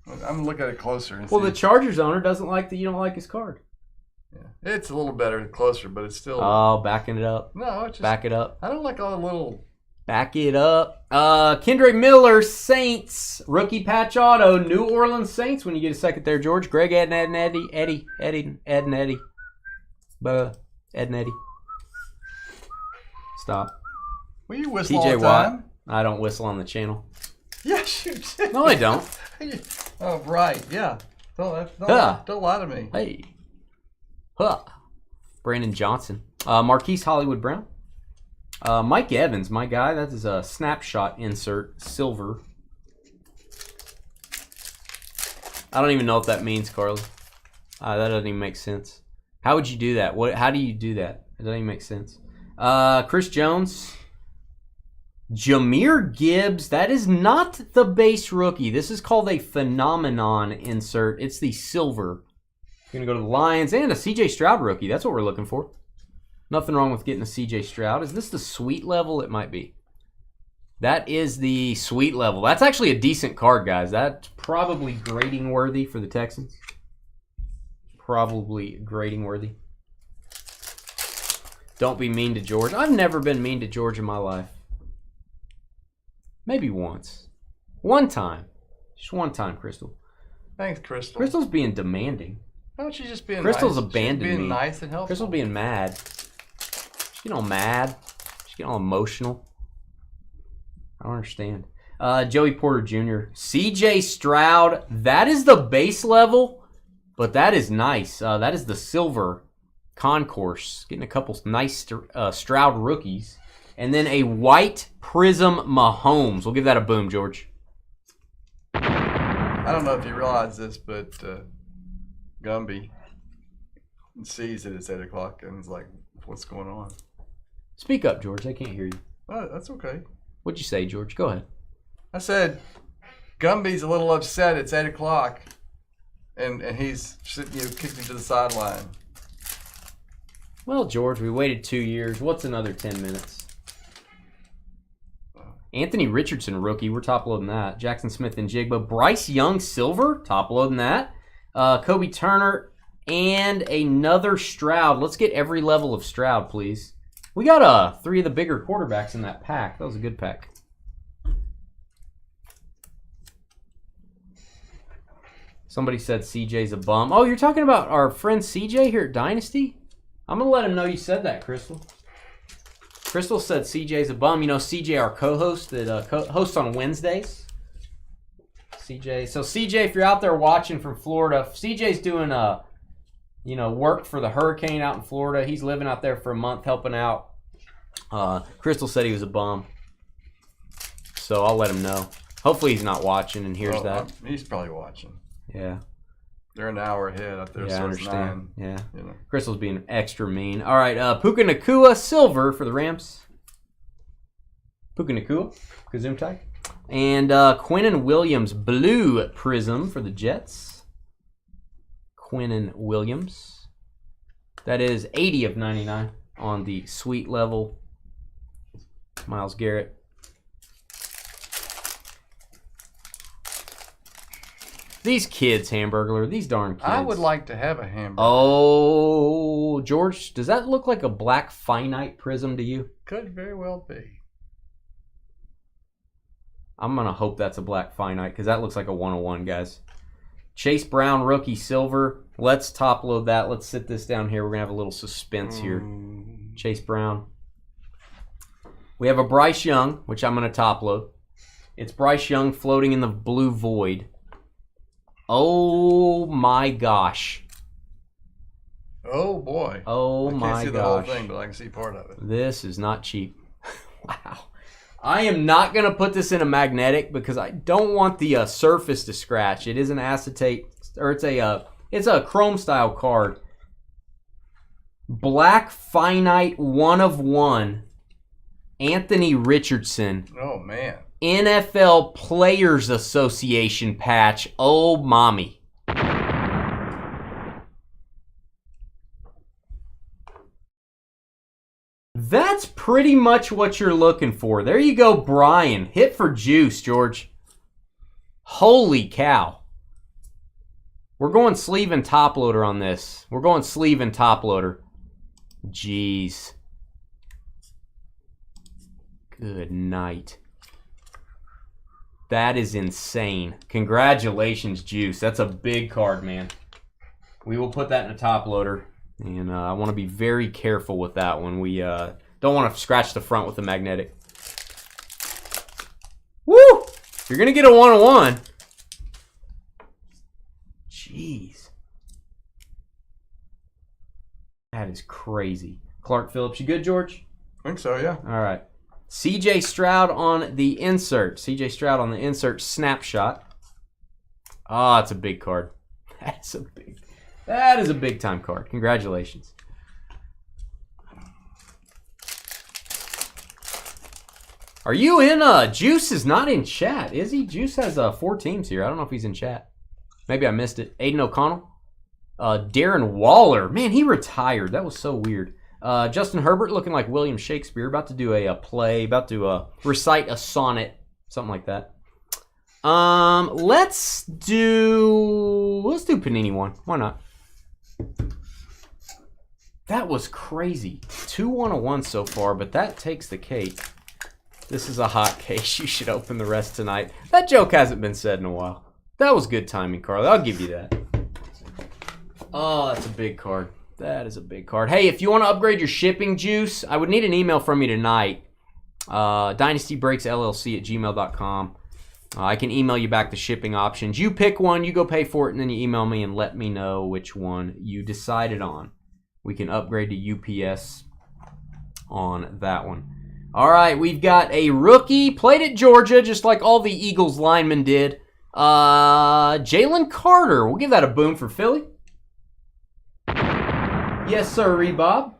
I'm going to look at it closer. And well, see. The Chargers owner doesn't like that you don't like his card. Yeah. It's a little better closer, but it's still... Oh, backing it up. No, it's just... Back it up. I don't like all the little... Back it up. Kendrick Miller, Saints. Rookie patch auto. New Orleans Saints when you get a second there, George. Greg, Ed, and Eddie. Ed and Eddie. Ed and Eddie. Stop. Will you whistle TJ all the Watt. time? I don't whistle on the channel. Yes, you do. No, I don't. Oh, right. Yeah. Don't lie to me. Hey. Huh. Brandon Johnson. Marquise Hollywood Brown. Mike Evans, my guy. That is a snapshot insert. Silver. I don't even know what that means, Carly. That doesn't even make sense. How would you do that? How do you do that? It doesn't even make sense. Chris Jones. Jahmyr Gibbs. That is not the base rookie. This is called a phenomenon insert. It's the silver. Going to go to the Lions and a CJ Stroud rookie. That's what we're looking for. Nothing wrong with getting a CJ Stroud. Is this the sweet level? It might be. That is the sweet level. That's actually a decent card, guys. That's probably grading worthy for the Texans. Probably grading worthy. Don't be mean to George. I've never been mean to George in my life. Maybe once. One time. Just one time, Crystal. Thanks, Crystal. Crystal's being demanding. How about you just being Crystal's nice? abandoned She's being me. nice and helpful. Crystal's being mad. She's getting all mad. She's getting all emotional. I don't understand. Joey Porter Jr. CJ Stroud. That is the base level, but that is nice. That is the silver concourse. Getting a couple nice Stroud rookies. And then a white Prism Mahomes. We'll give that a boom, George. I don't know if you realize this, but Gumby sees that it's 8 o'clock and is like, what's going on? Speak up, George. I can't hear you. Oh, that's okay. What'd you say, George? Go ahead. I said, Gumby's a little upset. It's 8 o'clock. And he's sitting, kicked him to the sideline. Well, George, we waited 2 years. What's another 10 minutes? Anthony Richardson, rookie. We're top loading that. Jackson Smith and Jigba. Bryce Young, silver. Top loading that. Kobe Turner and another Stroud. Let's get every level of Stroud, please. We got 3 of the bigger quarterbacks in that pack. That was a good pack. Somebody said CJ's a bum. Oh, you're talking about our friend CJ here at Dynasty? I'm going to let him know you said that, Crystal. Crystal said CJ's a bum. You know CJ, our co-host that hosts on Wednesdays. CJ. So CJ, if you're out there watching from Florida, CJ's doing work for the hurricane out in Florida. He's living out there for a month helping out. Crystal said he was a bum. So I'll let him know. Hopefully he's not watching and hears that. He's probably watching. Yeah. They're an hour ahead up there, Yeah, I so it's understand. 9. Yeah. You know. Crystal's being extra mean. All right, Puka Nacua silver for the Rams. Puka Nacua, Gesundheit. And Quinnen Williams blue prism for the Jets. Quinnen Williams. That is 80 of 99 on the sweet level. Myles Garrett. These kids, Hamburglar, these darn kids. I would like to have a hamburger. Oh, George, does that look like a black finite prism to you? Could very well be. I'm going to hope that's a black finite because that looks like a 101, guys. Chase Brown, rookie silver. Let's top load that. Let's sit this down here. We're going to have a little suspense here. Chase Brown. We have a Bryce Young, which I'm going to top load. It's Bryce Young floating in the blue void. Oh my gosh. Oh boy. Oh my gosh. I can't see the whole thing, but I can see part of it. This is not cheap. Wow. I am not going to put this in a magnetic because I don't want the surface to scratch. It is an acetate, or it's a chrome style card. Black finite 1 of 1. Anthony Richardson. Oh man. NFL Players Association patch. Oh, mommy. That's pretty much what you're looking for. There you go, Brian. Hit for juice, George. Holy cow. We're going sleeve and top loader on this. We're going sleeve and top loader. Jeez. Good night. That is insane. Congratulations, Juice. That's a big card, man. We will put that in a top loader. And I want to be very careful with that one. We don't want to scratch the front with the magnetic. Woo! You're going to get a 101. Jeez. That is crazy. Clark Phillips, you good, George? I think so, yeah. All right. CJ Stroud on the insert. CJ Stroud on the insert snapshot. Oh, it's a big card. That is a big time card. Congratulations. Are you in? Juice is not in chat, is he? Juice has 4 teams here. I don't know if he's in chat. Maybe I missed it. Aiden O'Connell. Darren Waller. Man, he retired. That was so weird. Justin Herbert looking like William Shakespeare. About to do a play. About to recite a sonnet. Something like that. Let's do Panini one. Why not? That was crazy. 2 101 so far, but that takes the cake. This is a hot case. You should open the rest tonight. That joke hasn't been said in a while. That was good timing, Carl. I'll give you that. Oh, that's a big card. That is a big card. Hey, if you want to upgrade your shipping, Juice, I would need an email from you tonight. Dynasty Breaks LLC at gmail.com. I can email you back the shipping options. You pick one, you go pay for it, and then you email me and let me know which one you decided on. We can upgrade to UPS on that one. All right, we've got a rookie. Played at Georgia, just like all the Eagles linemen did. Jalen Carter. We'll give that a boom for Philly. Yes, sir, Bob.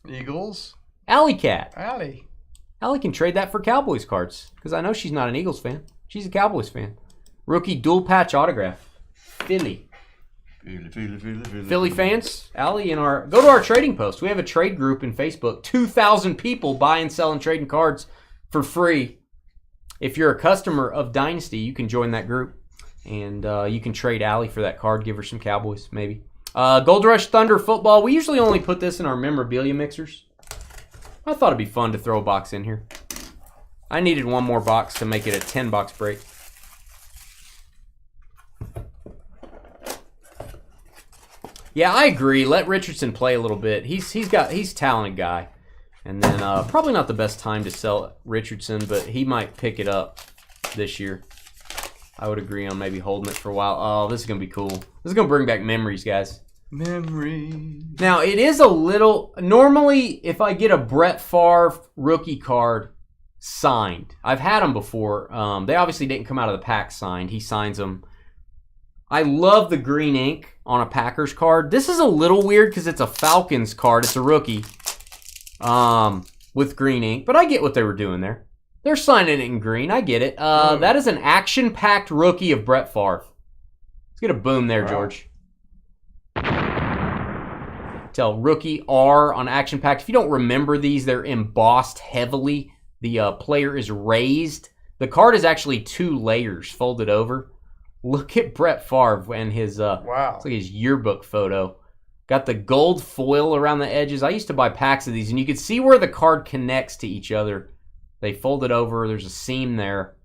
Eagles. Alley Cat. Allie can trade that for Cowboys cards because I know she's not an Eagles fan. She's a Cowboys fan. Rookie dual patch autograph. Philly. Philly fans, Allie, go to our trading post. We have a trade group in Facebook. 2,000 people buying, selling, trading cards for free. If you're a customer of Dynasty, you can join that group. And you can trade Allie for that card. Give her some Cowboys, maybe. Gold Rush Thunder football. We usually only put this in our memorabilia mixers. I thought it'd be fun to throw a box in here. I needed one more box to make it a 10-box break. Yeah, I agree. Let Richardson play a little bit. He's a talented guy. And then probably not the best time to sell Richardson, but he might pick it up this year. I would agree on maybe holding it for a while. Oh, this is going to be cool. This is going to bring back memories, guys. Memories. Now, it is a little... Normally, if I get a Brett Favre rookie card, signed. I've had them before. They obviously didn't come out of the pack signed. He signs them. I love the green ink on a Packers card. This is a little weird because it's a Falcons card. It's a rookie with green ink. But I get what they were doing there. They're signing it in green. I get it. That is an action-packed rookie of Brett Favre. Let's get a boom there, George. Tell rookie R on action packed. If you don't remember these, they're embossed heavily. The player is raised. The card is actually 2 layers folded over. Look at Brett Favre and his wow. It's like his yearbook photo. Got the gold foil around the edges. I used to buy packs of these, and you could see where the card connects to each other. They fold it over. There's a seam there.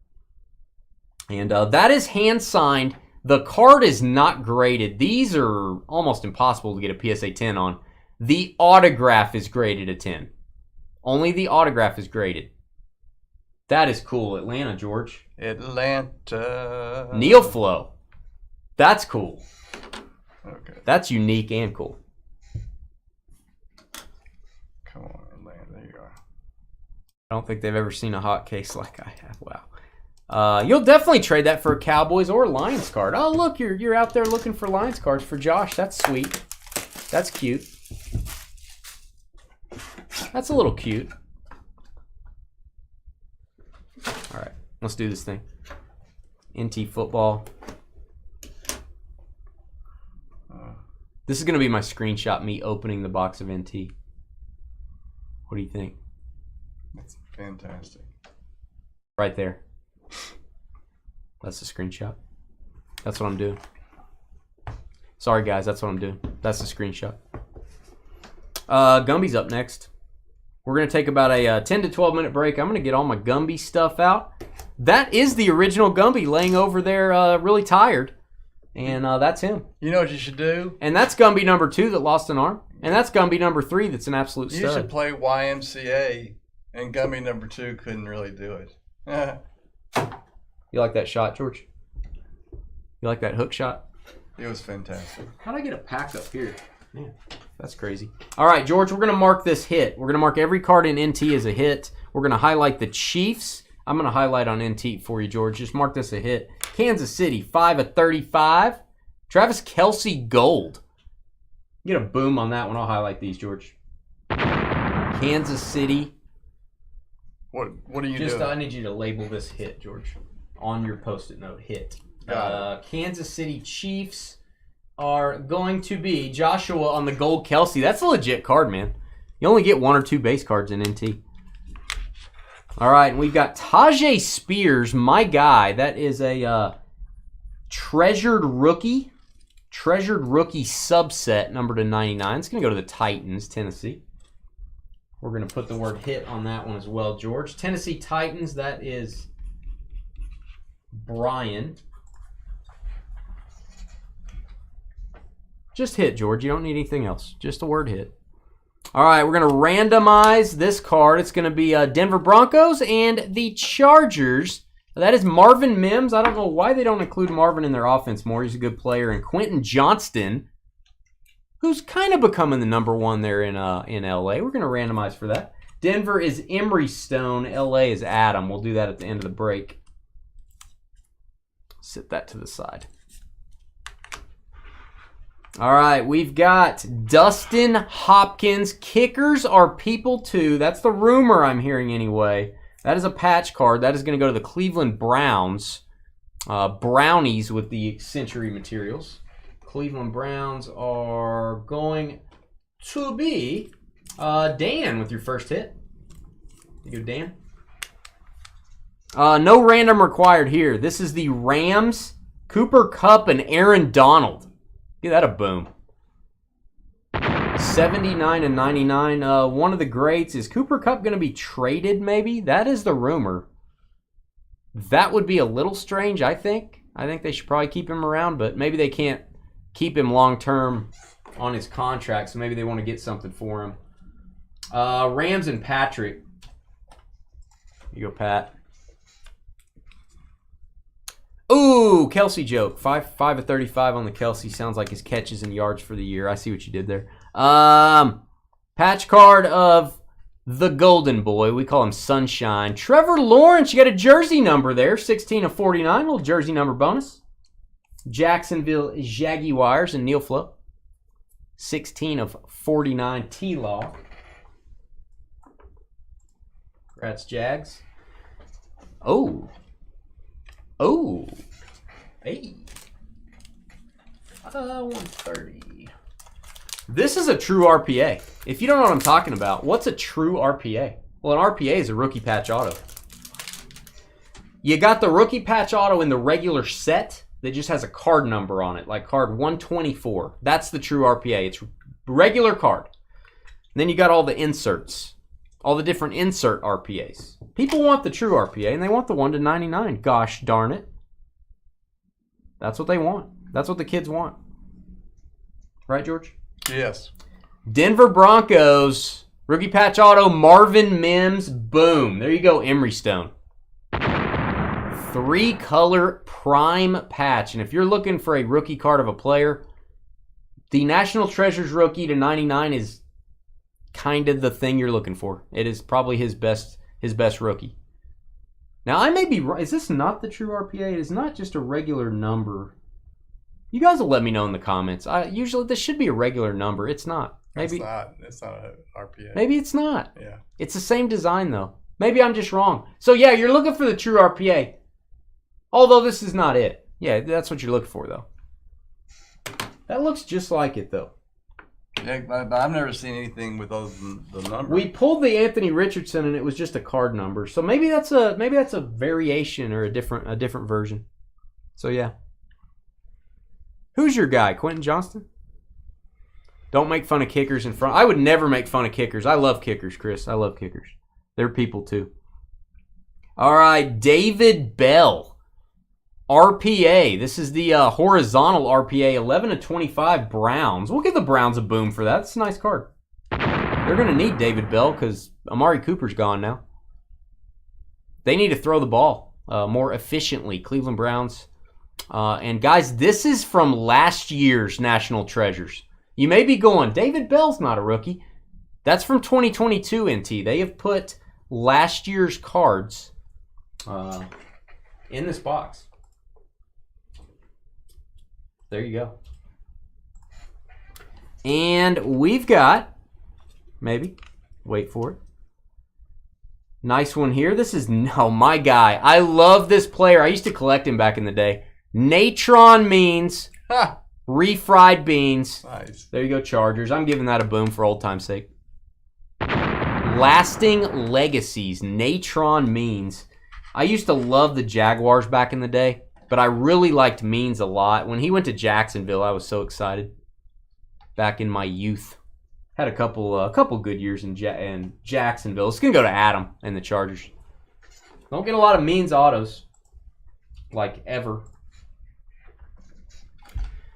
And that is hand signed. The card is not graded. These are almost impossible to get a PSA 10 on. The autograph is graded a 10. Only the autograph is graded. That is cool. Atlanta, George. Atlanta. Neoflow. That's cool. Okay. That's unique and cool. Come on, Atlanta. There you are. I don't think they've ever seen a hot case like I have. Wow. You'll definitely trade that for a Cowboys or Lions card. Oh, look, you're out there looking for Lions cards for Josh. That's sweet. That's cute. That's a little cute. All right, let's do this thing. NT football. This is going to be my screenshot, me opening the box of NT. What do you think? That's fantastic. Right there. That's a screenshot. That's what I'm doing. Sorry, guys. That's what I'm doing. That's a screenshot. Gumby's up next. We're going to take about a 10 to 12 minute break. I'm going to get all my Gumby stuff out. That is the original Gumby laying over there really tired. And that's him. You know what you should do? And that's Gumby number 2 that lost an arm. And that's Gumby number 3 that's an absolute stud. You should play YMCA, and Gumby number 2 couldn't really do it. You like that shot, George? You like that hook shot? It was fantastic. How'd I get a pack up here? Man, that's crazy. All right, George, we're going to mark this hit. We're going to mark every card in NT as a hit. We're going to highlight the Chiefs. I'm going to highlight on NT for you, George. Just mark this a hit. Kansas City, 5/35. Travis Kelce, gold. Get a boom on that one. I'll highlight these, George. Kansas City. What are you doing? I doing? need you to label this hit, George, on your Post-it note. Hit. Kansas City Chiefs are going to be Joshua on the gold Kelce. That's a legit card, man. You only get 1 or 2 base cards in NT. All right, and we've got Tajay Spears, my guy. That is a treasured rookie subset, number to 99. It's going to go to the Titans, Tennessee. We're going to put the word hit on that one as well, George. Tennessee Titans, that is Brian. Just hit, George. You don't need anything else. Just a word hit. All right, we're going to randomize this card. It's going to be Denver Broncos and the Chargers. That is Marvin Mims. I don't know why they don't include Marvin in their offense more. He's a good player. And Quentin Johnston, who's kind of becoming the number 1 there in L.A. We're going to randomize for that. Denver is Emery Stone. L.A. is Adam. We'll do that at the end of the break. Sit that to the side. All right, we've got Dustin Hopkins. Kickers are people too. That's the rumor I'm hearing anyway. That is a patch card. That is going to go to the Cleveland Browns. Brownies with the Century materials. Cleveland Browns are going to be Dan with your first hit. You go, Dan. No random required here. This is the Rams, Cooper Kupp, and Aaron Donald. Give that a boom. 79 and 99. One of the greats. Is Cooper Kupp going to be traded maybe? That is the rumor. That would be a little strange, I think. I think they should probably keep him around, but maybe they can't keep him long-term on his contract, so maybe they want to get something for him. Rams and Patrick. You go, Pat. Ooh, Kelce joke. 5/35 on the Kelce. Sounds like his catches and yards for the year. I see what you did there. Patch card of the golden boy. We call him Sunshine. Trevor Lawrence, you got a jersey number there. 16 of 49. Little jersey number bonus. Jacksonville Jaguars and Neil Flo. 16 of 49. T-Law. Congrats, Jags. Oh. Hey. 130. This is a true RPA. If you don't know what I'm talking about, what's a true RPA? Well, an RPA is a rookie patch auto. You got the rookie patch auto in the regular set that just has a card number on it, like card 124. That's the true RPA. It's regular card. And then you got all the inserts, all the different insert RPAs. People want the true RPA, and they want the 1/99. Gosh darn it. That's what they want. That's what the kids want. Right, George? Yes. Denver Broncos, rookie patch auto, Marvin Mims. Boom. There you go, Emery Stone. 3-color prime patch. And if you're looking for a rookie card of a player, the National Treasures rookie to 99 is kind of the thing you're looking for. It is probably his best rookie. Now, I may be wrong. Is this not the true RPA? It is not just a regular number. You guys will let me know in the comments. Usually, this should be a regular number. It's not. Maybe It's not an RPA. Maybe it's not. Yeah. It's the same design, though. Maybe I'm just wrong. So, yeah, you're looking for the true RPA. Although this is not it. Yeah, that's what you're looking for, though. That looks just like it, though. Yeah, but I've never seen anything with the number. We pulled the Anthony Richardson, and it was just a card number. So maybe that's a variation or a different version. So yeah. Who's your guy, Quentin Johnston? Don't make fun of kickers in front. I would never make fun of kickers. I love kickers, Chris. I love kickers. They're people too. All right, David Bell. RPA. This is the horizontal RPA. 11/25 Browns. We'll give the Browns a boom for that. It's a nice card. They're going to need David Bell because Amari Cooper's gone now. They need to throw the ball more efficiently. Cleveland Browns. And guys, this is from last year's National Treasures. You may be going, David Bell's not a rookie. That's from 2022 NT. They have put last year's cards in this box. There you go. And we've got, maybe, wait for it. Nice one here. This is, my guy. I love this player. I used to collect him back in the day. Natron Means, refried beans. Nice. There you go, Chargers. I'm giving that a boom for old time's sake. Lasting Legacies, Natron Means. I used to love the Jaguars back in the day, but I really liked Means a lot. When he went to Jacksonville, I was so excited. Back in my youth. Had a couple good years in Jacksonville. It's going to go to Adam and the Chargers. Don't get a lot of Means autos. Like, ever.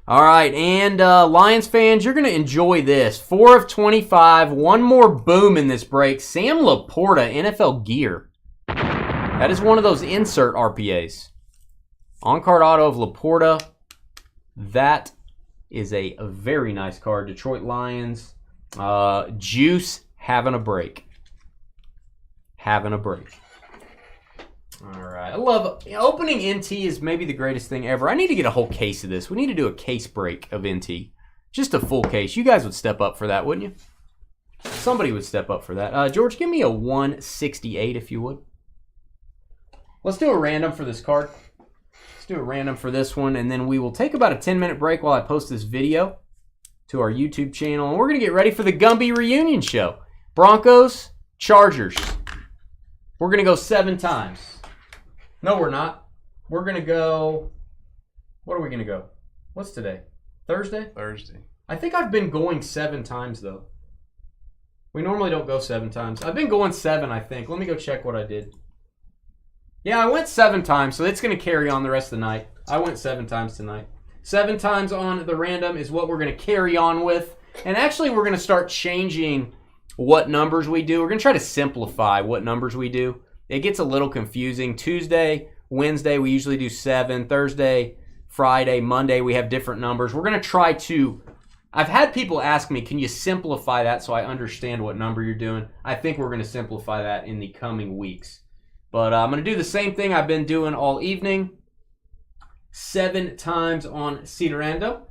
All right, and Lions fans, you're going to enjoy this. 4/25. One more boom in this break. Sam Laporta, NFL gear. That is one of those insert RPAs. On-card auto of Laporta. That is a very nice card. Detroit Lions. Juice having a break. Having a break. All right. I love opening NT is maybe the greatest thing ever. I need to get a whole case of this. We need to do a case break of NT. Just a full case. You guys would step up for that, wouldn't you? Somebody would step up for that. George, give me a 168 if you would. Let's do a random for this card. Let's do a random for this one, and then we will take about a 10-minute break while I post this video to our YouTube channel, and we're going to get ready for the Gumby reunion show. Broncos, Chargers. We're going to go 7 times. No, we're not. We're going to go... What are we going to go? What's today? Thursday? Thursday. I think I've been going 7 times, though. We normally don't go 7 times. I've been going 7, I think. Let me go check what I did. Yeah, I went 7 times, so it's going to carry on the rest of the night. I went 7 times tonight. 7 times on the random is what we're going to carry on with. And actually, we're going to start changing what numbers we do. We're going to try to simplify what numbers we do. It gets a little confusing. Tuesday, Wednesday, we usually do 7. Thursday, Friday, Monday, we have different numbers. We're going to try to I've had people ask me, can you simplify that so I understand what number you're doing? I think we're going to simplify that in the coming weeks. But I'm going to do the same thing I've been doing all evening. 7 times on Cedarando.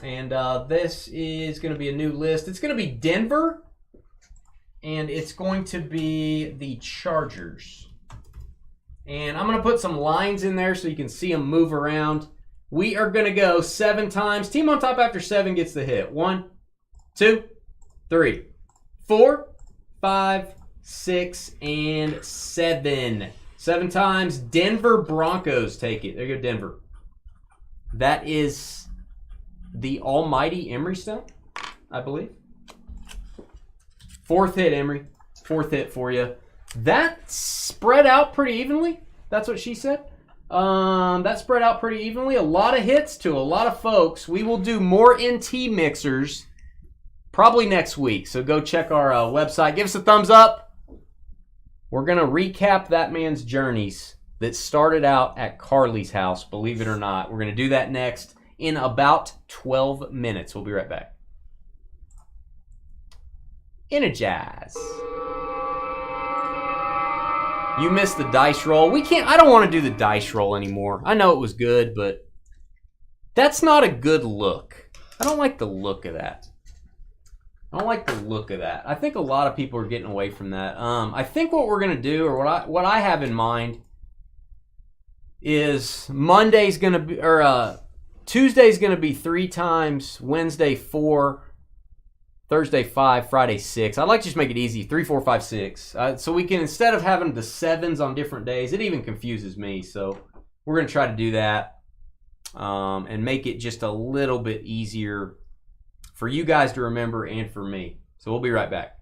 And this is going to be a new list. It's going to be Denver. And it's going to be the Chargers. And I'm going to put some lines in there so you can see them move around. We are going to go 7 times. Team on top after 7 gets the hit. 1, 2, 3, 4, 5, 6, and 7. 7 times. Denver Broncos take it. There you go, Denver. That is the almighty Emery Stone, I believe. 4th hit, Emery. 4th hit for you. That spread out pretty evenly. That's what she said. That spread out pretty evenly. A lot of hits to a lot of folks. We will do more NT mixers probably next week. So go check our website. Give us a thumbs up. We're going to recap that man's journeys that started out at Carly's house, believe it or not. We're going to do that next in about 12 minutes. We'll be right back. Energize. You missed the dice roll. I don't want to do the dice roll anymore. I know it was good, but that's not a good look. I don't like the look of that. I think a lot of people are getting away from that. I think what we're gonna do, or what I have in mind, is Monday's gonna be, or Tuesday's gonna be 3 times, Wednesday 4, Thursday 5, Friday 6. I'd like to just make it easy. 3, 4, 5, 6. So we can, instead of having the 7s on different days, it even confuses me. So we're going to try to do that and make it just a little bit easier for you guys to remember and for me. So we'll be right back.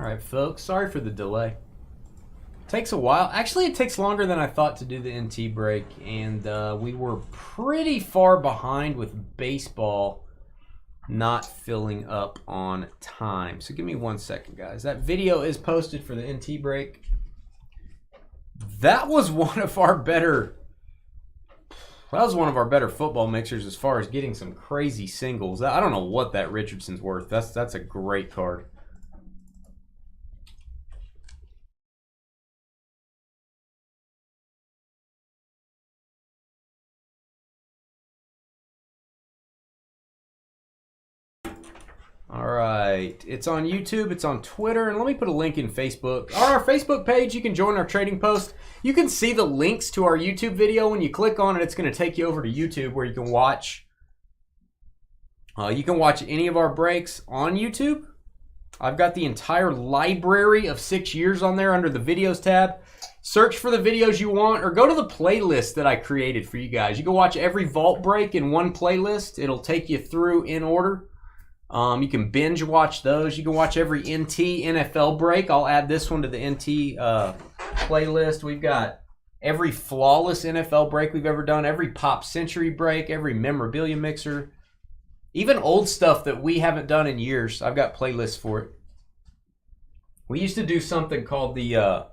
All right, folks. Sorry for the delay. Takes a while. Actually, it takes longer than I thought to do the NT break, and we were pretty far behind with baseball not filling up on time. So give me 1 second, guys. That video is posted for the NT break. That was one of our better football mixers as far as getting some crazy singles. I don't know what that Richardson's worth. That's a great card. All right, it's on YouTube, it's on Twitter, and let me put a link in Facebook. On our Facebook page, you can join our trading post. You can see the links to our YouTube video. When you click on it, it's going to take you over to YouTube where you can watch. You can watch any of our breaks on YouTube. I've got the entire library of 6 years on there under the videos tab. Search for the videos you want or go to the playlist that I created for you guys. You can watch every vault break in one playlist. It'll take you through in order. You can binge watch those. You can watch every NT NFL break. I'll add this one to the NT playlist. We've got every flawless NFL break we've ever done, every pop century break, every memorabilia mixer, even old stuff that we haven't done in years. I've got playlists for it. We used to do something called the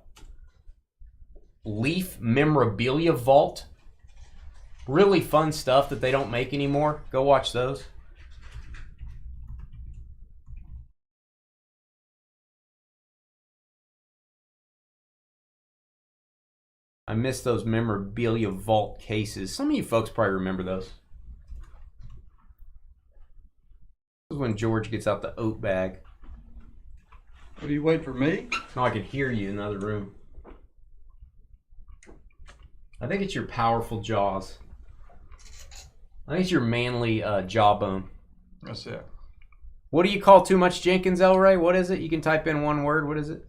Leaf Memorabilia Vault. Really fun stuff that they don't make anymore. Go watch those. I miss those memorabilia vault cases. Some of you folks probably remember those. This is when George gets out the oat bag. What, do you wait for me? No, I can hear you in the other room. I think it's your powerful jaws. I think it's your manly jawbone. That's it. What do you call too much Jenkins, Elray? What is it? You can type in one word. What is it?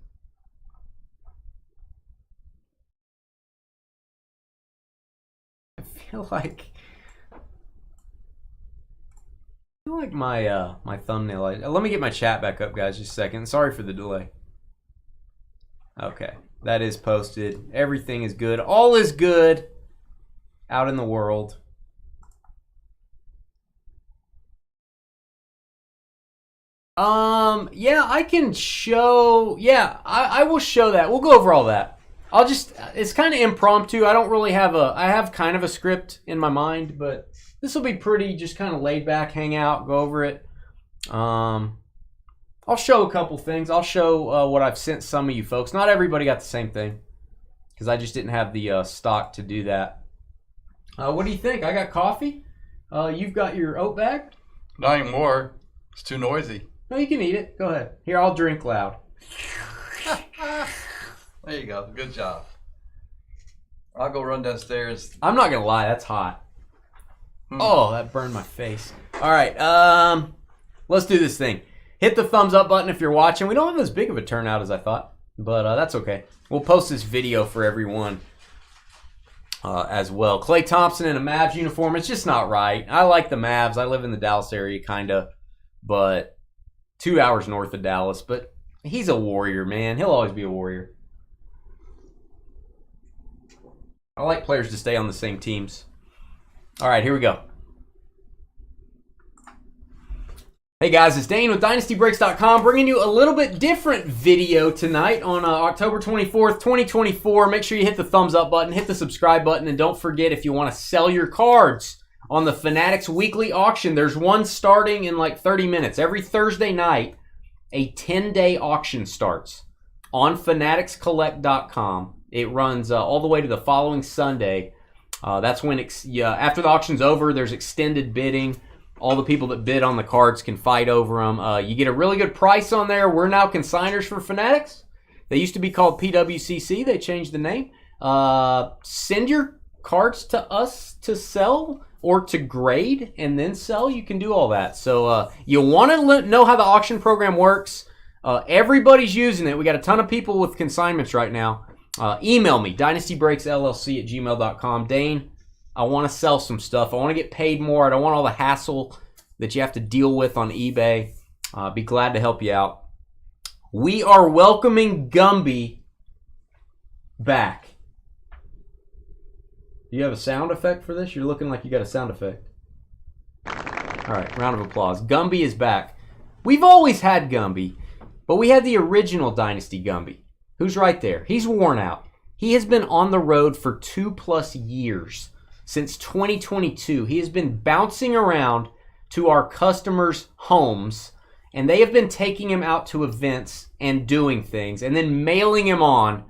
I feel like my thumbnail. Let me get my chat back up, guys. Just a second. Sorry for the delay. Okay, that is posted. Everything is good. All is good out in the world. Yeah, I can show. Yeah, I will show that. We'll go over all that. It's kind of impromptu. I don't really have I have kind of a script in my mind, but this will be pretty just kind of laid back, hang out, go over it. I'll show a couple things. I'll show what I've sent some of you folks. Not everybody got the same thing because I just didn't have the stock to do that. What do you think? I got coffee. You've got your oat bag? Not anymore. It's too noisy. No, you can eat it. Go ahead. Here, I'll drink loud. There you go. Good job. I'll go run downstairs. I'm not going to lie. That's hot. Oh, that burned my face. All right. Let's do this thing. Hit the thumbs up button if you're watching. We don't have as big of a turnout as I thought, but that's okay. We'll post this video for everyone as well. Klay Thompson in a Mavs uniform. It's just not right. I like the Mavs. I live in the Dallas area, kind of, but 2 hours north of Dallas. But he's a Warrior, man. He'll always be a Warrior. I like players to stay on the same teams. All right, here we go. Hey guys, it's Dane with DynastyBreaks.com bringing you a little bit different video tonight on October 24th, 2024. Make sure you hit the thumbs up button, hit the subscribe button, and don't forget if you want to sell your cards on the Fanatics weekly auction. There's one starting in like 30 minutes. Every Thursday night, a 10-day auction starts on FanaticsCollect.com. It runs all the way to the following Sunday. That's when, after the auction's over, there's extended bidding. All the people that bid on the cards can fight over them. You get a really good price on there. We're now consigners for Fanatics. They used to be called PWCC. They changed the name. Send your cards to us to sell or to grade and then sell. You can do all that. So you want to know how the auction program works. Everybody's using it. We got a ton of people with consignments right now. Email me, dynastybreaksllc@gmail.com. Dane, I want to sell some stuff. I want to get paid more. I don't want all the hassle that you have to deal with on eBay. Be glad to help you out. We are welcoming Gumby back. Do you have a sound effect for this? You're looking like you got a sound effect. All right, round of applause. Gumby is back. We've always had Gumby, but we had the original Dynasty Gumby. Who's right there? He's worn out. He has been on the road for 2+ years. Since 2022, he has been bouncing around to our customers' homes, and they have been taking him out to events and doing things, and then mailing him on,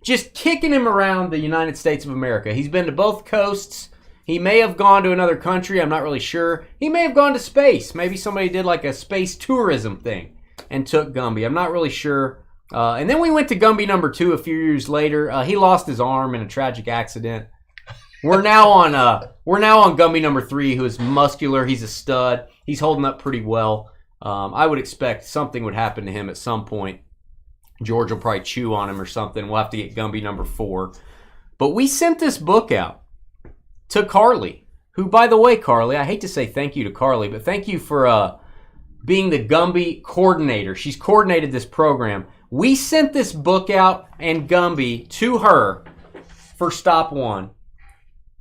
just kicking him around the United States of America. He's been to both coasts. He may have gone to another country. I'm not really sure. He may have gone to space. Maybe somebody did like a space tourism thing and took Gumby. I'm not really sure. And then we went to Gumby number 2 a few years later. He lost his arm in a tragic accident. We're now on Gumby number 3, who is muscular. He's a stud. He's holding up pretty well. I would expect something would happen to him at some point. George will probably chew on him or something. We'll have to get Gumby number 4. But we sent this book out to Carly, who, by the way, Carly, I hate to say thank you to Carly, but thank you for being the Gumby coordinator. She's coordinated this program. We sent this book out and Gumby to her for stop 1.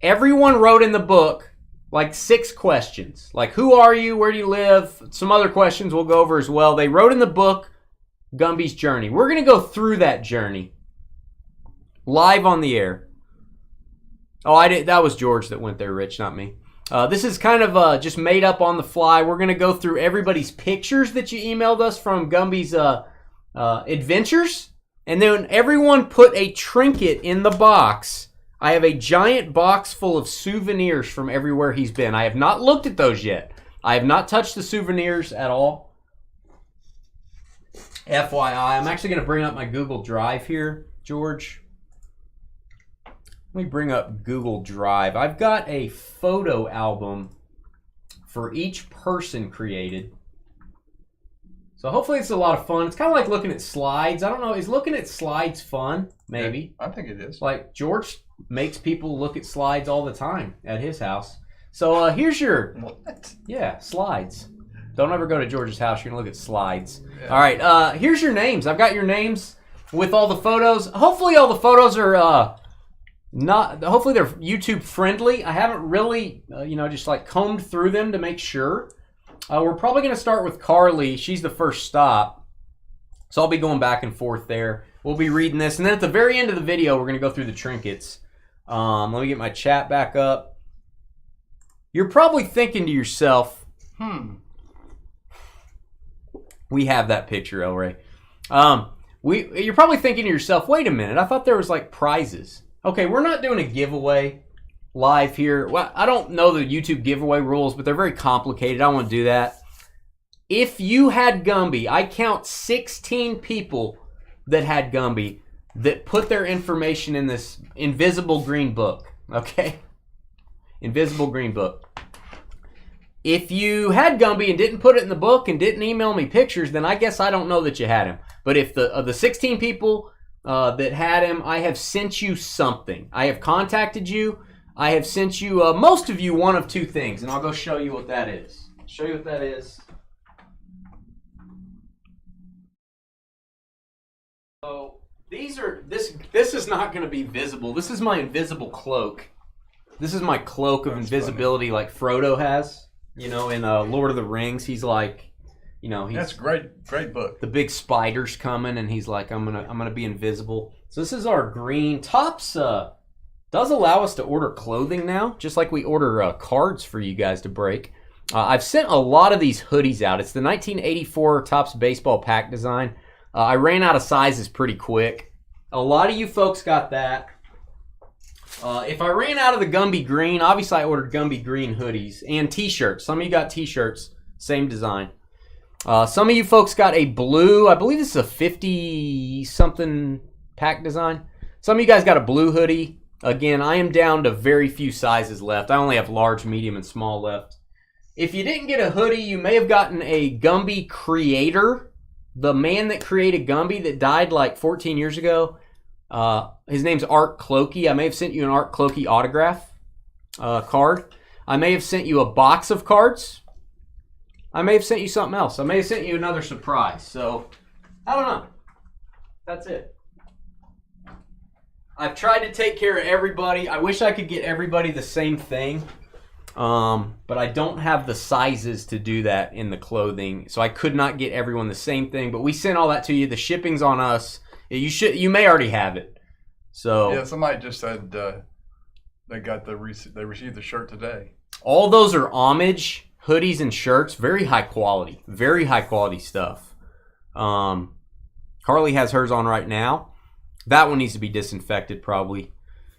Everyone wrote in the book like 6 questions. Like, who are you? Where do you live? Some other questions we'll go over as well. They wrote in the book Gumby's journey. We're going to go through that journey live on the air. Oh, I did. That was George that went there, Rich, not me. This is kind of just made up on the fly. We're going to go through everybody's pictures that you emailed us from Gumby's adventures. And then everyone put a trinket in the box. I have a giant box full of souvenirs from everywhere he's been. I have not looked at those yet. I have not touched the souvenirs at all. FYI, I'm actually going to bring up my Google Drive here, George. Let me bring up Google Drive. I've got a photo album for each person created. So hopefully it's a lot of fun. It's kind of like looking at slides. I don't know. Is looking at slides fun? Maybe. I think it is. Like George makes people look at slides all the time at his house. So here's your... What? Yeah, slides. Don't ever go to George's house. You're going to look at slides. Yeah. All right. Here's your names. I've got your names with all the photos. Hopefully all the photos are... hopefully they're YouTube friendly. I haven't really, just like combed through them to make sure. We're probably going to start with Carly. She's the first stop. So I'll be going back and forth there. We'll be reading this. And then at the very end of the video, we're going to go through the trinkets. Let me get my chat back up. You're probably thinking to yourself, we have that picture, El Ray. You're probably thinking to yourself, wait a minute, I thought there was like prizes. Okay, we're not doing a giveaway live here. Well, I don't know the YouTube giveaway rules, but they're very complicated. I don't want to do that. If you had Gumby, I count 16 people that had Gumby that put their information in this invisible green book. Okay? Invisible green book. If you had Gumby and didn't put it in the book and didn't email me pictures, then I guess I don't know that you had him. But if the 16 people that had him, I have sent you something. I have contacted you. I have sent you, most of you, one of 2 things. And I'll go show you what that is. Show you what that is. So these are, this is not going to be visible. This is my invisible cloak. This is my cloak of invisibility like Frodo has. In Lord of the Rings, he's like, he's... That's great book. The big spider's coming, and he's like, I'm gonna be invisible. So this is our green. Topps does allow us to order clothing now, just like we order cards for you guys to break. I've sent a lot of these hoodies out. It's the 1984 Topps baseball pack design. I ran out of sizes pretty quick. A lot of you folks got that. If I ran out of the Gumby green, obviously I ordered Gumby green hoodies and t-shirts. Some of you got t-shirts, same design. Some of you folks got a blue, I believe this is a 50-something pack design. Some of you guys got a blue hoodie. Again, I am down to very few sizes left. I only have large, medium, and small left. If you didn't get a hoodie, you may have gotten a Gumby creator. The man that created Gumby that died like 14 years ago. His name's Art Clokey. I may have sent you an Art Clokey autograph card. I may have sent you a box of cards. I may have sent you something else. I may have sent you another surprise. So I don't know. That's it. I've tried to take care of everybody. I wish I could get everybody the same thing. But I don't have the sizes to do that in the clothing. So I could not get everyone the same thing. But we sent all that to you. The shipping's on us. You may already have it. So yeah, somebody just said they received the shirt today. All those are homage hoodies and shirts. Very high quality. Very high quality stuff. Carly has hers on right now. That one needs to be disinfected probably.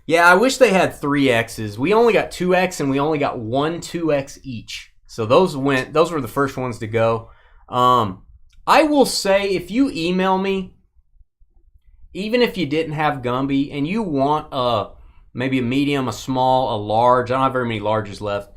Yeah, I wish they had 3Xs. We only got 2X and we only got 1 2X each. So those were the first ones to go. I will say if you email me, even if you didn't have Gumby and you want maybe a medium, a small, a large, I don't have very many larges left.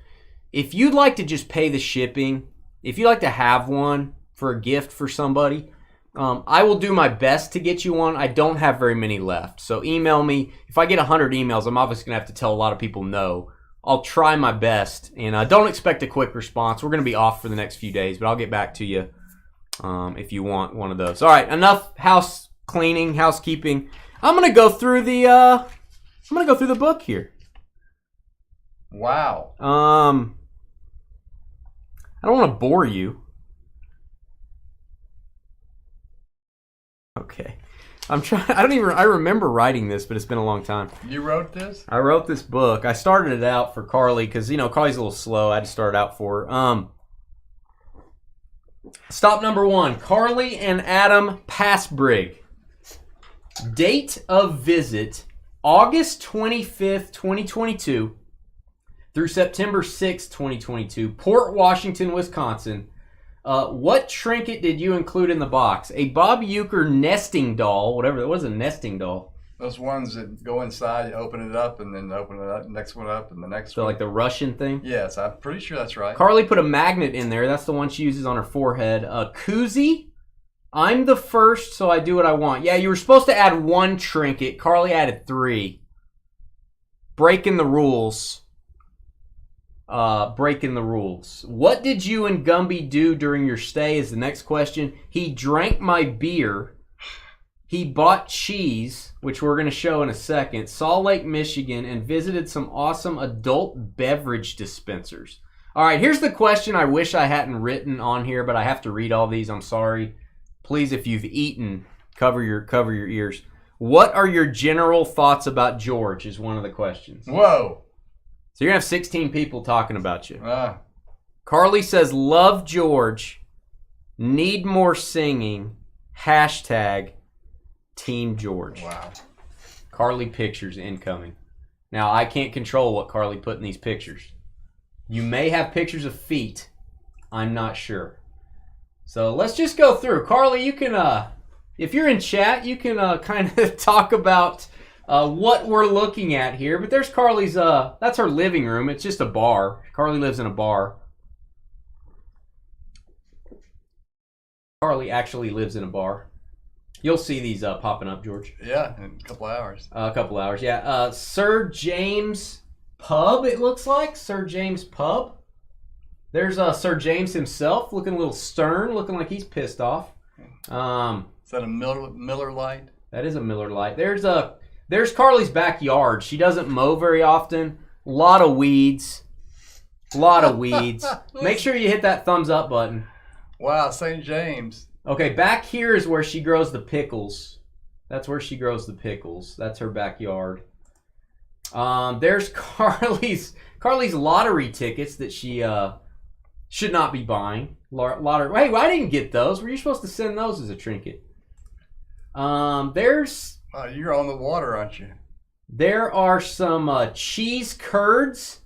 If you'd like to just pay the shipping, if you'd like to have one for a gift for somebody, I will do my best to get you one. I don't have very many left. So email me. If I get 100 emails, I'm obviously going to have to tell a lot of people no. I'll try my best. And don't expect a quick response. We're going to be off for the next few days, but I'll get back to you if you want one of those. All right, enough house cleaning, housekeeping. I'm going to go through the book here. Wow. I don't want to bore you. Okay. I remember writing this, but it's been a long time. You wrote this? I wrote this book. I started it out for Carly because, Carly's a little slow. I had to start it out for her. Stop number 1. Carly and Adam Passbrig. Date of visit, August 25th, 2022 through September 6th, 2022. Port Washington, Wisconsin. What trinket did you include in the box? A Bob Uecker nesting doll, whatever. It was a nesting doll. Those ones that go inside, you open it up, and then open it up, next one up, and the next So one. like the Russian thing? Yes, I'm pretty sure that's right. Carly put a magnet in there. That's the one she uses on her forehead. Koozie. I'm the first, so I do what I want. Yeah, you were supposed to add 1 trinket. Carly added 3. Breaking the rules. Breaking the rules. What did you and Gumby do during your stay is the next question. He drank my beer. He bought cheese, which we're going to show in a second, Salt Lake, Michigan, and visited some awesome adult beverage dispensers. All right, here's the question I wish I hadn't written on here, but I have to read all these. I'm sorry. Please, if you've eaten, cover your ears. What are your general thoughts about George is one of the questions. Whoa. So you're going to have 16 people talking about you. Ah. Carly says, love George. Need more singing. Hashtag Team George. Wow. Carly pictures incoming. Now, I can't control what Carly put in these pictures. You may have pictures of feet. I'm not sure. So let's just go through. Carly, you can, if you're in chat, you can kind of talk about what we're looking at here. But there's Carly's, that's her living room. It's just a bar. Carly lives in a bar. Carly actually lives in a bar. You'll see these popping up, George. Yeah, in a couple hours. A couple hours, yeah. Sir James Pub, it looks like. Sir James Pub. There's Sir James himself, looking a little stern, looking like he's pissed off. Is that a Miller Lite? That is a Miller Lite. There's Carly's backyard. She doesn't mow very often. A lot of weeds. Make sure you hit that thumbs up button. Wow, St. James. Okay, back here is where she grows the pickles. That's where she grows the pickles. That's her backyard. There's Carly's lottery tickets that she should not be buying. Lottery. Hey, well, I didn't get those. Were you supposed to send those as a trinket? There's. Oh, you're on the water, aren't you? There are some cheese curds.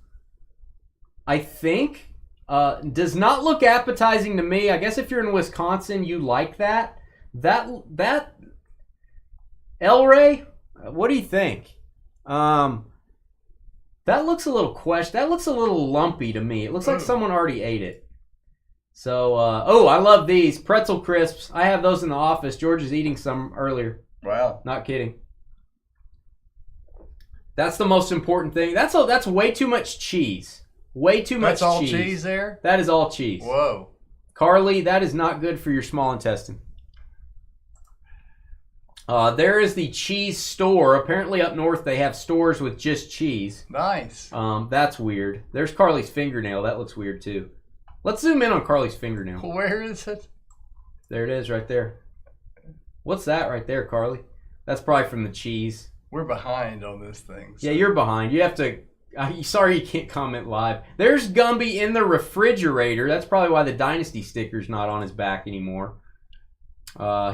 I think. Does not look appetizing to me. I guess if you're in Wisconsin, you like that. That El Rey, what do you think? That looks a little that looks a little lumpy to me. It looks like someone already ate it. So, I love these pretzel crisps. I have those in the office. George is eating some earlier. Wow. Not kidding. That's the most important thing. That's way too much cheese. Way too much cheese. That's all cheese there? That is all cheese. Whoa. Carly, that is not good for your small intestine. There is the cheese store. Apparently up north they have stores with just cheese. Nice. That's weird. There's Carly's fingernail. That looks weird too. Let's zoom in on Carly's fingernail. Where is it? There it is right there. What's that right there, Carly? That's probably from the cheese. We're behind on this thing. So. Yeah, you're behind. You have to... sorry you can't comment live. There's Gumby in the refrigerator. That's probably why the Dynasty sticker's not on his back anymore.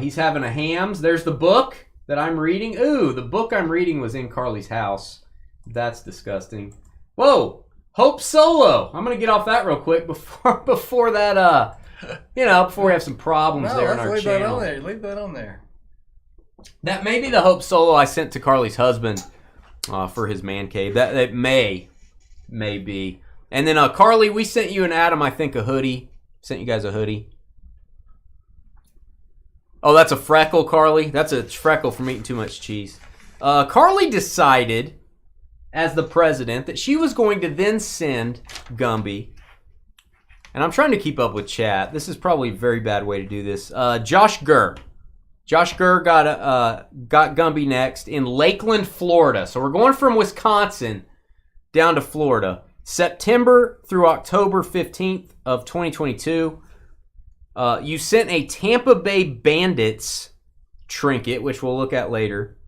He's having a hams. There's the book that I'm reading. Ooh, the book I'm reading was in Carly's house. That's disgusting. Whoa, Hope Solo. I'm gonna get off that real quick before that. Before we have some problems there in our channel. Leave that on there. That may be the Hope Solo I sent to Carly's husband for his man cave. That may be. And then Carly, we sent you and Adam, I think, a hoodie. Sent you guys a hoodie. Oh, that's a freckle, Carly. That's a freckle from eating too much cheese. Carly decided, as the president, that she was going to then send Gumby. And I'm trying to keep up with chat. This is probably a very bad way to do this. Josh Gurr. Josh Gurr got Gumby next in Lakeland, Florida. So we're going from Wisconsin down to Florida. September through October 15th of 2022. You sent a Tampa Bay Bandits trinket, which we'll look at later.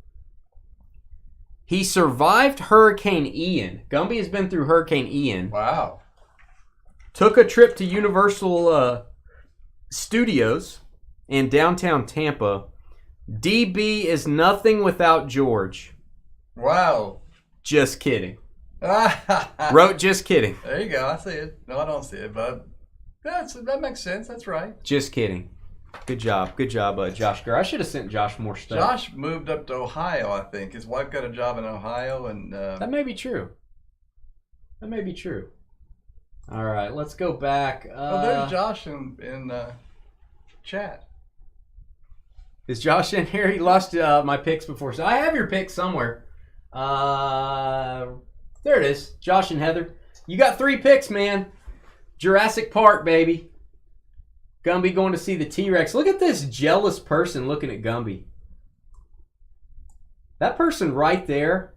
He survived Hurricane Ian. Gumby has been through Hurricane Ian. Wow. Took a trip to Universal Studios in downtown Tampa. DB is nothing without George. Wow. Just kidding. Wrote just kidding. There you go. I see it. No, I don't see it, but that makes sense. That's right. Just kidding. Good job, Josh Gurr. I should have sent Josh more stuff. Josh moved up to Ohio, I think. His wife got a job in Ohio, and that may be true. All right, let's go back. There's Josh in chat. Is Josh in here? He lost my picks before, so I have your picks somewhere. There it is, Josh and Heather. You got 3 picks, man. Jurassic Park, baby. Gumby going to see the T-Rex. Look at this jealous person looking at Gumby. That person right there,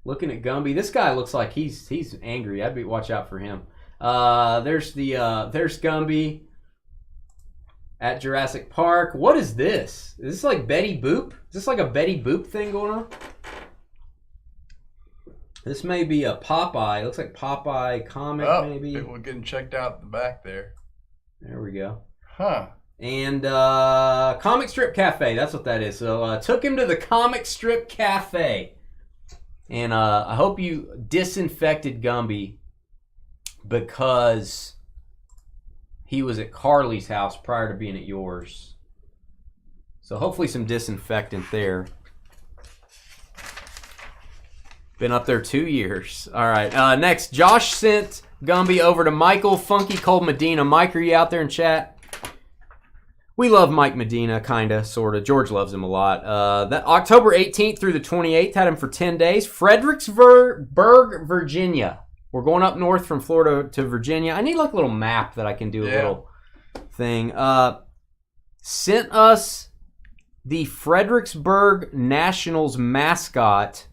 looking at Gumby. This guy looks like he's angry. I'd watch out for him. There's Gumby at Jurassic Park. What is this? Is this like Betty Boop? Is this like a Betty Boop thing going on? This may be a Popeye. It looks like Popeye comic, maybe. We're getting checked out the back there. There we go. Huh. And Comic Strip Cafe. That's what that is. So took him to the Comic Strip Cafe. And I hope you disinfected Gumby because he was at Carly's house prior to being at yours. So hopefully some disinfectant there. Been up there 2 years. All right. Next, Josh sent Gumby over to Michael Funky Cold Medina. Mike, are you out there in chat? We love Mike Medina, kind of, sort of. George loves him a lot. That October 18th through the 28th, had him for 10 days. Fredericksburg, Virginia. We're going up north from Florida to Virginia. I need like a little map that I can do a little thing. Sent us the Fredericksburg Nationals mascot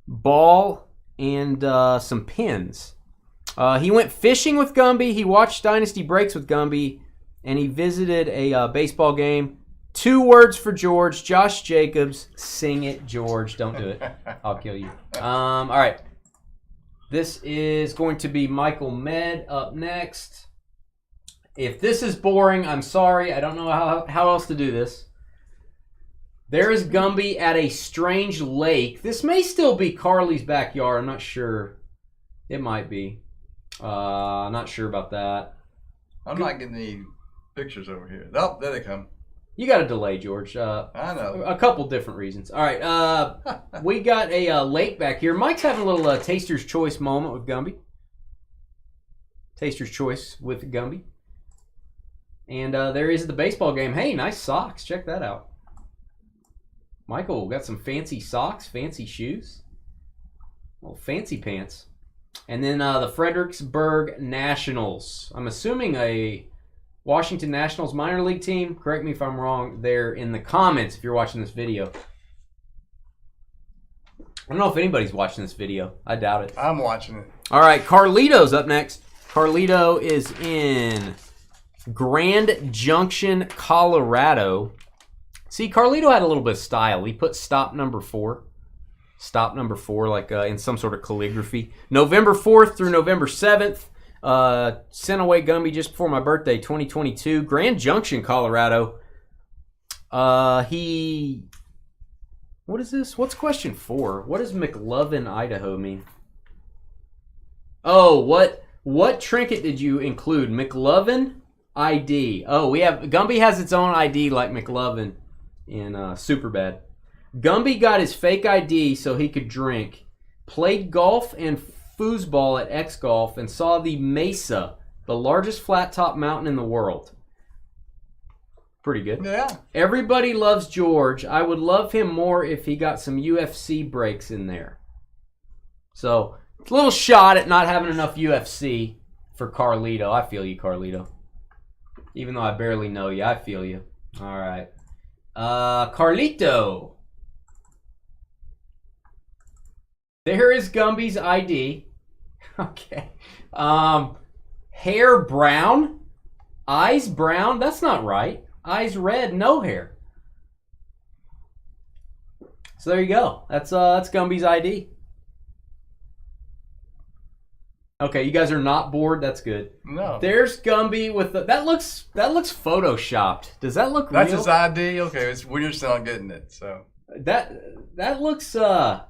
ball and some pins. He went fishing with Gumby. He watched Dynasty Breaks with Gumby. And he visited a baseball game. 2 words for George. Josh Jacobs. Sing it, George. Don't do it. I'll kill you. All right. This is going to be Michael Med up next. If this is boring, I'm sorry. I don't know how else to do this. There is Gumby at a strange lake. This may still be Carly's backyard. I'm not sure. It might be. Not sure about that. I'm not getting any pictures over here. Oh, there they come. You got a delay, George. I know. A couple different reasons. All right. We got a lake back here. Mike's having a little Taster's Choice moment with Gumby. Taster's Choice with Gumby. And there is the baseball game. Hey, nice socks. Check that out. Michael got some fancy socks, fancy shoes. Well, fancy pants. And then the Fredericksburg Nationals. I'm assuming a Washington Nationals minor league team. Correct me if I'm wrong there in the comments if you're watching this video. I don't know if anybody's watching this video. I doubt it. I'm watching it. All right, Carlito's up next. Carlito is in Grand Junction, Colorado. See, Carlito had a little bit of style. He put stop number 4. Stop number 4, like in some sort of calligraphy. November 4th through November 7th. Sent away Gumby just before my birthday, 2022. Grand Junction, Colorado. What is this? What's question 4? What does McLovin, Idaho mean? Oh, what trinket did you include? McLovin ID. Oh, Gumby has its own ID like McLovin in Superbad. Gumby got his fake ID so he could drink. Played golf and foosball at X Golf and saw the Mesa, the largest flat top mountain in the world. Pretty good. Yeah. Everybody loves George. I would love him more if he got some UFC breaks in there. So, it's a little shot at not having enough UFC for Carlito. I feel you, Carlito. Even though I barely know you, I feel you. All right. Carlito. There is Gumby's ID. Okay. Hair brown. Eyes brown. That's not right. Eyes red, no hair. So there you go. That's Gumby's ID. Okay, you guys are not bored. That's good. No. There's Gumby with the that looks photoshopped. Does that look That's real? his ID. Okay, we're just not getting it. So That looks photoshopped.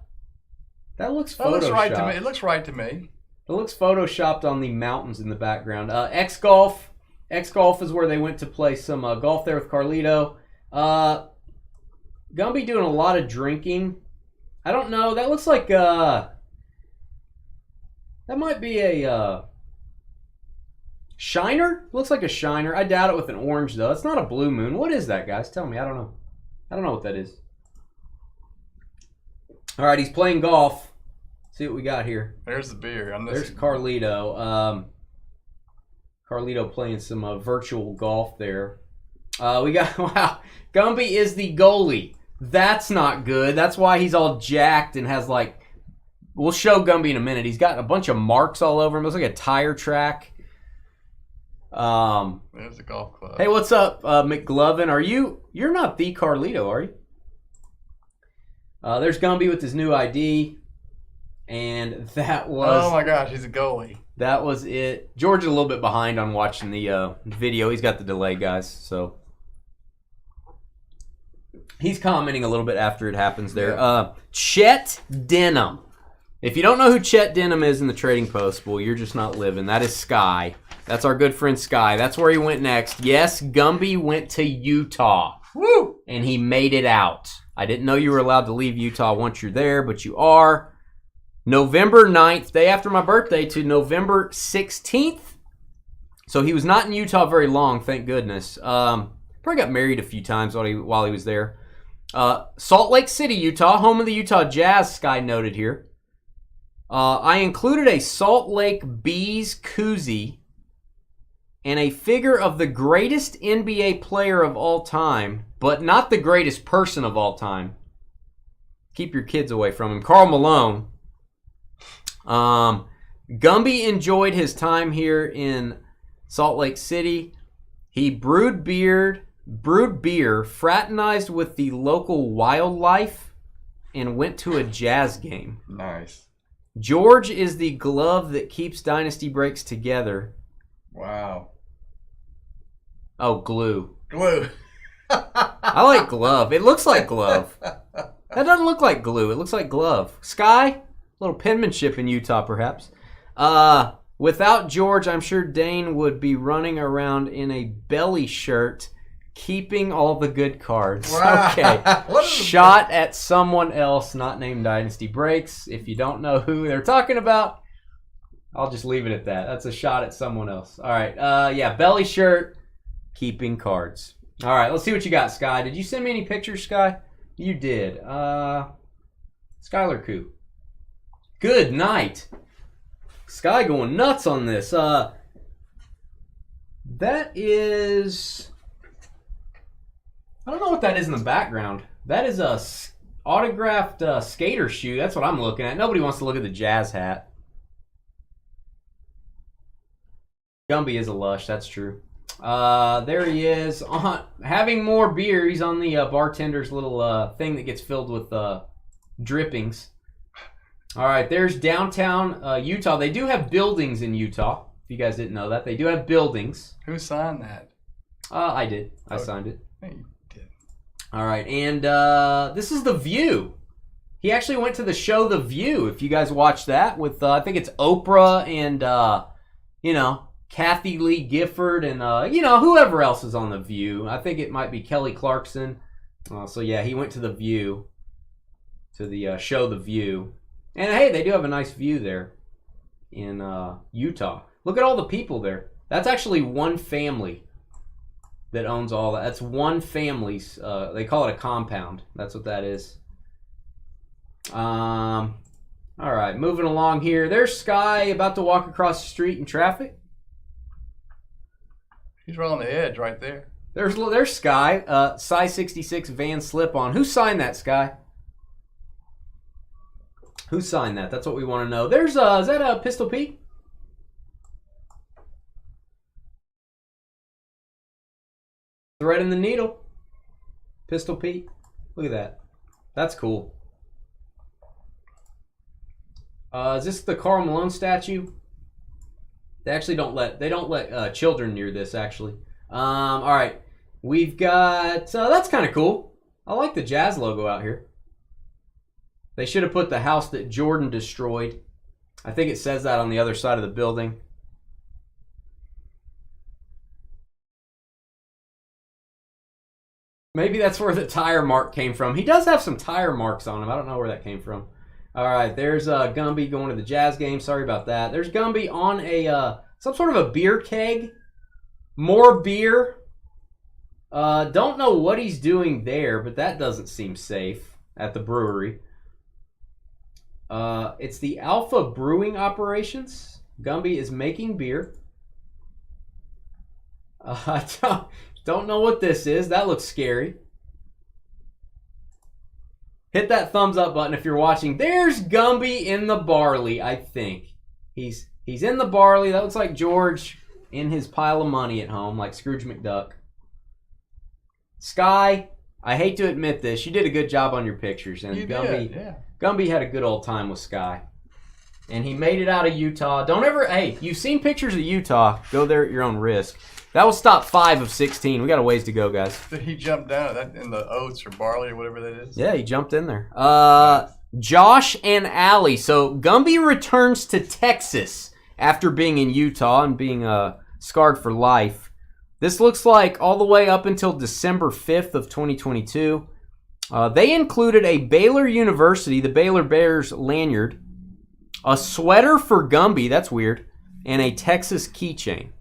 that looks right to me. It looks right to me. It looks photoshopped on the mountains in the background. X Golf. X Golf is where they went to play some golf there with Carlito. Gumby doing a lot of drinking. I don't know. That looks like that might be a shiner. Looks like a shiner. I doubt it with an orange though. It's not a blue moon. What is that, guys? Tell me. I don't know. I don't know what that is. All right, he's playing golf. See what we got here. There's the beer. There's Carlito. Carlito playing some virtual golf there. We got, wow, Gumby is the goalie. That's not good. That's why he's all jacked and has like, we'll show Gumby in a minute. He's got a bunch of marks all over him. Looks like a tire track. There's the golf club. Hey, what's up, McGlovin? You're not the Carlito, are you? There's Gumby with his new ID. And that was... Oh my gosh, he's a goalie. That was it. George is a little bit behind on watching the video. He's got the delay, guys. So he's commenting a little bit after it happens there. Yeah. Chet Denham. If you don't know who Chet Denham is in the Trading Post, well, you're just not living. That is Sky. That's our good friend Sky. That's where he went next. Yes, Gumby went to Utah. Woo! And he made it out. I didn't know you were allowed to leave Utah once you're there, but you are. November 9th, day after my birthday, to November 16th. So he was not in Utah very long, thank goodness. Probably got married a few times while he was there. Salt Lake City, Utah, home of the Utah Jazz, Sky noted here. I included a Salt Lake Bees koozie and a figure of the greatest NBA player of all time, but not the greatest person of all time. Keep your kids away from him. Karl Malone. Gumby enjoyed his time here in Salt Lake City. He brewed beer, fraternized with the local wildlife, and went to a Jazz game. Nice. George is the glove that keeps Dynasty Breaks together. Wow. Oh, glue. Glue. I like glove. It looks like glove. That doesn't look like glue. It looks like glove. Sky? Little penmanship in Utah, perhaps. Without George, I'm sure Dane would be running around in a belly shirt, keeping all the good cards. Wow. Okay. Shot at someone else, not named Dynasty Breaks. If you don't know who they're talking about, I'll just leave it at that. That's a shot at someone else. All right. Yeah, belly shirt, keeping cards. All right, let's see what you got, Sky. Did you send me any pictures, Sky? You did. Skylar Koo. Good night. Sky going nuts on this. That That is... I don't know what that is in the background. That is a autographed skater shoe. That's what I'm looking at. Nobody wants to look at the Jazz hat. Gumby is a lush, that's true. There he is, having more beer. He's on the bartender's little thing that gets filled with drippings. All right, there's downtown Utah. They do have buildings in Utah, if you guys didn't know that. They do have buildings. Who signed that? I did. I signed it. You did. All right, and this is The View. He actually went to the show The View, if you guys watched that, with, I think it's Oprah and, you know, Kathy Lee Gifford and, you know, whoever else is on The View. I think it might be Kelly Clarkson. So, yeah, he went to The View, to the show The View. And, hey, they do have a nice view there in Utah. Look at all the people there. That's actually one family that owns all that. That's one family's, they call it a compound. That's what that is. All right, moving along here. There's Sky about to walk across the street in traffic. He's right on the edge right there. There's Sky, size 66 Van slip-on. Who signed that, Sky? Who signed that? That's what we want to know. There's, is that a Pistol Pete? Thread in the needle. Pistol Pete. Look at that. That's cool. Is this the Karl Malone statue? They actually don't let children near this, actually. All right, we've got that's kind of cool. I like the Jazz logo out here. They should have put the house that Jordan destroyed. I think it says that on the other side of the building. Maybe that's where the tire mark came from. He does have some tire marks on him. I don't know where that came from. All right, there's Gumby going to the Jazz game. Sorry about that. There's Gumby on a some sort of a beer keg. More beer. Don't know what he's doing there, but that doesn't seem safe at the brewery. It's the Alpha Brewing Operations. Gumby is making beer. I don't know what this is. That looks scary. Hit that thumbs up button if you're watching. There's Gumby in the barley, I think. He's in the barley. That looks like George in his pile of money at home, like Scrooge McDuck. Sky, I hate to admit this. You did a good job on your pictures. And Gumby had a good old time with Sky. And he made it out of Utah. Don't ever, hey, you've seen pictures of Utah. Go there at your own risk. That was stop 5 of 16. We got a ways to go, guys. Did he jump down that in the oats or barley or whatever that is? Yeah, he jumped in there. Josh and Allie. So Gumby returns to Texas after being in Utah and being scarred for life. This looks like all the way up until December 5th of 2022. They included a Baylor University, the Baylor Bears lanyard, a sweater for Gumby, that's weird, and a Texas keychain.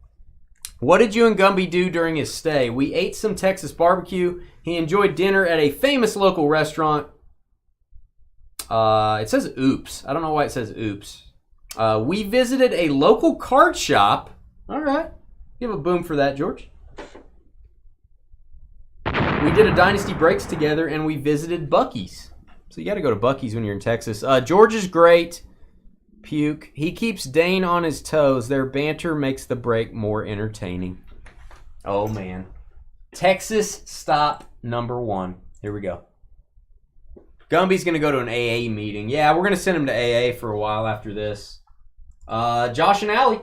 What did you and Gumby do during his stay? We ate some Texas barbecue. He enjoyed dinner at a famous local restaurant. It says oops. I don't know why it says oops. We visited a local card shop. All right. Give a boom for that, George. We did a Dynasty Breaks together, and we visited Buc-ee's. So you got to go to Buc-ee's when you're in Texas. George is great. Puke. He keeps Dane on his toes. Their banter makes the break more entertaining. Oh, man. Texas stop number 1. Here we go. Gumby's going to go to an AA meeting. Yeah, we're going to send him to AA for a while after this. Josh and Allie.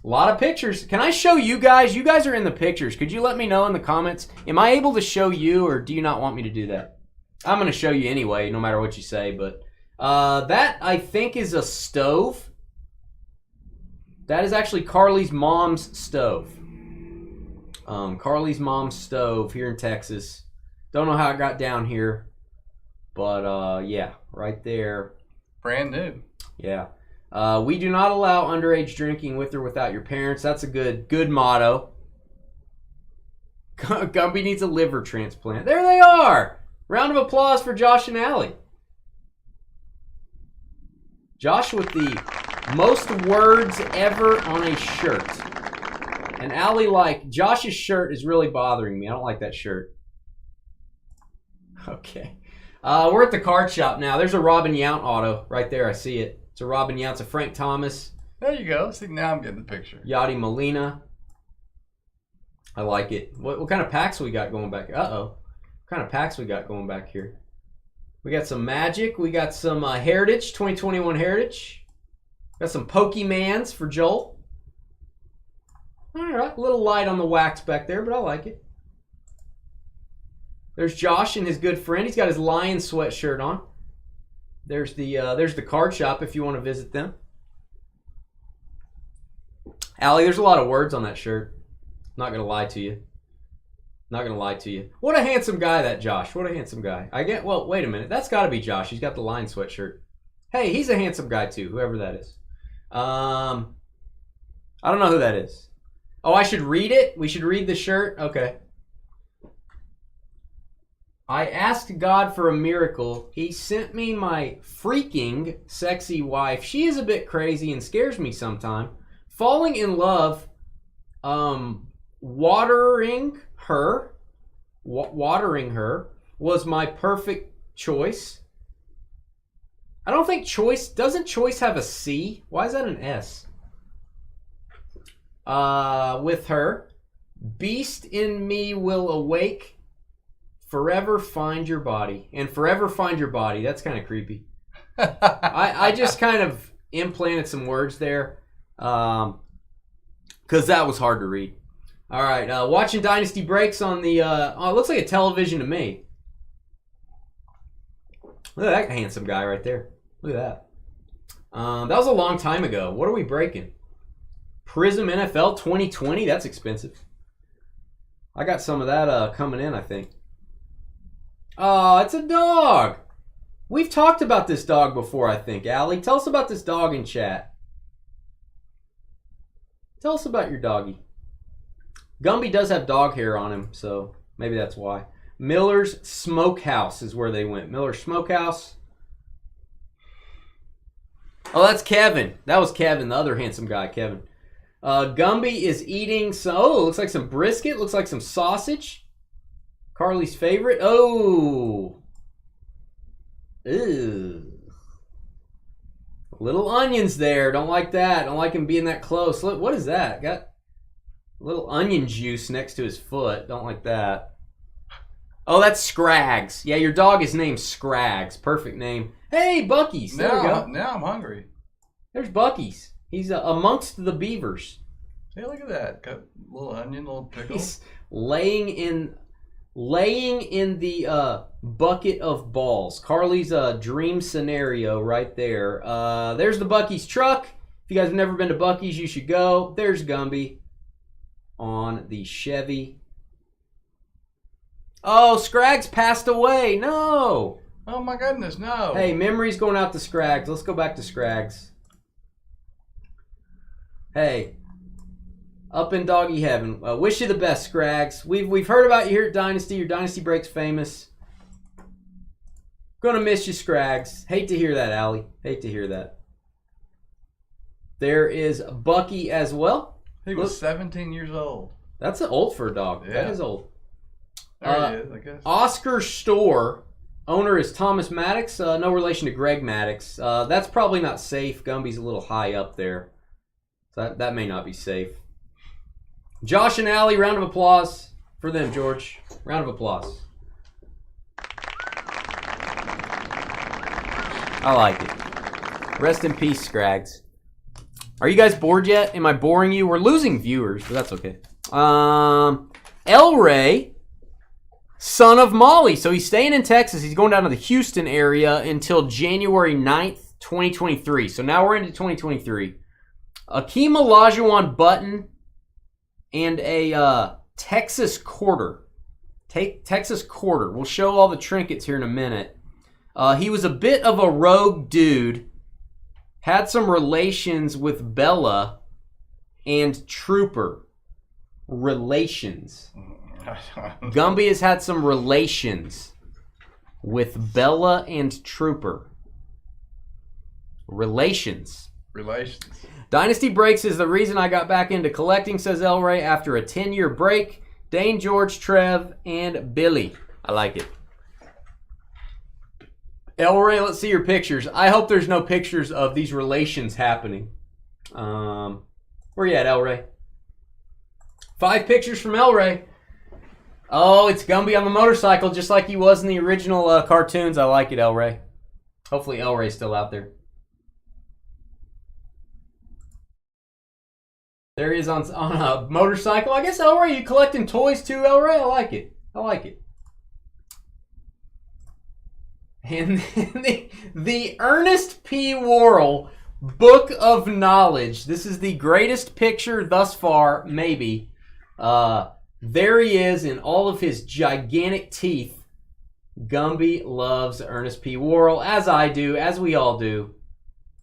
A lot of pictures. Can I show you guys? You guys are in the pictures. Could you let me know in the comments? Am I able to show you, or do you not want me to do that? I'm going to show you anyway, no matter what you say, but... that, I think, is a stove. That is actually Carly's mom's stove. Carly's mom's stove here in Texas. Don't know how it got down here. But, yeah, right there. Brand new. Yeah. We do not allow underage drinking with or without your parents. That's a good motto. Gumby needs a liver transplant. There they are! Round of applause for Josh and Allie. Josh with the most words ever on a shirt. And Allie, like, Josh's shirt is really bothering me. I don't like that shirt. Okay. We're at the card shop now. There's a Robin Yount auto right there. I see it. It's a Robin Yount. It's a Frank Thomas. There you go. See, now I'm getting the picture. Yadi Molina. I like it. What kind of packs we got going back? Uh-oh. What kind of packs we got going back here? We got some Magic. We got some Heritage, 2021 Heritage. Got some Pokemans for Joel. All right, a little light on the wax back there, but I like it. There's Josh and his good friend. He's got his Lion sweatshirt on. There's the card shop if you want to visit them. Allie, there's a lot of words on that shirt. Not gonna lie to you. Not gonna lie to you. What a handsome guy that Josh. What a handsome guy. Well, wait a minute. That's got to be Josh. He's got the Lion sweatshirt. Hey, he's a handsome guy too. Whoever that is. I don't know who that is. Oh, I should read it? We should read the shirt? Okay. I asked God for a miracle. He sent me my freaking sexy wife. She is a bit crazy and scares me sometimes. Falling in love, watering her was my perfect choice. I don't think doesn't choice have a C? Why is that an S? With her, beast in me will awake, forever find your body. And forever find your body, that's kind of creepy. I just kind of implanted some words there, because that was hard to read. All right, watching Dynasty Breaks on the, it looks like a television to me. Look at that handsome guy right there. Look at that. That was a long time ago. What are we breaking? Prism NFL 2020? That's expensive. I got some of that coming in, I think. Oh, it's a dog. We've talked about this dog before, I think. Allie, tell us about this dog in chat. Tell us about your doggy. Gumby does have dog hair on him, so maybe that's why. Miller's Smokehouse is where they went. Miller's Smokehouse. Oh, that's Kevin. That was Kevin, the other handsome guy, Kevin. Gumby is eating some, looks like some brisket. Looks like some sausage. Carly's favorite. Oh. Ew. Little onions there. Don't like that. Don't like him being that close. Look, what is that? Got a little onion juice next to his foot. Don't like that. Oh, that's Scrags. Yeah, your dog is named Scrags. Perfect name. Hey, Bucky's. There we go. Now I'm hungry. There's Bucky's. He's amongst the beavers. Hey, look at that. Got a little onion, little pickle. He's laying in the bucket of balls. Carly's dream scenario right there. There's the Bucky's truck. If you guys have never been to Bucky's, you should go. There's Gumby on the Chevy. Oh, Scrags passed away. No. Oh my goodness, no. Hey, memories going out to Scrags. Let's go back to Scrags. Hey, up in doggy heaven. Wish you the best, Scrags. We've heard about you here at Dynasty. Your Dynasty Breaks famous. Gonna miss you, Scrags. Hate to hear that, Allie. Hate to hear that. There is Bucky as well. He was 17 years old. That's old for a dog. Yeah. That is old. There he is, I guess. Oscar Store. Owner is Thomas Maddox. No relation to Greg Maddox. That's probably not safe. Gumby's a little high up there. So that may not be safe. Josh and Allie, round of applause for them, George. Round of applause. I like it. Rest in peace, Scrags. Are you guys bored yet? Am I boring you? We're losing viewers, but that's okay. El Rey, son of Molly. So he's staying in Texas. He's going down to the Houston area until January 9th, 2023. So now we're into 2023. Akeem Olajuwon button and a Texas quarter. Texas quarter. We'll show all the trinkets here in a minute. He was a bit of a rogue dude. Had some relations with Bella and Trooper. Relations. Gumby has had some relations with Bella and Trooper. Relations. Relations. Dynasty Breaks is the reason I got back into collecting, says El Ray, after a 10-year break. Dane, George, Trev, and Billy. I like it. El Ray, let's see your pictures. I hope there's no pictures of these relations happening. Where you at, El Ray? 5 pictures from El Ray. Oh, it's Gumby on the motorcycle, just like he was in the original cartoons. I like it, El Ray. Hopefully El Ray's still out there. There he is on a motorcycle. I guess, El Ray, you collecting toys too, El Ray? I like it. I like it. And the Ernest P. Worrell Book of Knowledge. This is the greatest picture thus far, maybe. There he is in all of his gigantic teeth. Gumby loves Ernest P. Worrell, as I do, as we all do.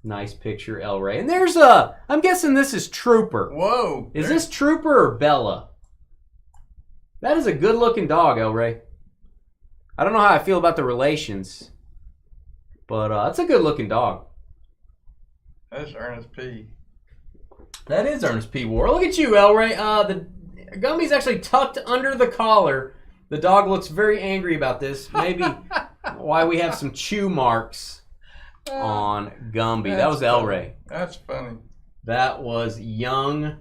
Nice picture, El Ray. And there's I'm guessing this is Trooper. Whoa. Is this Trooper or Bella? That is a good looking dog, El Ray. I don't know how I feel about the relations, but that's a good looking dog. That's Ernest P. That is Ernest P. Worrell. Look at you, El Ray. The Gumby's actually tucked under the collar. The dog looks very angry about this. Maybe why we have some chew marks on Gumby. That was El Ray. That's funny. That was young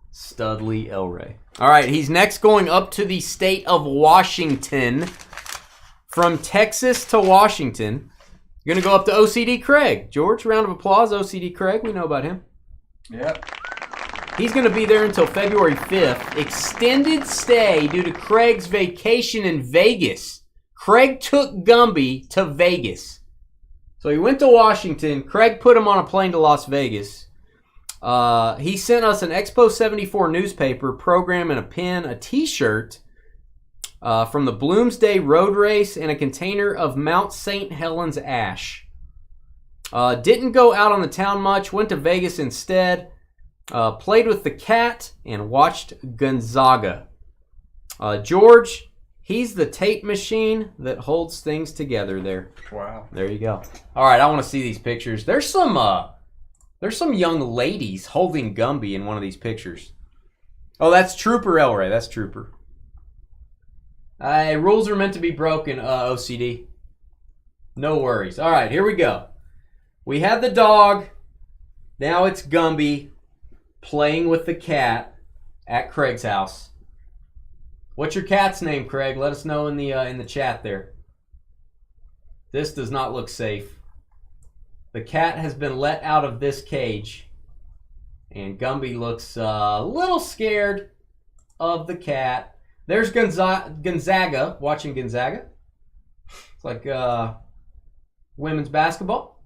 Studley El Ray. All right, he's next going up to the state of Washington. From Texas to Washington. You're going to go up to OCD Craig. George, round of applause. OCD Craig, we know about him. Yep. He's going to be there until February 5th. Extended stay due to Craig's vacation in Vegas. Craig took Gumby to Vegas. So he went to Washington. Craig put him on a plane to Las Vegas. He sent us an Expo 74 newspaper, program, and a pin, a t-shirt from the Bloomsday Road Race, and a container of Mount St. Helens ash. Didn't go out on the town much. Went to Vegas instead. Played with the cat and watched Gonzaga. George, he's the tape machine that holds things together there. Wow. There you go. All right, I want to see these pictures. There's some young ladies holding Gumby in one of these pictures. Oh, that's Trooper El Ray. That's Trooper. Rules are meant to be broken, OCD. No worries. All right, here we go. We had the dog. Now it's Gumby playing with the cat at Craig's house. What's your cat's name, Craig? Let us know in the chat there. This does not look safe. The cat has been let out of this cage, and Gumby looks a little scared of the cat. There's Gonzaga, watching Gonzaga. It's like women's basketball.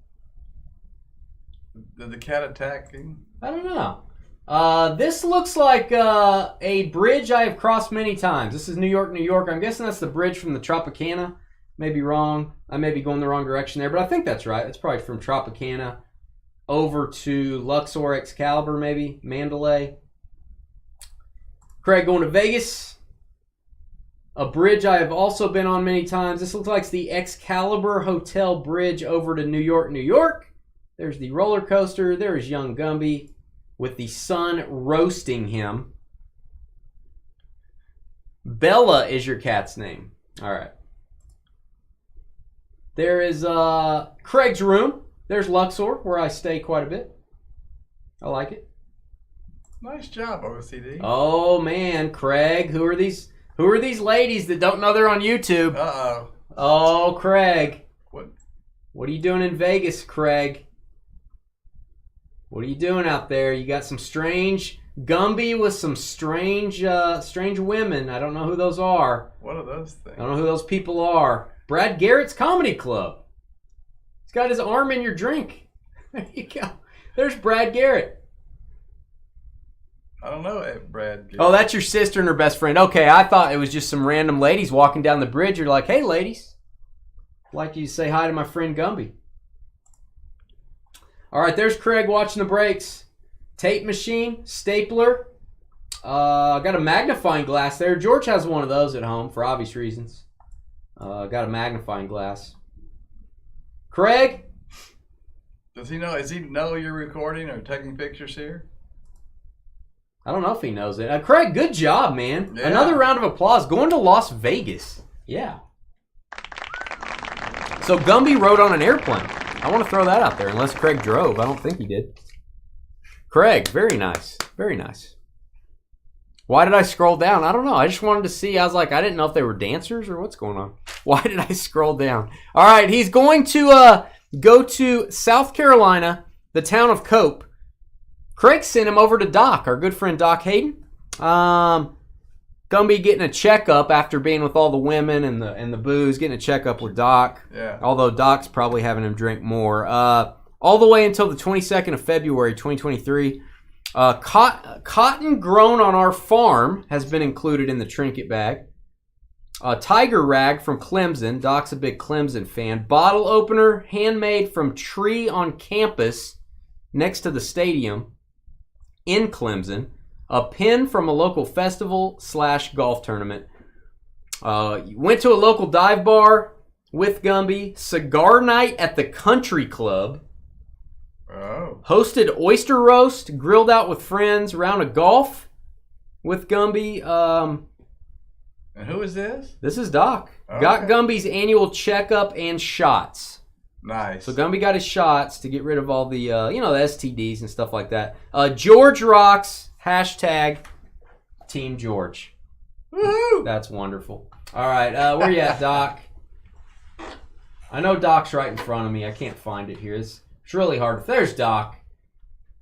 Did the cat attack him? I don't know. This looks like a bridge I have crossed many times. This is New York, New York. I'm guessing that's the bridge from the Tropicana. Maybe wrong. I may be going the wrong direction there, but I think that's right. It's probably from Tropicana over to Luxor, Excalibur, maybe. Mandalay. Craig going to Vegas. A bridge I have also been on many times. This looks like it's the Excalibur Hotel Bridge over to New York, New York. There's the roller coaster. There is young Gumby with the sun roasting him. Bella is your cat's name. All right. There is Craig's room. There's Luxor, where I stay quite a bit. I like it. Nice job, OCD. Oh, man, Craig. Who are these ladies that don't know they're on YouTube? Uh-oh. Oh, Craig. What are you doing in Vegas, Craig? What are you doing out there? You got some strange Gumby with some strange women. I don't know who those are. What are those things? I don't know who those people are. Brad Garrett's Comedy Club. He's got his arm in your drink. There you go. There's Brad Garrett. I don't know, Brad. Oh, that's your sister and her best friend. Okay, I thought it was just some random ladies walking down the bridge. You're like, hey, ladies. I'd like you to say hi to my friend Gumby. All right, there's Craig watching the breaks. Tape machine, stapler. Got a magnifying glass there. George has one of those at home for obvious reasons. Got a magnifying glass. Craig, Does he know? Does he know you're recording or taking pictures here? I don't know if he knows it. Craig, good job, man. Yeah. Another round of applause. Going to Las Vegas. Yeah. So Gumby rode on an airplane. I want to throw that out there, unless Craig drove. I don't think he did. Craig, very nice. Very nice. Why did I scroll down? I don't know. I just wanted to see. I was like, I didn't know if they were dancers or what's going on. Why did I scroll down? All right, he's going to go to South Carolina, the town of Cope. Craig sent him over to Doc, our good friend Doc Hayden. Gumby getting a checkup after being with all the women and the booze, getting a checkup with Doc. Yeah. Although Doc's probably having him drink more. All the way until the 22nd of February, 2023. Cotton grown on our farm has been included in the trinket bag. Tiger rag from Clemson. Doc's a big Clemson fan. Bottle opener handmade from tree on campus next to the stadium in Clemson. A pin from a local festival / golf tournament. Went to a local dive bar with Gumby. Cigar night at the country club. Oh. Hosted oyster roast. Grilled out with friends. Round of golf with Gumby. And who is this? This is Doc. Okay. Got Gumby's annual checkup and shots. Nice. So Gumby got his shots to get rid of all the, the STDs and stuff like that. George rocks. Hashtag Team George. Woohoo! That's wonderful. All right, where you at, Doc? I know Doc's right in front of me. I can't find it here. It's really hard. There's Doc.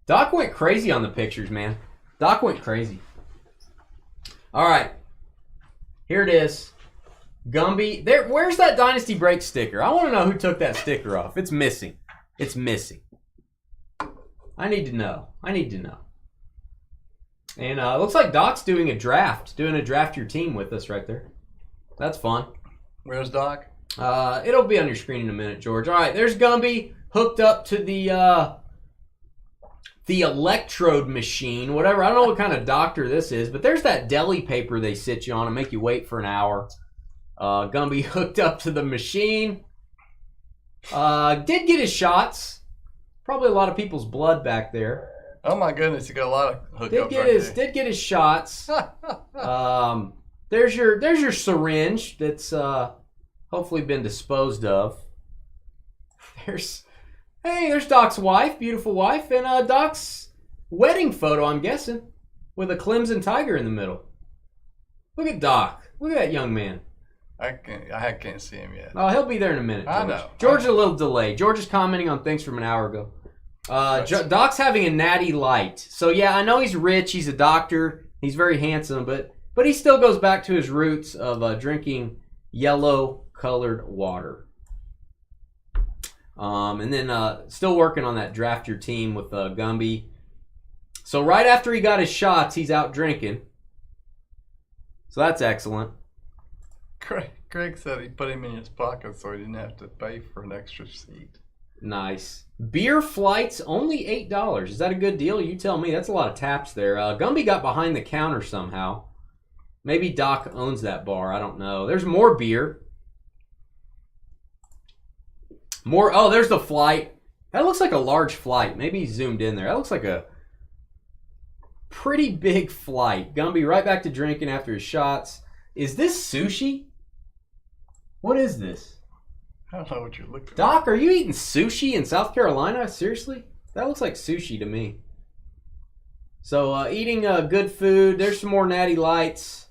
Doc went crazy on the pictures, man. Doc went crazy. All right. Here it is. Gumby. There. Where's that Dynasty Breaks sticker? I want to know who took that sticker off. It's missing. It's missing. I need to know. And looks like Doc's doing a draft. Doing a draft your team with us right there. That's fun. Where's Doc? It'll be on your screen in a minute, George. All right, there's Gumby hooked up to the electrode machine, whatever. I don't know what kind of doctor this is, but there's that deli paper they sit you on and make you wait for an hour. Gumby hooked up to the machine. Did get his shots. Probably a lot of people's blood back there. Oh my goodness, you got a lot of hookups. Did get his shots. There's your syringe that's hopefully been disposed of. There's Doc's wife, beautiful wife, and Doc's wedding photo, I'm guessing, with a Clemson tiger in the middle. Look at Doc. Look at that young man. I can't see him yet. Oh, he'll be there in a minute, George. I know. George is a little delayed. George is commenting on things from an hour ago. Doc's having a natty light. So, yeah, I know he's rich. He's a doctor. He's very handsome, but he still goes back to his roots of drinking yellow-colored water. And then still working on that draft your team with Gumby. So right after he got his shots, he's out drinking. So that's excellent. Craig said he put him in his pocket so he didn't have to pay for an extra seat. Nice. Beer flights, only $8. Is that a good deal? You tell me. That's a lot of taps there. Gumby got behind the counter somehow. Maybe Doc owns that bar. I don't know. There's more beer. Oh, there's the flight. That looks like a large flight. Maybe he zoomed in there. That looks like a pretty big flight. Gumby right back to drinking after his shots. Is this sushi? What is this? I don't know what you're looking at. Doc, are you eating sushi in South Carolina? Seriously? That looks like sushi to me. So, eating good food. There's some more natty lights.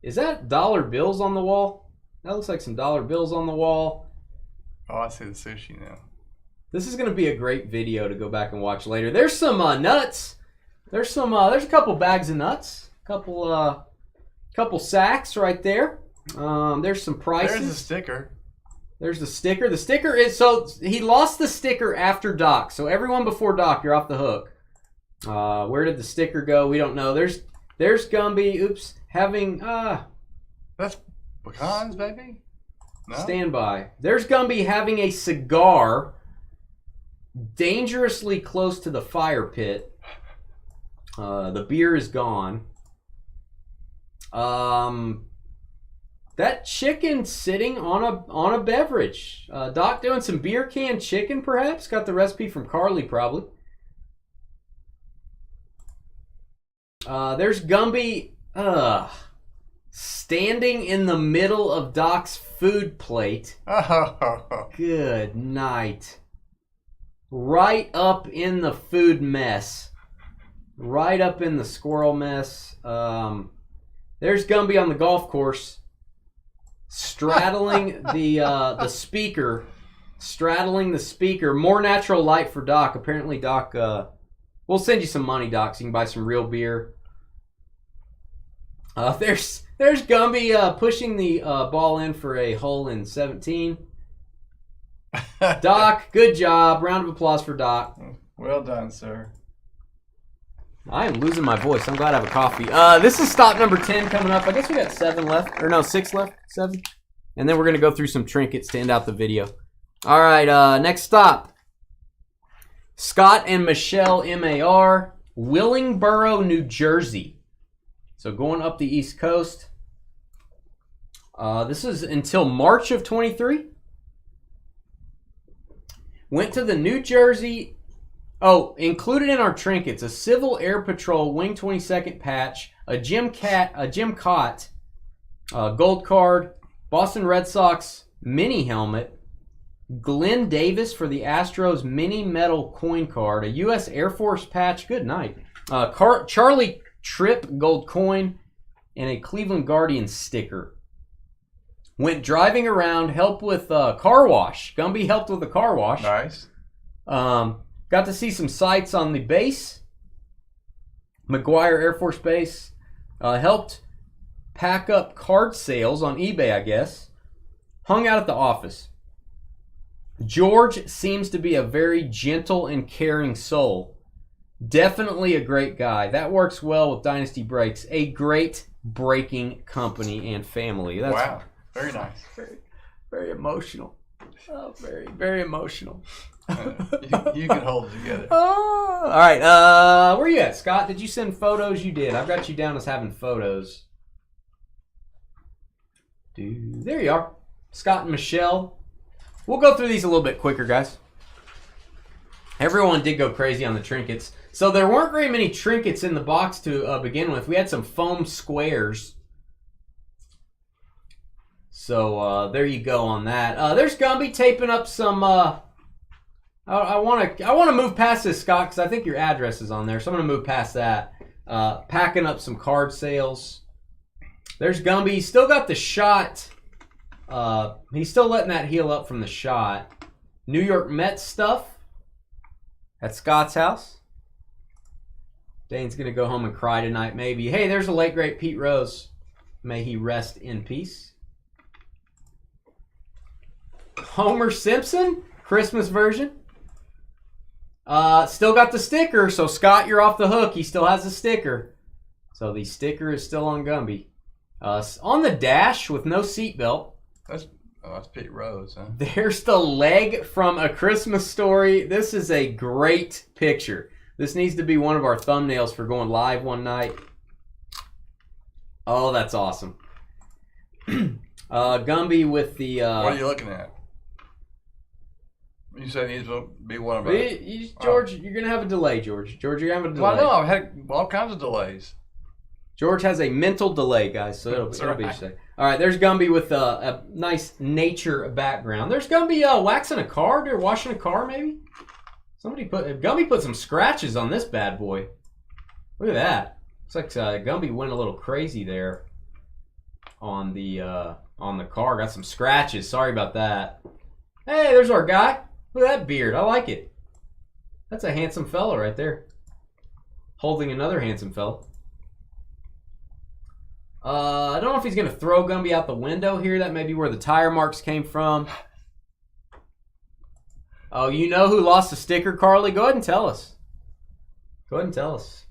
Is that dollar bills on the wall? That looks like some dollar bills on the wall. Oh, I see the sushi now. This is going to be a great video to go back and watch later. There's some nuts. There's a couple bags of nuts. Couple sacks right there. There's some prices. There's the sticker. There's the sticker. The sticker is, so he lost the sticker after Doc. So everyone before Doc, you're off the hook. Where did the sticker go? We don't know. There's Gumby. Oops. Having, That's pecans, baby? No? Stand by. There's Gumby having a cigar dangerously close to the fire pit. The beer is gone. That chicken sitting on a beverage. Doc doing some beer can chicken, perhaps. Got the recipe from Carly, probably. There's Gumby standing in the middle of Doc's food plate. Good night. Right up in the food mess. Right up in the squirrel mess. There's Gumby on the golf course, straddling the speaker. Straddling the speaker. More natural light for Doc. Apparently, Doc, we'll send you some money, Doc, so you can buy some real beer. There's Gumby pushing the ball in for a hole in 17. Doc, good job. Round of applause for Doc. Well done, sir. I am losing my voice. I'm glad I have a coffee. This is stop number 10 coming up. I guess we got 7 left. Or no, 6 left. 7. And then we're going to go through some trinkets to end out the video. All right, next stop. Scott and Michelle MAR, Willingboro, New Jersey. So going up the East Coast. This is until March of 23. Went to the New Jersey. Oh, included in our trinkets, a Civil Air Patrol Wing 22nd patch, a Jim Cott gold card, Boston Red Sox mini helmet, Glenn Davis for the Astros mini metal coin card, a U.S. Air Force patch, good night, Charlie Tripp gold coin, and a Cleveland Guardians sticker. Went driving around, helped with car wash. Gumby helped with the car wash. Nice. Got to see some sights on the base. McGuire Air Force Base. Helped pack up card sales on eBay, I guess. Hung out at the office. George seems to be a very gentle and caring soul. Definitely a great guy. That works well with Dynasty Breaks. A great breaking company and family. That's wow. Very nice. Very, very emotional. Oh, very, very emotional. You can hold it together. Oh, all right. Where you at, Scott? Did you send photos? You did. I've got you down as having photos. There you are. Scott and Michelle. We'll go through these a little bit quicker, guys. Everyone did go crazy on the trinkets. So there weren't very many trinkets in the box to begin with. We had some foam squares. So there you go on that. There's Gumby taping up some. I want to move past this, Scott, because I think your address is on there. So I'm going to move past that. Packing up some card sales. There's Gumby. He's still got the shot. He's still letting that heal up from the shot. New York Mets stuff at Scott's house. Dane's going to go home and cry tonight, maybe. Hey, there's the late, great Pete Rose. May he rest in peace. Homer Simpson, Christmas version. Still got the sticker, so Scott, you're off the hook. He still has the sticker. So the sticker is still on Gumby. On the dash with no seatbelt. That's Pete Rose, huh? There's the leg from A Christmas Story. This is a great picture. This needs to be one of our thumbnails for going live one night. Oh, that's awesome. Gumby with the... what are you looking at? You said he needs to be one of us. George, you're going to have a delay, George. George, you're going to have a delay. Well, I know. I've had all kinds of delays. George has a mental delay, guys, so it'll be interesting. All right, there's Gumby with a nice nature background. There's Gumby waxing a car or washing a car, maybe? Gumby put some scratches on this bad boy. Look at that. Looks like Gumby went a little crazy there on the car. Got some scratches. Sorry about that. Hey, there's our guy. Look at that beard. I like it. That's a handsome fellow right there. Holding another handsome fellow. I don't know if he's going to throw Gumby out the window here. That may be where the tire marks came from. Oh, you know who lost the sticker, Carly? Go ahead and tell us. Go ahead and tell us.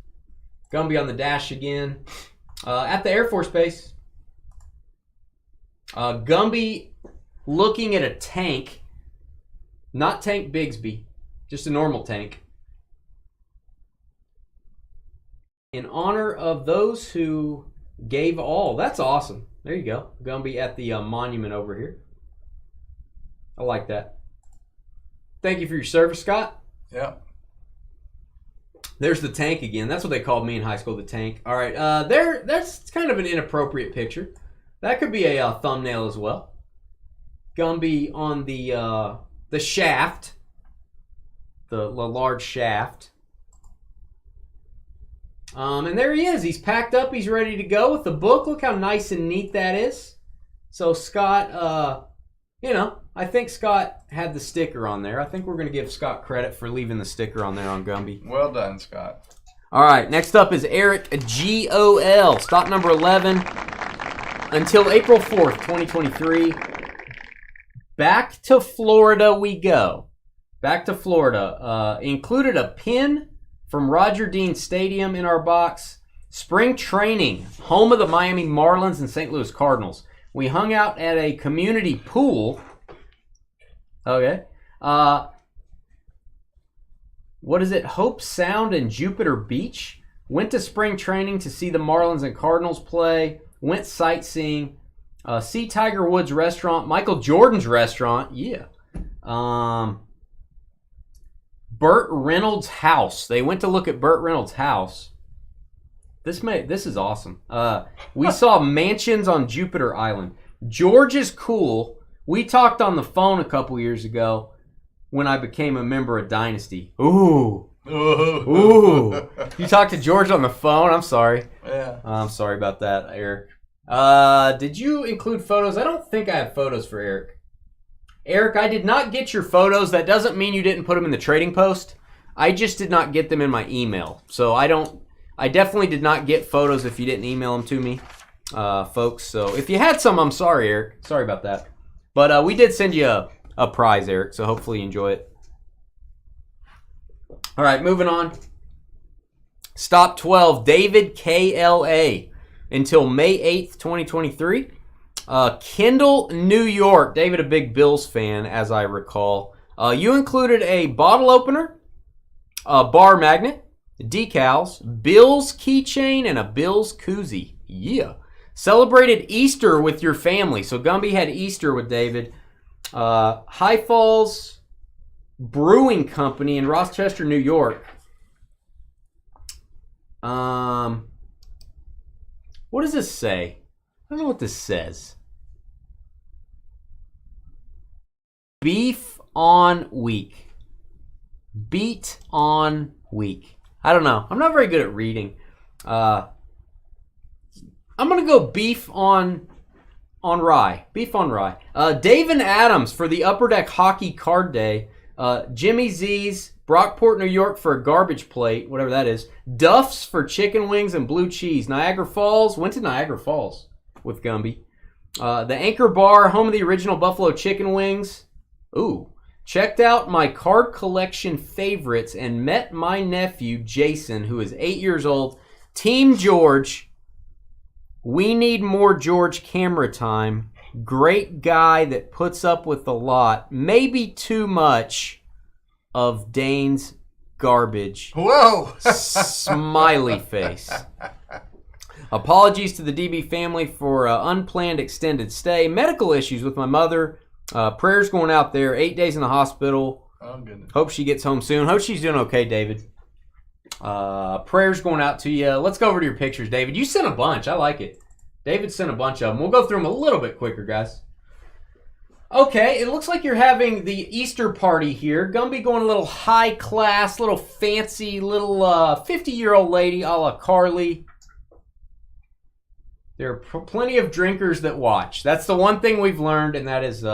Gumby on the dash again. At the Air Force Base. Gumby looking at a tank. Not Tank Bigsby. Just a normal tank. In honor of those who Gave all. That's awesome. There you go. Gumby at the monument over here. I like that. Thank you for your service, Scott. Yeah. There's the tank again. That's what they called me in high school, the tank. All right. That's kind of an inappropriate picture. That could be a thumbnail as well. Gumby on the shaft. The large shaft. And there he is. He's packed up. He's ready to go with the book. Look how nice and neat that is. So Scott, I think Scott had the sticker on there. I think we're going to give Scott credit for leaving the sticker on there on Gumby. Well done, Scott. All right, next up is Eric GOL. Stock number 11 until April 4th, 2023. Back to Florida we go. Back to Florida. Included a pin from Roger Dean Stadium in our box. Spring training, home of the Miami Marlins and St. Louis Cardinals. We hung out at a community pool. Okay. What is it? Hope Sound and Jupiter Beach. Went to spring training to see the Marlins and Cardinals play. Went sightseeing. See Tiger Woods restaurant. Michael Jordan's restaurant. Yeah. Burt Reynolds' house. They went to look at Burt Reynolds' house. This is awesome. We saw mansions on Jupiter Island. George is cool. We talked on the phone a couple years ago when I became a member of Dynasty. Ooh. Ooh. You talked to George on the phone? I'm sorry. Yeah. I'm sorry about that, Eric. Did you include photos? I don't think I have photos for Eric. Eric, I did not get your photos. That doesn't mean you didn't put them in the trading post. I just did not get them in my email. So I definitely did not get photos if you didn't email them to me, folks. So if you had some, I'm sorry, Eric. Sorry about that. But we did send you a prize, Eric, so hopefully you enjoy it. All right, moving on. Stop 12, David KLA until May 8th, 2023. Kendall, New York. David, a big Bills fan, as I recall. You included a bottle opener, a bar magnet, decals, Bills keychain, and a Bills koozie. Yeah. Celebrated Easter with your family. So Gumby had Easter with David. High Falls Brewing Company in Rochester, New York. What does this say? I don't know what this says. Beef on week. Beat on week. I don't know. I'm not very good at reading. I'm going to go beef on rye. Beef on rye. Dave and Adams for the Upper Deck Hockey Card Day. Jimmy Z's, Brockport, New York for a garbage plate, whatever that is. Duff's for chicken wings and blue cheese. Niagara Falls. Went to Niagara Falls with Gumby. The Anchor Bar, home of the original Buffalo chicken wings. Ooh. Checked out my card collection favorites and met my nephew, Jason, who is 8 years old. Team George. We need more George camera time. Great guy that puts up with a lot. Maybe too much of Dane's garbage. Whoa! Smiley face. Apologies to the DB family for unplanned extended stay. Medical issues with my mother. Prayers going out there. 8 days in the hospital. Oh, goodness. Hope she gets home soon. Hope she's doing okay, David. Prayers going out to you. Let's go over to your pictures, David. You sent a bunch. I like it. David sent a bunch of them. We'll go through them a little bit quicker, guys. Okay, it looks like you're having the Easter party here. Gumby going a little high class, little fancy, little 50-year-old lady a la Carly. There are plenty of drinkers that watch. That's the one thing we've learned, and that is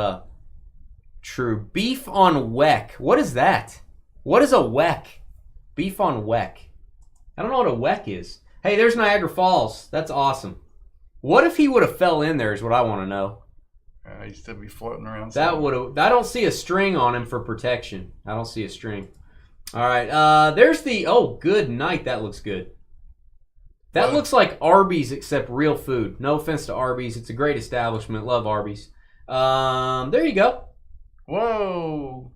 true. Beef on weck. What is that? What is a weck? Beef on weck. I don't know what a weck is. Hey, there's Niagara Falls. That's awesome. What if he would have fell in there is what I want to know. He'd still be floating around. That would have. I don't see a string on him for protection. I don't see a string. All right. There's the. Oh, good night. That looks good. That looks like Arby's except real food. No offense to Arby's. It's a great establishment. Love Arby's. There you go. Whoa.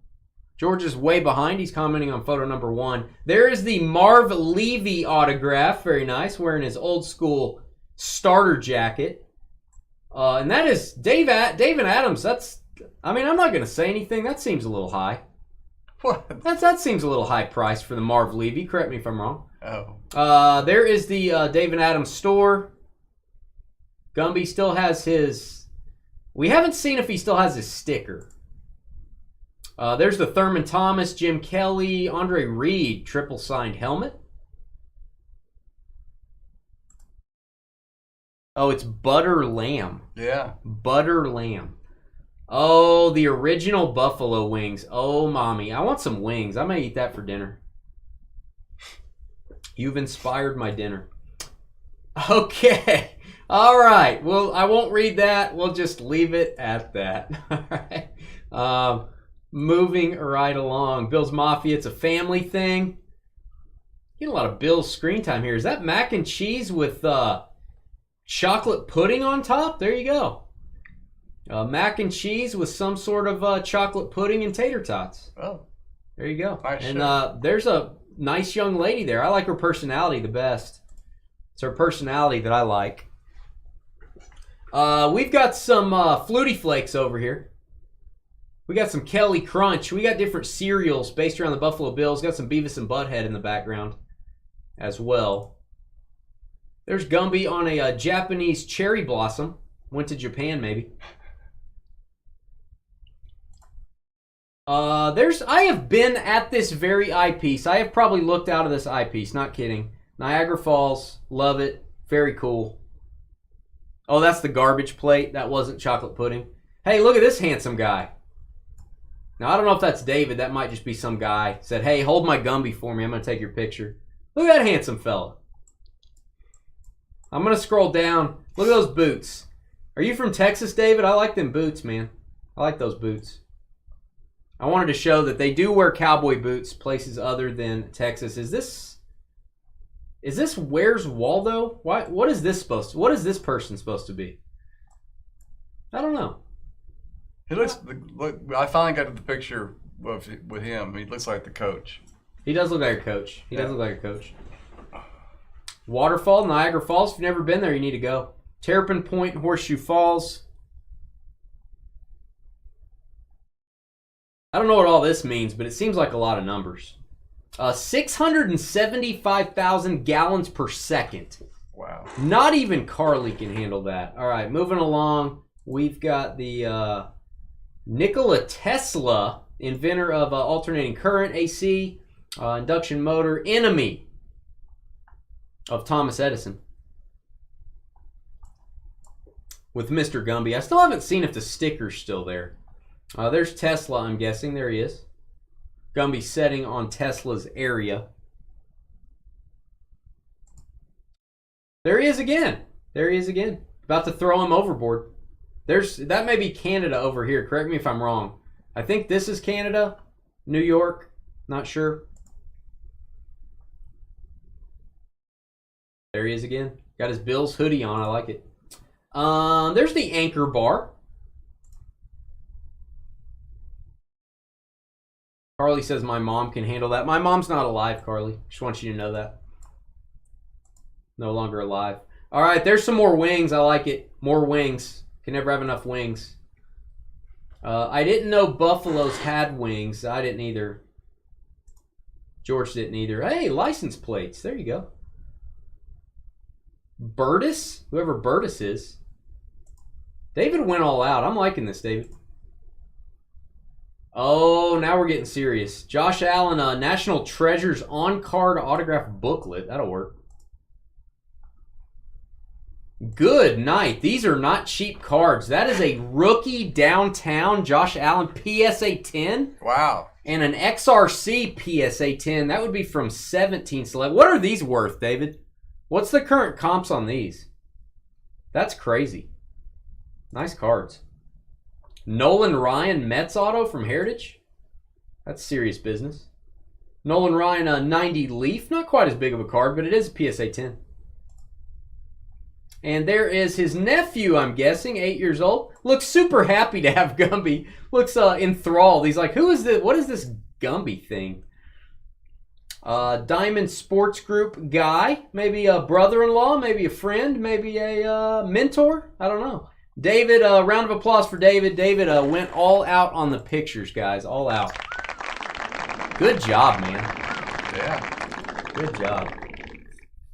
George is way behind. He's commenting on photo number 1. There is the Marv Levy autograph. Very nice. Wearing his old school starter jacket. And that is David Adams. I'm not going to say anything. That seems a little high. What? That seems a little high price for the Marv Levy. Correct me if I'm wrong. Oh. There is the David Adams store. Gumby still has his... We haven't seen if he still has his sticker. There's the Thurman Thomas, Jim Kelly, Andre Reed triple signed helmet. Oh, it's Butter Lamb. Yeah. Butter Lamb. Oh, the original buffalo wings. Oh, mommy. I want some wings. I may eat that for dinner. You've inspired my dinner. Okay. All right. Well, I won't read that. We'll just leave it at that. All right. Moving right along. Bill's Mafia. It's a family thing. Get a lot of Bill's screen time here. Is that mac and cheese with chocolate pudding on top? There you go. Mac and cheese with some sort of chocolate pudding and tater tots. Oh. There you go. Nice. And there's a nice young lady there. I like her personality the best. It's her personality that I like. We've got some Flutie Flakes over here. We got some Kelly Crunch. We got different cereals based around the Buffalo Bills. Got some Beavis and Butthead in the background as well. There's Gumby on a Japanese cherry blossom. Went to Japan, maybe. I have been at this very eyepiece. I have probably looked out of this eyepiece. Not kidding. Niagara Falls. Love it. Very cool. Oh, that's the garbage plate. That wasn't chocolate pudding. Hey, look at this handsome guy. Now, I don't know if that's David. That might just be some guy. Said, hey, hold my Gumby for me. I'm going to take your picture. Look at that handsome fella. I'm going to scroll down. Look at those boots. Are you from Texas, David? I like them boots, man. I like those boots. I wanted to show that they do wear cowboy boots places other than Texas. Is this Where's Waldo? What is this person supposed to be? I don't know. He looks. Look, I finally got to the picture with him. He looks like the coach. He does look like a coach. He does look like a coach. Waterfall, Niagara Falls. If you've never been there, you need to go. Terrapin Point, Horseshoe Falls. I don't know what all this means, but it seems like a lot of numbers. 675,000 gallons per second. Wow. Not even Carly can handle that. All right, moving along. We've got the Nikola Tesla, inventor of alternating current, AC, induction motor, enemy of Thomas Edison. With Mr. Gumby. I still haven't seen if the sticker's still there. There's Tesla, I'm guessing. There he is. Gumby setting on Tesla's area. There he is again. There he is again. About to throw him overboard. That may be Canada over here. Correct me if I'm wrong. I think this is Canada. New York. Not sure. There he is again. Got his Bills hoodie on. I like it. There's the Anchor Bar. Carly says my mom can handle that. My mom's not alive, Carly. Just want you to know that. No longer alive. All right, there's some more wings. I like it. More wings. Can never have enough wings. I didn't know buffaloes had wings. I didn't either. George didn't either. Hey, license plates. There you go. Burtis? Whoever Burtis is. David went all out. I'm liking this, David. Oh, now we're getting serious. Josh Allen, National Treasures on-card autograph booklet. That'll work. Good night. These are not cheap cards. That is a rookie downtown Josh Allen PSA 10. Wow. And an XRC PSA 10. That would be from 17 Select. What are these worth, David? What's the current comps on these? That's crazy. Nice cards. Nolan Ryan Mets auto from Heritage. That's serious business. Nolan Ryan 90 Leaf. Not quite as big of a card, but it is a PSA 10. And there is his nephew, I'm guessing, 8 years old. Looks super happy to have Gumby. Looks enthralled. He's like, who is this? What is this Gumby thing? Diamond Sports Group guy, maybe a brother-in-law, maybe a friend, maybe a mentor. I don't know. David, round of applause for David. David went all out on the pictures, guys. All out. Good job, man. Yeah. Good job.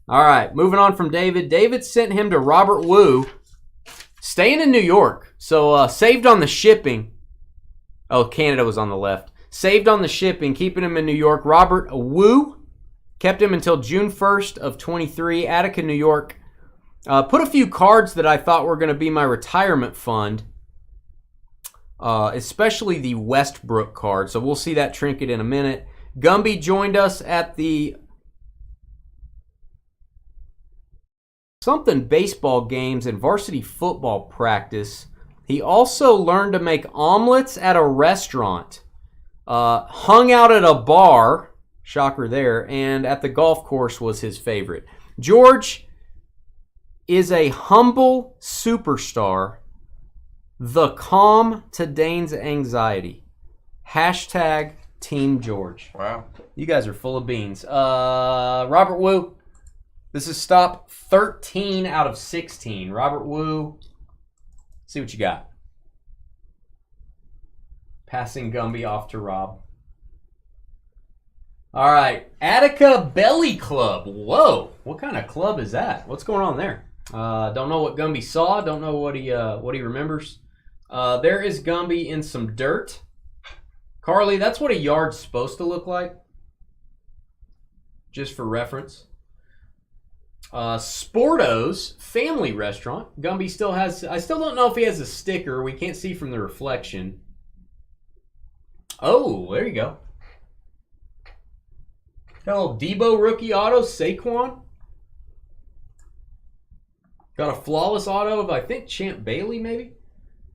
All right, moving on from David. David sent him to Robert Wu, staying in New York. So saved on the shipping. Oh, Canada was on the left. Saved on the shipping, keeping him in New York. Robert Wu kept him until June 1st of 23, Attica, New York. Put a few cards that I thought were going to be my retirement fund, especially the Westbrook card. So we'll see that trinket in a minute. Gumby joined us at the something baseball games and varsity football practice. He also learned to make omelets at a restaurant, hung out at a bar, shocker there, and at the golf course was his favorite. George is a humble superstar, the calm to Dane's anxiety. Hashtag Team George. Wow. You guys are full of beans. Robert Wu, this is stop 13 out of 16. Robert Wu, see what you got. Passing Gumby off to Rob. All right, Attica Belly Club. Whoa, what kind of club is that? What's going on there? Don't know what Gumby saw. Don't know what he remembers. There is Gumby in some dirt. Carly, that's what a yard's supposed to look like. Just for reference. Sporto's Family Restaurant. Gumby still has, I still don't know if he has a sticker. We can't see from the reflection. Oh, there you go. Got a little Debo rookie auto, Saquon. Got a flawless auto of, I think, Champ Bailey, maybe.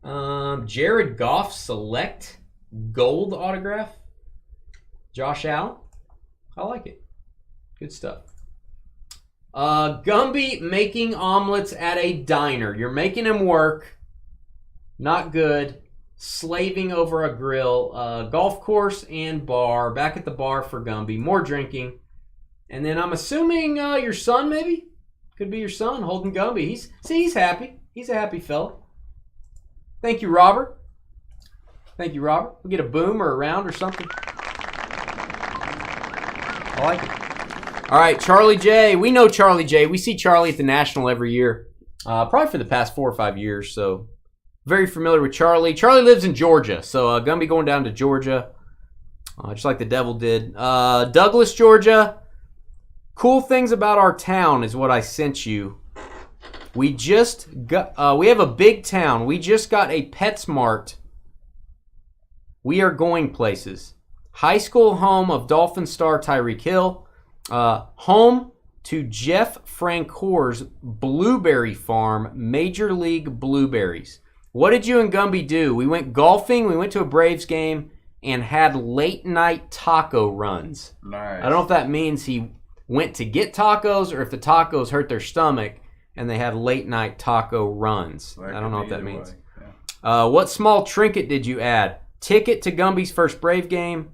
Jared Goff Select Gold autograph. Josh Allen. I like it. Good stuff. Gumby making omelets at a diner. You're making him work. Not good. Slaving over a grill. Golf course and bar. Back at the bar for Gumby. More drinking. And then I'm assuming your son, maybe? Could be your son, holding Gumby. He's happy. He's a happy fella. Thank you, Robert. Thank you, Robert. We'll get a boom or a round or something. I like it. All right, Charlie J. We know Charlie J. We see Charlie at the National every year. Probably for the past 4 or 5 years, so very familiar with Charlie. Charlie lives in Georgia, so Gumby going down to Georgia, just like the Devil did. Douglas, Georgia. Cool things about our town is what I sent you. We just got, we have a big town. We just got a PetSmart. We are going places. High school home of Dolphin star Tyreek Hill. Home to Jeff Francoeur's Blueberry Farm, Major League Blueberries. What did you and Gumby do? We went golfing, we went to a Braves game, and had late night taco runs. Nice. I don't know if that means he went to get tacos or if the tacos hurt their stomach and they had late night taco runs. I don't know what that means. Yeah. What small trinket did you add? Ticket to Gumby's first Brave game.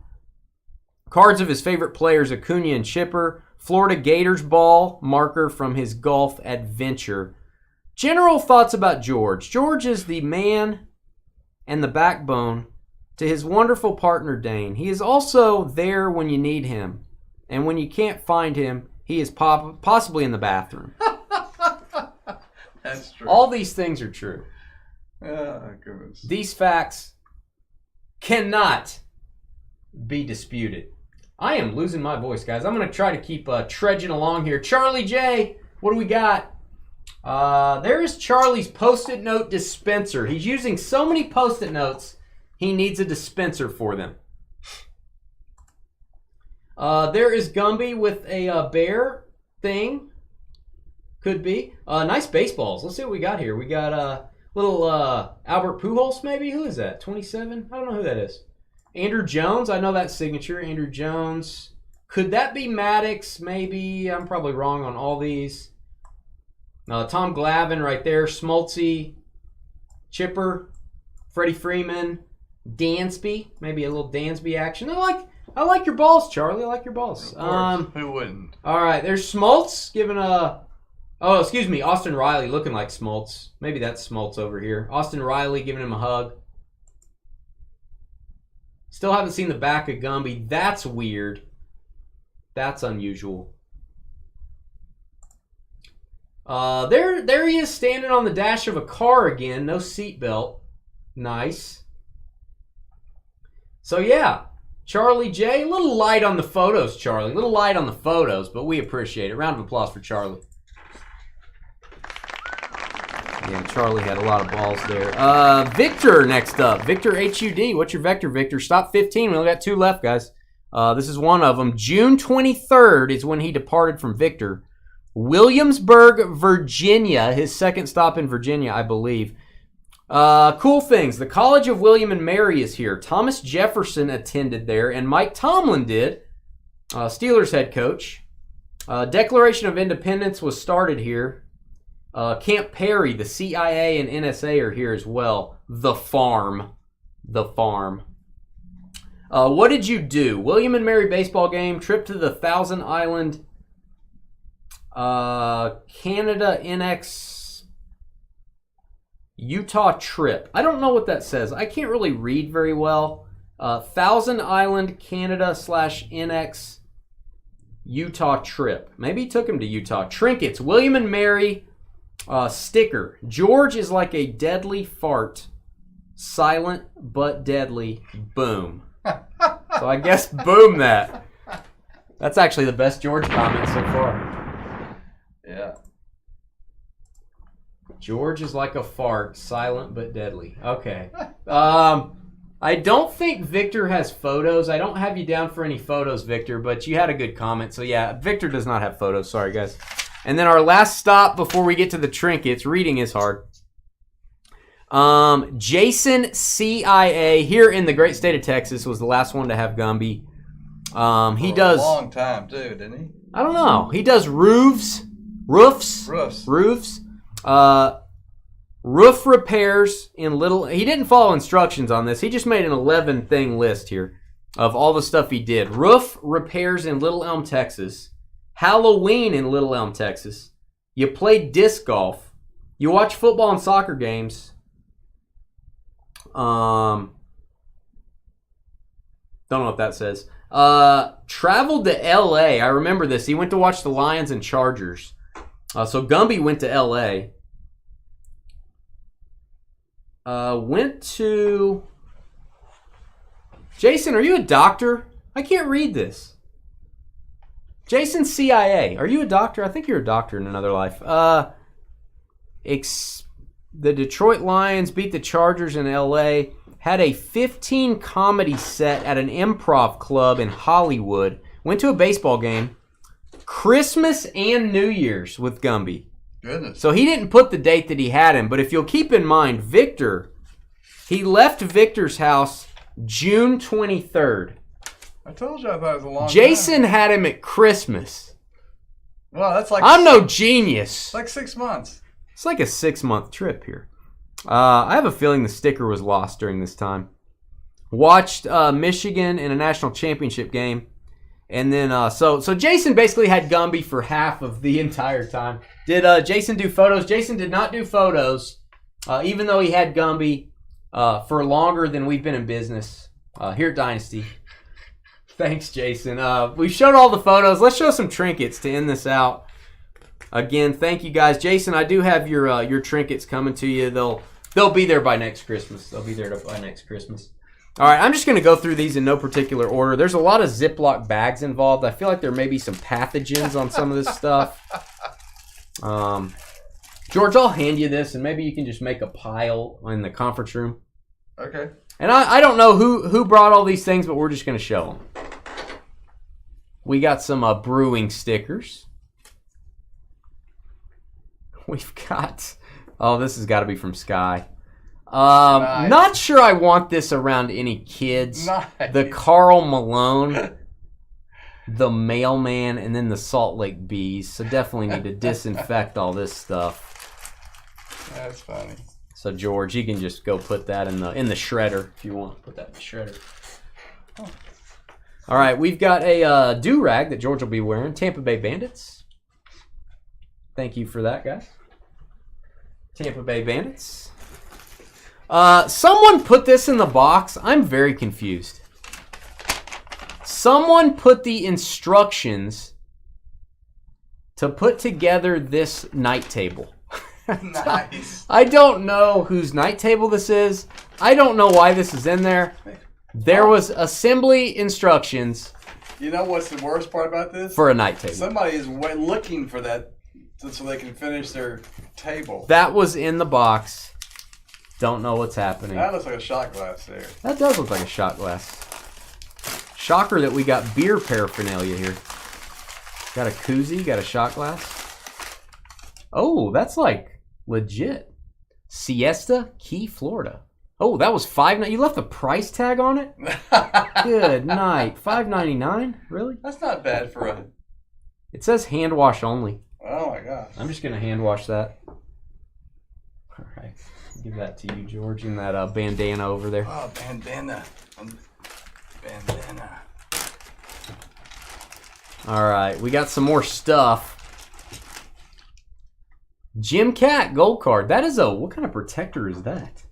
Cards of his favorite players, Acuna and Chipper. Florida Gators ball marker from his golf adventure. General thoughts about George. George is the man and the backbone to his wonderful partner, Dane. He is also there when you need him. And when you can't find him, he is possibly in the bathroom. That's true. All these things are true. Oh, goodness. These facts cannot be disputed. I am losing my voice, guys. I'm going to try to keep trudging along here. Charlie J, what do we got? There is Charlie's Post-it note dispenser. He's using so many Post-it notes, he needs a dispenser for them. There is Gumby with a bear thing. Could be. Nice baseballs. Let's see what we got here. We got little Albert Pujols, maybe? Who is that? 27? I don't know who that is. Andrew Jones. I know that signature. Andrew Jones. Could that be Maddox? Maybe. I'm probably wrong on all these. Tom Glavine right there. Smoltzy. Chipper. Freddie Freeman. Dansby. Maybe a little Dansby action. I I like your balls, Charlie. I like your balls. Of course. Who wouldn't? All right, there's Smoltz giving a... Oh, excuse me, Austin Riley looking like Smoltz. Maybe that's Smoltz over here. Austin Riley giving him a hug. Still haven't seen the back of Gumby. That's weird. That's unusual. There he is standing on the dash of a car again. No seatbelt. Nice. So, yeah. Charlie J. A little light on the photos, Charlie. A little light on the photos, but we appreciate it. Round of applause for Charlie. Yeah, Charlie had a lot of balls there. Victor next up. Victor HUD. What's your vector, Victor? Stop 15. We only got 2 left, guys. This is one of them. June 23rd is when he departed from Victor. Williamsburg, Virginia. His second stop in Virginia, I believe. Cool things. The College of William and Mary is here. Thomas Jefferson attended there, and Mike Tomlin did. Steelers head coach. Declaration of Independence was started here. Camp Perry, the CIA and NSA are here as well. The farm. The farm. What did you do? William and Mary baseball game, trip to the Thousand Island, Canada NX, Utah trip. I don't know what that says. I can't really read very well. Thousand Island, Canada /NX, Utah trip. Maybe he took him to Utah. Trinkets, William and Mary. Sticker. George is like a deadly fart. Silent but deadly. Boom. So I guess boom that. That's actually the best George comment so far. Yeah. George is like a fart. Silent but deadly. Okay. I don't think Victor has photos. I don't have you down for any photos, Victor, but you had a good comment. So yeah, Victor does not have photos. Sorry, guys. And then our last stop before we get to the trinkets. Reading is hard. Jason CIA here in the great state of Texas was the last one to have Gumby. He does a long time too, didn't he? I don't know. He does roofs. Roof repairs in Little. He didn't follow instructions on this. He just made an 11 thing list here of all the stuff he did. Roof repairs in Little Elm, Texas. Halloween in Little Elm, Texas. You play disc golf. You watch football and soccer games. Don't know what that says. Traveled to L.A. I remember this. He went to watch the Lions and Chargers. So Gumby went to L.A. Went to... Jason, are you a doctor? I can't read this. Jason CIA. Are you a doctor? I think you're a doctor in another life. The Detroit Lions beat the Chargers in L.A. Had a 15 comedy set at an improv club in Hollywood. Went to a baseball game. Christmas and New Year's with Gumby. Goodness. So he didn't put the date that he had him. But if you'll keep in mind, Victor, he left Victor's house June 23rd. I told you I thought it was a long Jason time. had him at Christmas. Well, that's like... I'm no genius. Like 6 months. It's like a 6-month trip here. I have a feeling the sticker was lost during this time. Watched Michigan in a national championship game. And then, so Jason basically had Gumby for half of the entire time. Did Jason do photos? Jason did not do photos, even though he had Gumby for longer than we've been in business here at Dynasty. Thanks, Jason. We've showed all the photos. Let's show some trinkets to end this out. Again, thank you guys. Jason, I do have your trinkets coming to you. They'll be there by next Christmas. They'll be there by next Christmas. All right, I'm just going to go through these in no particular order. There's a lot of Ziploc bags involved. I feel like there may be some pathogens on some of this stuff. George, I'll hand you this, and maybe you can just make a pile in the conference room. Okay. And I don't know who brought all these things, but we're just going to show them. We got some brewing stickers. We've got... Oh, this has got to be from Sky. Nice. Not sure I want this around any kids. Nice. The Carl Malone, the Mailman, and then the Salt Lake Bees. So definitely need to disinfect all this stuff. That's funny. So George, you can just go put that in the shredder if you want. Put that in the shredder. All right, we've got a do-rag that George will be wearing. Tampa Bay Bandits. Thank you for that, guys. Tampa Bay Bandits. Someone put this in the box. I'm very confused. Someone put the instructions to put together this night table. Nice. I don't know whose night table this is. I don't know why this is in there. There was assembly instructions. You know what's the worst part about this? For a night table. Somebody is looking for that so they can finish their table. That was in the box. Don't know what's happening. That looks like a shot glass there. That does look like a shot glass. Shocker that we got beer paraphernalia here. Got a koozie, got a shot glass. Oh, that's like legit. Siesta Key, Florida. Oh, that was $5.99. You left the price tag on it? Good night. $5.99? Really? That's not bad for a... It says hand wash only. Oh my gosh. I'm just going to hand wash that. All right. Give that to you, George, and that bandana over there. Oh, bandana. Bandana. All right. We got some more stuff. Jim Cat gold card. That is what kind of protector is that?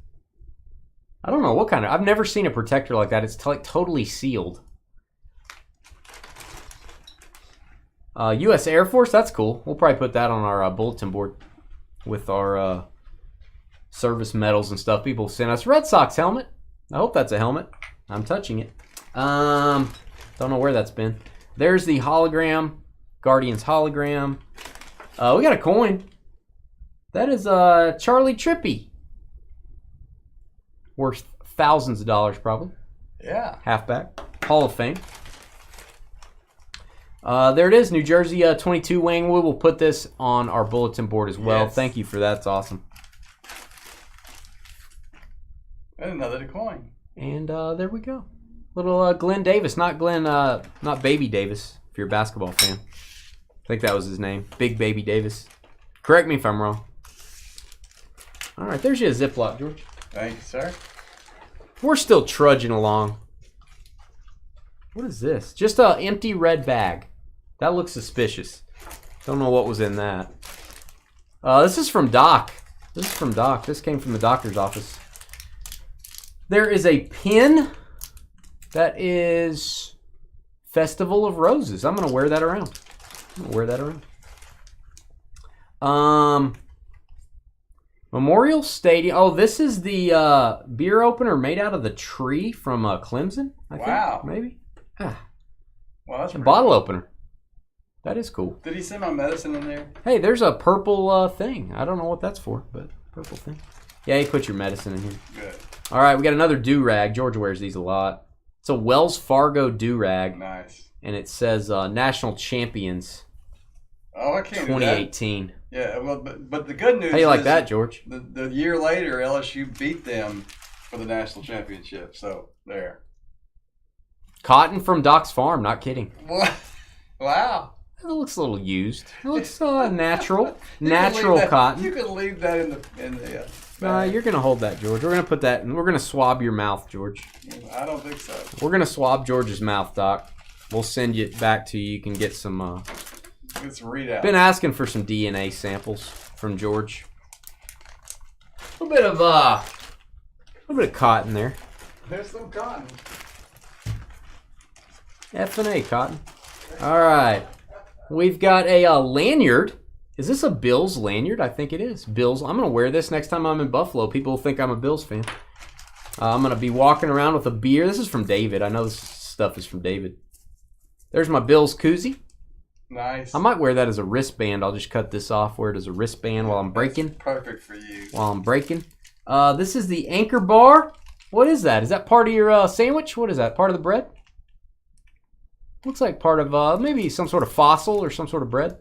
I don't know what kind of. I've never seen a protector like that. It's like totally sealed. U.S. Air Force. That's cool. We'll probably put that on our bulletin board with our service medals and stuff. People send us Red Sox helmet. I hope that's a helmet. I'm touching it. Don't know where that's been. There's the hologram. Guardians hologram. We got a coin. That is Charlie Trippy. Worth thousands of dollars probably. Yeah. Halfback. Hall of Fame. There it is. New Jersey 22 wing. We will put this on our bulletin board as well. Yes. Thank you for that. It's awesome. And another coin. And there we go. Little Glenn Davis. Not Baby Davis, if you're a basketball fan. I think that was his name. Big Baby Davis. Correct me if I'm wrong. All right, there's your Ziploc, George. Thank you, sir. We're still trudging along. What is this? Just an empty red bag. That looks suspicious. Don't know what was in that. This is from Doc. This came from the doctor's office. There is a pin that is Festival of Roses. I'm going to wear that around. Memorial Stadium. Oh, this is the beer opener made out of the tree from Clemson, I think. Wow. Maybe. Well, that's A bottle opener. That is cool. Did he send my medicine in there? Hey, there's a purple thing. I don't know what that's for, but purple thing. Yeah, you put your medicine in here. Good. All right, we got another do-rag. George wears these a lot. It's a Wells Fargo do-rag. Nice. And it says National Champions Oh, I can't 2018. do that. Yeah, well, but the good news How you like is that, George? The year later, LSU beat them for the national championship. So, there. Cotton from Doc's farm, not kidding. What? Wow. It looks a little used. It looks natural. You Natural can leave that- cotton. You can leave that in the bag. You're going to hold that, George. We're going to put that, and we're going to swab your mouth, George. I don't think so. We're going to swab George's mouth, Doc. We'll send it back to you. You can get some... Get some readout. Been asking for some DNA samples from George. A little bit of cotton there. There's some cotton. F&A cotton. All right. We've got a lanyard. Is this a Bills lanyard? I think it is. Bills. I'm going to wear this next time I'm in Buffalo. People will think I'm a Bills fan. I'm going to be walking around with a beer. This is from David. I know this stuff is from David. There's my Bills koozie. Nice. I might wear that as a wristband. I'll just cut this off, wear it as a wristband while I'm breaking. That's perfect for you. This is the Anchor Bar. What is that? Is that part of your sandwich? What is that? Part of the bread? Looks like part of maybe some sort of fossil or some sort of bread.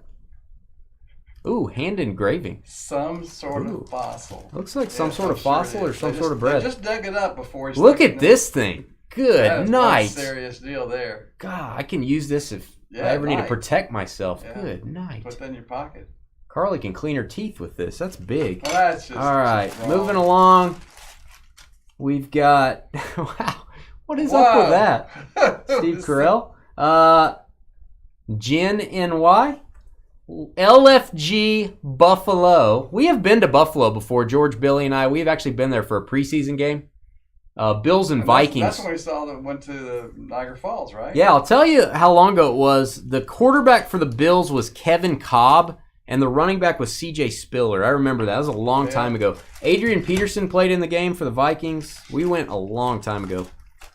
Ooh, hand engraving. Some sort of fossil. Looks like some sort of fossil or some sort of bread. Just dug it up before he Look at this thing. Good That night. is one serious deal there. God, I can use this if I Yeah, ever need to night. protect myself. Yeah. Good night. Put that in your pocket. Carly can clean her teeth with this. That's big. Well, that's just All right, wrong. moving along. We've got wow. What is up with that? Wow. Steve Carell. Jen NY. LFG Buffalo. We have been to Buffalo before, George, Billy, and I. We've actually been there for a preseason game. Bills and Vikings. That's when we saw that went to the Niagara Falls, right? Yeah, I'll tell you how long ago it was. The quarterback for the Bills was Kevin Cobb, and the running back was C.J. Spiller. I remember that. That was a long time ago. Adrian Peterson played in the game for the Vikings. We went a long time ago.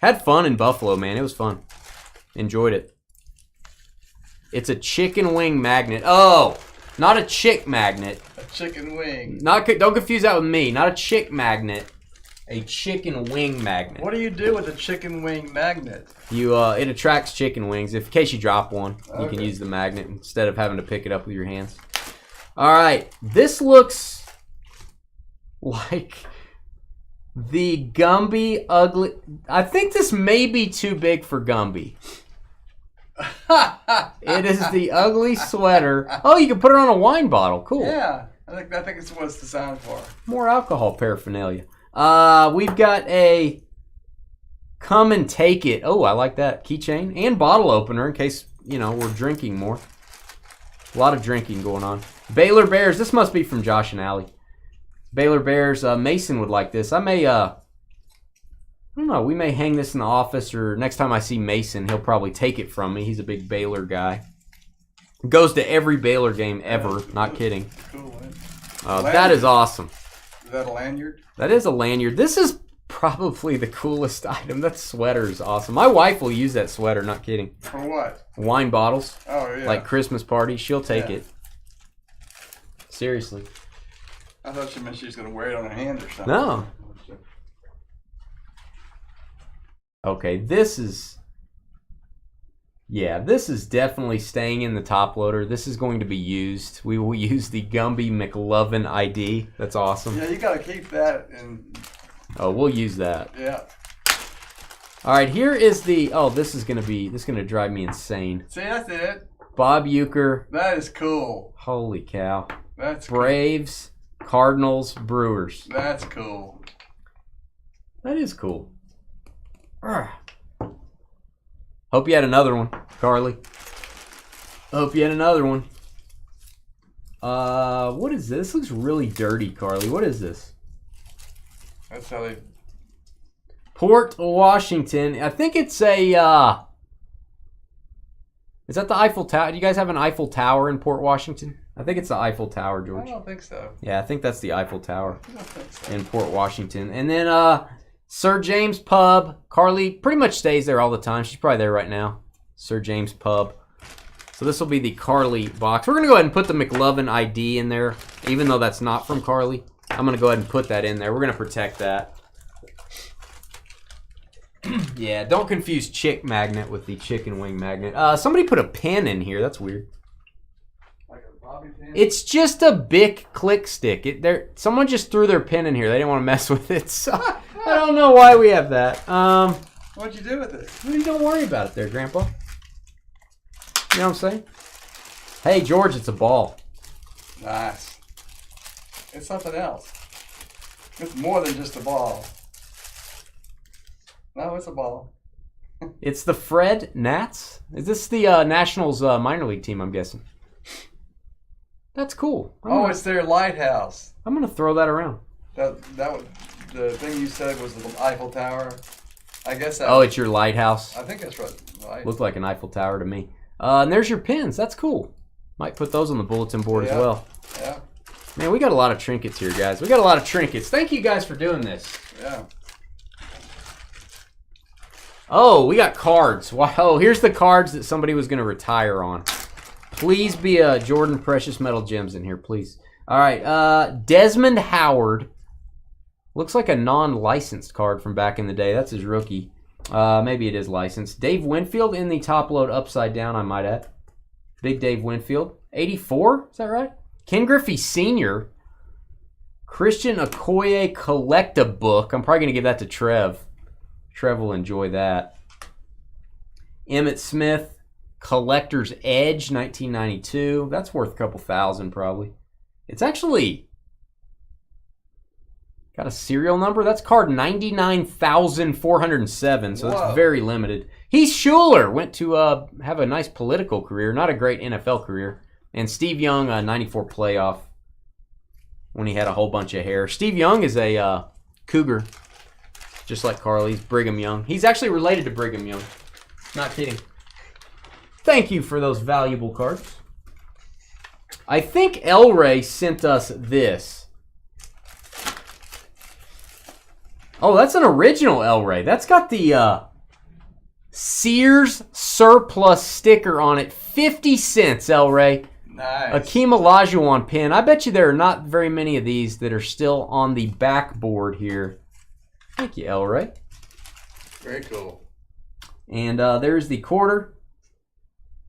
Had fun in Buffalo, man. It was fun. Enjoyed it. It's a chicken wing magnet. Oh, not a chick magnet. A chicken wing. Don't confuse that with me. Not a chick magnet. A chicken wing magnet. What do you do with a chicken wing magnet? It attracts chicken wings. In case you drop one, you can Okay. use the magnet instead of having to pick it up with your hands. All right, this looks like the Gumby ugly. I think this may be too big for Gumby. It is the ugly sweater. Oh, you can put it on a wine bottle. Cool. Yeah, I think it's what it's designed for. More alcohol paraphernalia. We've got a come and take it. Oh, I like that. Keychain and bottle opener in case, we're drinking more. A lot of drinking going on. Baylor Bears. This must be from Josh and Allie. Baylor Bears. Mason would like this. I don't know. We may hang this in the office, or next time I see Mason, he'll probably take it from me. He's a big Baylor guy. Goes to every Baylor game ever. Not kidding. Cool. That is awesome. Is that a lanyard? That is a lanyard. This is probably the coolest item. That sweater is awesome. My wife will use that sweater, not kidding. For what? Wine bottles. Oh, yeah. Like Christmas parties. She'll take Yeah. it. Seriously. I thought she meant she was going to wear it on her hand or something. No. Okay, this is definitely staying in the top loader. This is going to be used. We will use the Gumby McLovin ID. That's awesome. Yeah, you got to keep that and Oh, we'll use that. yeah. All right, here is the. Oh, this is going to drive me insane. See, that's it. Bob Uecker. That is cool. Holy cow. That's Braves, Cardinals, Brewers. Cool. That's cool. That is cool. Urgh. Hope you had another one, Carly. Hope you had another one. What is this? This looks really dirty, Carly. What is this? That's how they. Port Washington. I think it's a. Is that the Eiffel Tower? Do you guys have an Eiffel Tower in Port Washington? I think it's the Eiffel Tower, I George. don't think so. Yeah, I think that's the Eiffel Tower I don't think so. in Port Washington. And then Sir James Pub. Carly pretty much stays there all the time. She's probably there right now. Sir James Pub. So this will be the Carly box. We're going to go ahead and put the McLovin ID in there, even though that's not from Carly. I'm going to go ahead and put that in there. We're going to protect that. Yeah, don't confuse chick magnet with the chicken wing magnet. Somebody put a pin in here. That's weird. Like a bobby pin? It's just a Bic click stick. Someone just threw their pin in here. They didn't want to mess with it. So I don't know why we have that. What'd you do with it? Well, don't worry about it there, Grandpa. You know what I'm saying? Hey, George, it's a ball. Nice. It's something else. It's more than just a ball. No, it's a ball. It's the Fred Nats. Is this the Nationals minor league team, I'm guessing? That's cool. It's their lighthouse. I'm going to throw that around. That was the thing you said was the Eiffel Tower. I guess that. Oh, it's your lighthouse. I think that's right. Looked like an Eiffel Tower to me. And there's your pins. That's cool. Might put those on the bulletin board as well. Yeah. Man, we got a lot of trinkets here, guys. We got a lot of trinkets. Thank you guys for doing this. Yeah. Oh, we got cards. Wow, here's the cards that somebody was going to retire on. Please be a Jordan Precious Metal Gems in here, please. All right, Desmond Howard. Looks like a non-licensed card from back in the day. That's his rookie. Maybe it is licensed. Dave Winfield in the top load upside down, I might add. Big Dave Winfield. 84, is that right? Ken Griffey Sr. Christian Okoye Collect-A-Book. I'm probably going to give that to Trev. Trev will enjoy that. Emmitt Smith, Collector's Edge, 1992. That's worth a couple thousand, probably. It's actually... Got a serial number. That's card 99,407, so Whoa. it's very limited. Heath Schuler went to have a nice political career, not a great NFL career. And Steve Young, 94 playoff when he had a whole bunch of hair. Steve Young is a Cougar, just like Carly's. Brigham Young. He's actually related to Brigham Young. Not kidding. Thank you for those valuable cards. I think El Rey sent us this. Oh, that's an original El Rey. That's got the Sears surplus sticker on it. 50 cents, El Rey. Nice. Akeem Olajuwon pin. I bet you there are not very many of these that are still on the backboard here. Thank you, El Rey. Very cool. And there's the quarter.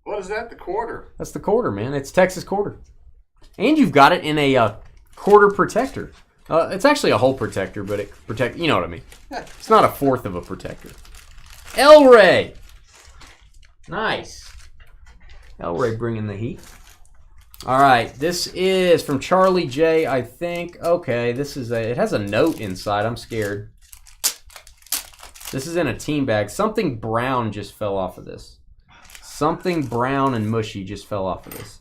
What is that, the quarter? That's the quarter, man. It's Texas quarter. And you've got it in a quarter protector. It's actually a hole protector, but it protect. You know what I mean. It's not a fourth of a protector. El Rey. Nice. El Rey bringing the heat. All right, this is from Charlie J, I think. Okay, this is it has a note inside. I'm scared. This is in a team bag. Something brown just fell off of this. Something brown and mushy just fell off of this.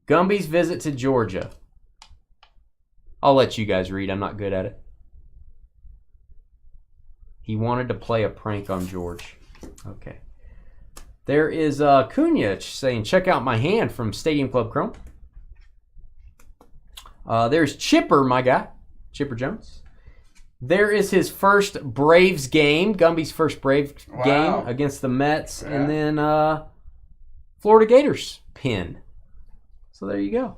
Gumby's visit to Georgia. I'll let you guys read. I'm not good at it. He wanted to play a prank on George. Okay. There is Cunha saying, check out my hand from Stadium Club Chrome. There's Chipper, my guy. Chipper Jones. There is his first Braves game. Gumby's first Braves game against the Mets. Yeah. And then Florida Gators pin. So there you go.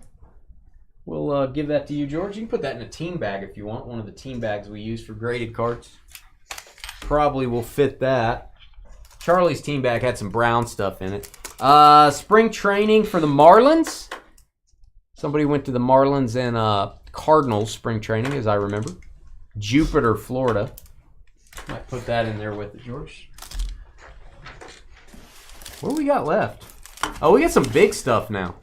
We'll give that to you, George. You can put that in a team bag if you want. One of the team bags we use for graded cards. Probably will fit that. Charlie's team bag had some brown stuff in it. Spring training for the Marlins. Somebody went to the Marlins and Cardinals spring training, as I remember. Jupiter, Florida. Might put that in there with it, George. What do we got left? Oh, we got some big stuff now.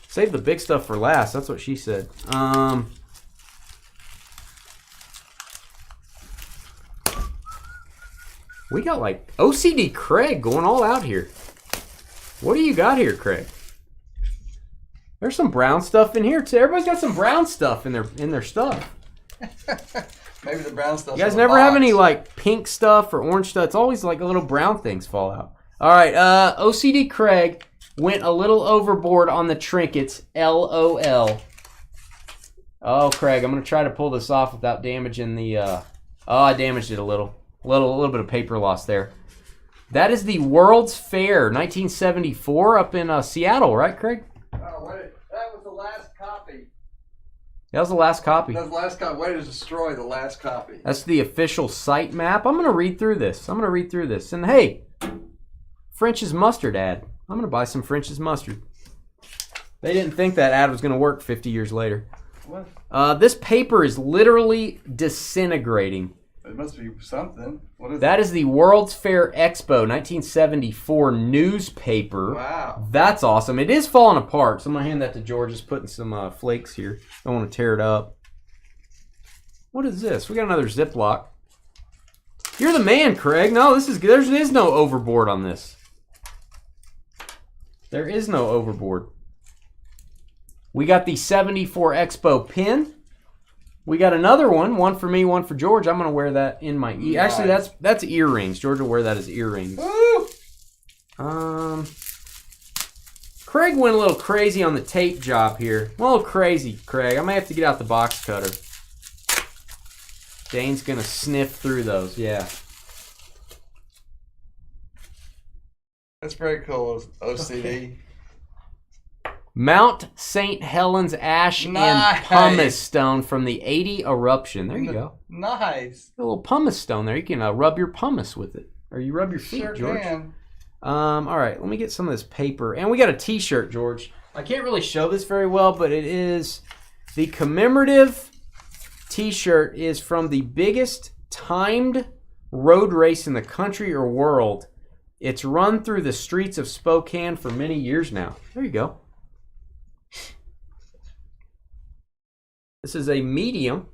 Save the big stuff for last. That's what she said. We got like OCD Craig going all out here. What do you got here, Craig? There's some brown stuff in here too. Everybody's got some brown stuff in their stuff. Maybe the brown stuff. You guys never have any like pink stuff or orange stuff. It's always like little brown things fall out. All right, OCD Craig went a little overboard on the trinkets. LOL. Oh, Craig, I'm gonna try to pull this off without damaging the. Oh, I damaged it a little. A little bit of paper loss there. That is the World's Fair 1974 up in Seattle, right, Craig? Oh, wait. That was the last copy. That was the last copy. That was the last copy. Way to destroy the last copy. That's the official site map. I'm going to read through this. And hey, French's mustard ad. I'm going to buy some French's mustard. They didn't think that ad was going to work 50 years later. What? This paper is literally disintegrating. It must be something. What is that? Is the World's Fair Expo 1974 newspaper. Wow. That's awesome. It is falling apart, so I'm going to hand that to George. Just putting some flakes here. Don't want to tear it up. What is this? We got another Ziploc. You're the man, Craig. No, this is good. There is no overboard on this. There is no overboard. We got the 74 Expo pin. We got another one for me, one for George. I'm going to wear that in my ear. Actually, that's earrings. George will wear that as earrings. Woo! Craig went a little crazy on the tape job here. A little crazy, Craig. I may have to get out the box cutter. Dane's going to sniff through those, yeah. That's very cool, OCD. Okay. Mount St. Helens ash and pumice stone from the 80 eruption. There you go. Nice. A little pumice stone there. You can rub your pumice with it. Or you rub your feet, sure George. Can. All right, let me get some of this paper. And we got a t-shirt, George. I can't really show this very well, but it is the commemorative t-shirt is from the biggest timed road race in the country or world. It's run through the streets of Spokane for many years now. There you go. This is a medium.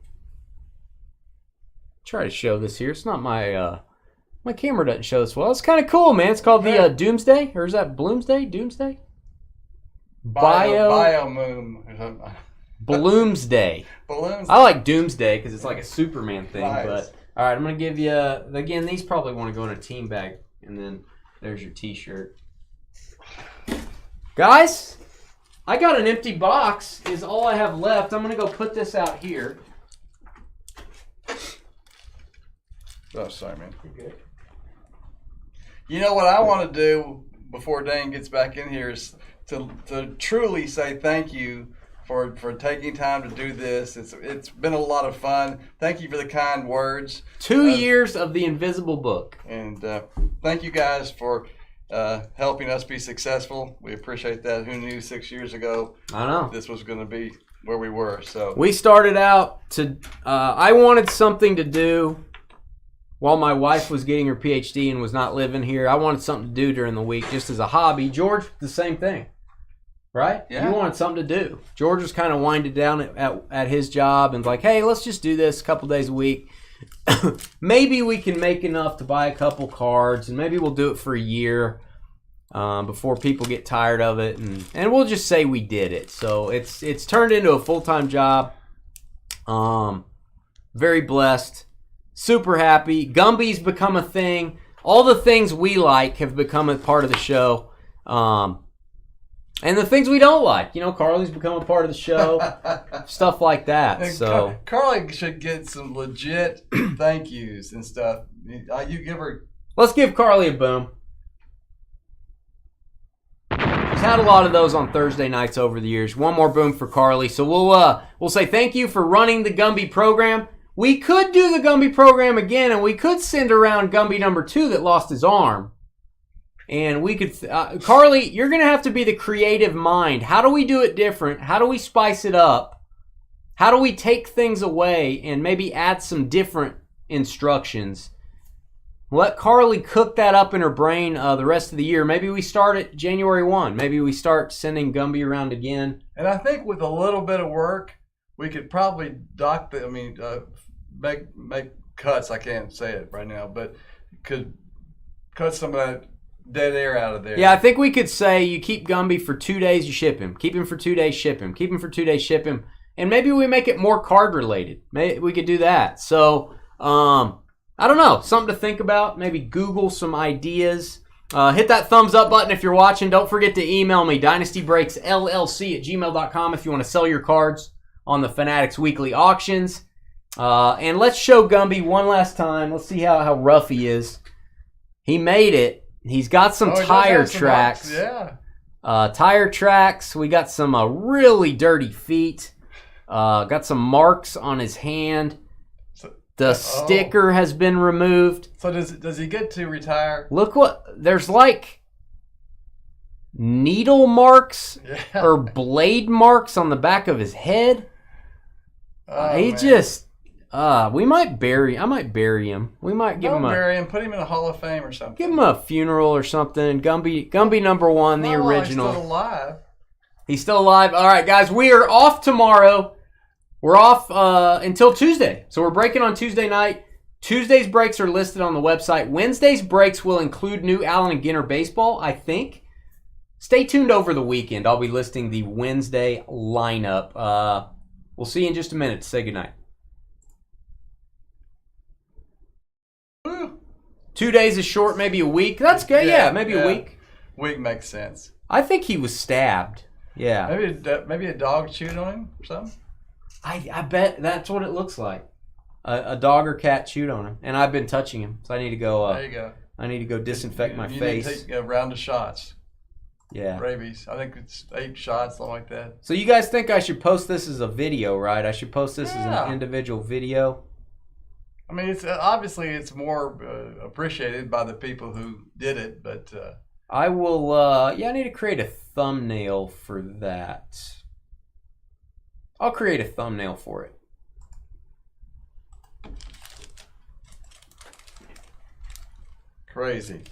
Try to show this here. It's not my my camera doesn't show this well. It's kind of cool, man. It's called the Doomsday, or is that Bloomsday? Doomsday? Biomoon or something. Bloomsday. Balloons. I like Doomsday because it's like a Superman thing. Nice. But all right, I'm gonna give you again. These probably want to go in a team bag, and then there's your T-shirt, guys. I got an empty box. Is all I have left. I'm gonna go put this out here. Oh, sorry, man. You're good. You know what I want to do before Dane gets back in here is to truly say thank you for taking time to do this. It's been a lot of fun. Thank you for the kind words. 2 years of the Invisible Book. And thank you guys for helping us be successful. We appreciate that. Who knew 6 years ago I know this was going to be where we were. So we started out to. I wanted something to do while my wife was getting her PhD and was not living here. I wanted something to do during the week, just as a hobby. George, the same thing, right? Yeah. You wanted something to do. George was kind of winded down at his job and like, hey, let's just do this a couple days a week. Maybe we can make enough to buy a couple cards, and maybe we'll do it for a year before people get tired of it, and we'll just say we did it. So it's turned into a full-time job. Very blessed, super happy. Gumby's become a thing. All the things we like have become a part of the show. And the things we don't like, Carly's become a part of the show, stuff like that. And So Carly should get some legit thank yous and stuff. You give her. let's give Carly a boom. She's had a lot of those on Thursday nights over the years. One more boom for Carly. So we'll say thank you for running the Gumby program. We could do the Gumby program again, and we could send around Gumby number 2 that lost his arm. And we could, Carly, you're going to have to be the creative mind. How do we do it different? How do we spice it up? How do we take things away and maybe add some different instructions? Let Carly cook that up in her brain the rest of the year. Maybe we start at January 1. Maybe we start sending Gumby around again. And I think with a little bit of work, we could probably make cuts. I can't say it right now, but could cut some of that dead air out of there. Yeah, I think we could say you keep Gumby for 2 days, you ship him. Keep him for 2 days, ship him. Keep him for 2 days, ship him. And maybe we make it more card related. Maybe we could do that. So, I don't know. Something to think about. Maybe Google some ideas. Hit that thumbs up button if you're watching. Don't forget to email me, dynastybreaksllc@gmail.com if you want to sell your cards on the Fanatics Weekly Auctions. And let's show Gumby one last time. Let's see how rough he is. He made it. He's got some tire tracks. Yeah. Tire tracks. We got some really dirty feet. Got some marks on his hand. The sticker has been removed. So does he get to retire? Look there's like needle marks or blade marks on the back of his head. I might bury him. We might bury him, put him in a Hall of Fame or something. Give him a funeral or something. Gumby number 1, the original. He's still alive. He's still alive. All right, guys, we are off tomorrow. We're off until Tuesday. So we're breaking on Tuesday night. Tuesday's breaks are listed on the website. Wednesday's breaks will include new Allen and Ginter baseball, I think. Stay tuned over the weekend. I'll be listing the Wednesday lineup. We'll see you in just a minute. Say goodnight. 2 days is short, maybe a week. That's good. Yeah, maybe a week. Week makes sense. I think he was stabbed. Yeah. Maybe a dog chewed on him or something. I bet that's what it looks like. A dog or cat chewed on him, and I've been touching him, so I need to go. There you go. I need to go disinfect my you face. Need to take a round of shots. Yeah. Rabies. I think it's 8 shots, something like that. So you guys think I should post this as a video, right? I should post this as an individual video. I mean, it's obviously it's more appreciated by the people who did it, but I will. I need to create a thumbnail for that. I'll create a thumbnail for it. Crazy.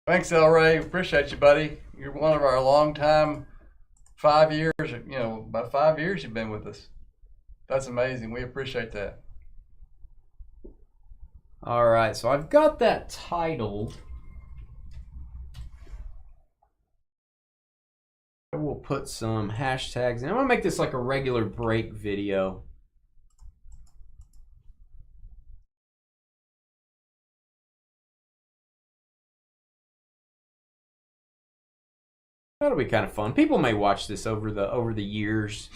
Thanks, El Ray. Appreciate you, buddy. You're one of our long-time 5 years. About 5 years you've been with us. That's amazing. We appreciate that. All right, so I've got that titled. I will put some hashtags in. I'm gonna make this like a regular break video. That'll be kind of fun. People may watch this over the years.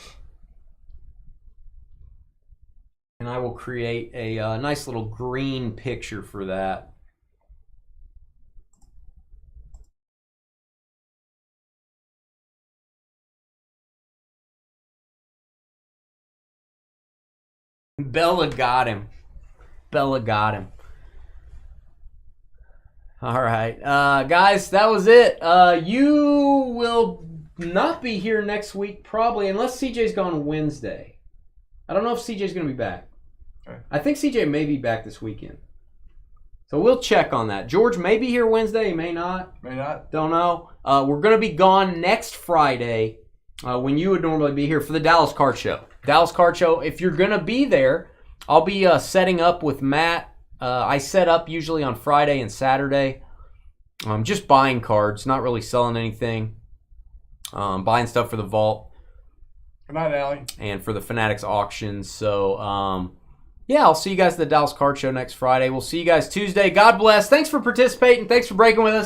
And I will create a nice little green picture for that. Bella got him. Bella got him. All right. Guys, that was it. You will not be here next week, probably, unless CJ's gone Wednesday. I don't know if CJ's going to be back. Okay. I think CJ may be back this weekend. So we'll check on that. George may be here Wednesday. He may not. May not. Don't know. We're going to be gone next Friday when you would normally be here for the Dallas Card Show. Dallas Card Show, if you're going to be there, I'll be setting up with Matt. I set up usually on Friday and Saturday. Just buying cards, not really selling anything. Buying stuff for the vault. Good night, Allie. And for the Fanatics auctions. So, yeah, I'll see you guys at the Dallas Card Show next Friday. We'll see you guys Tuesday. God bless. Thanks for participating. Thanks for breaking with us.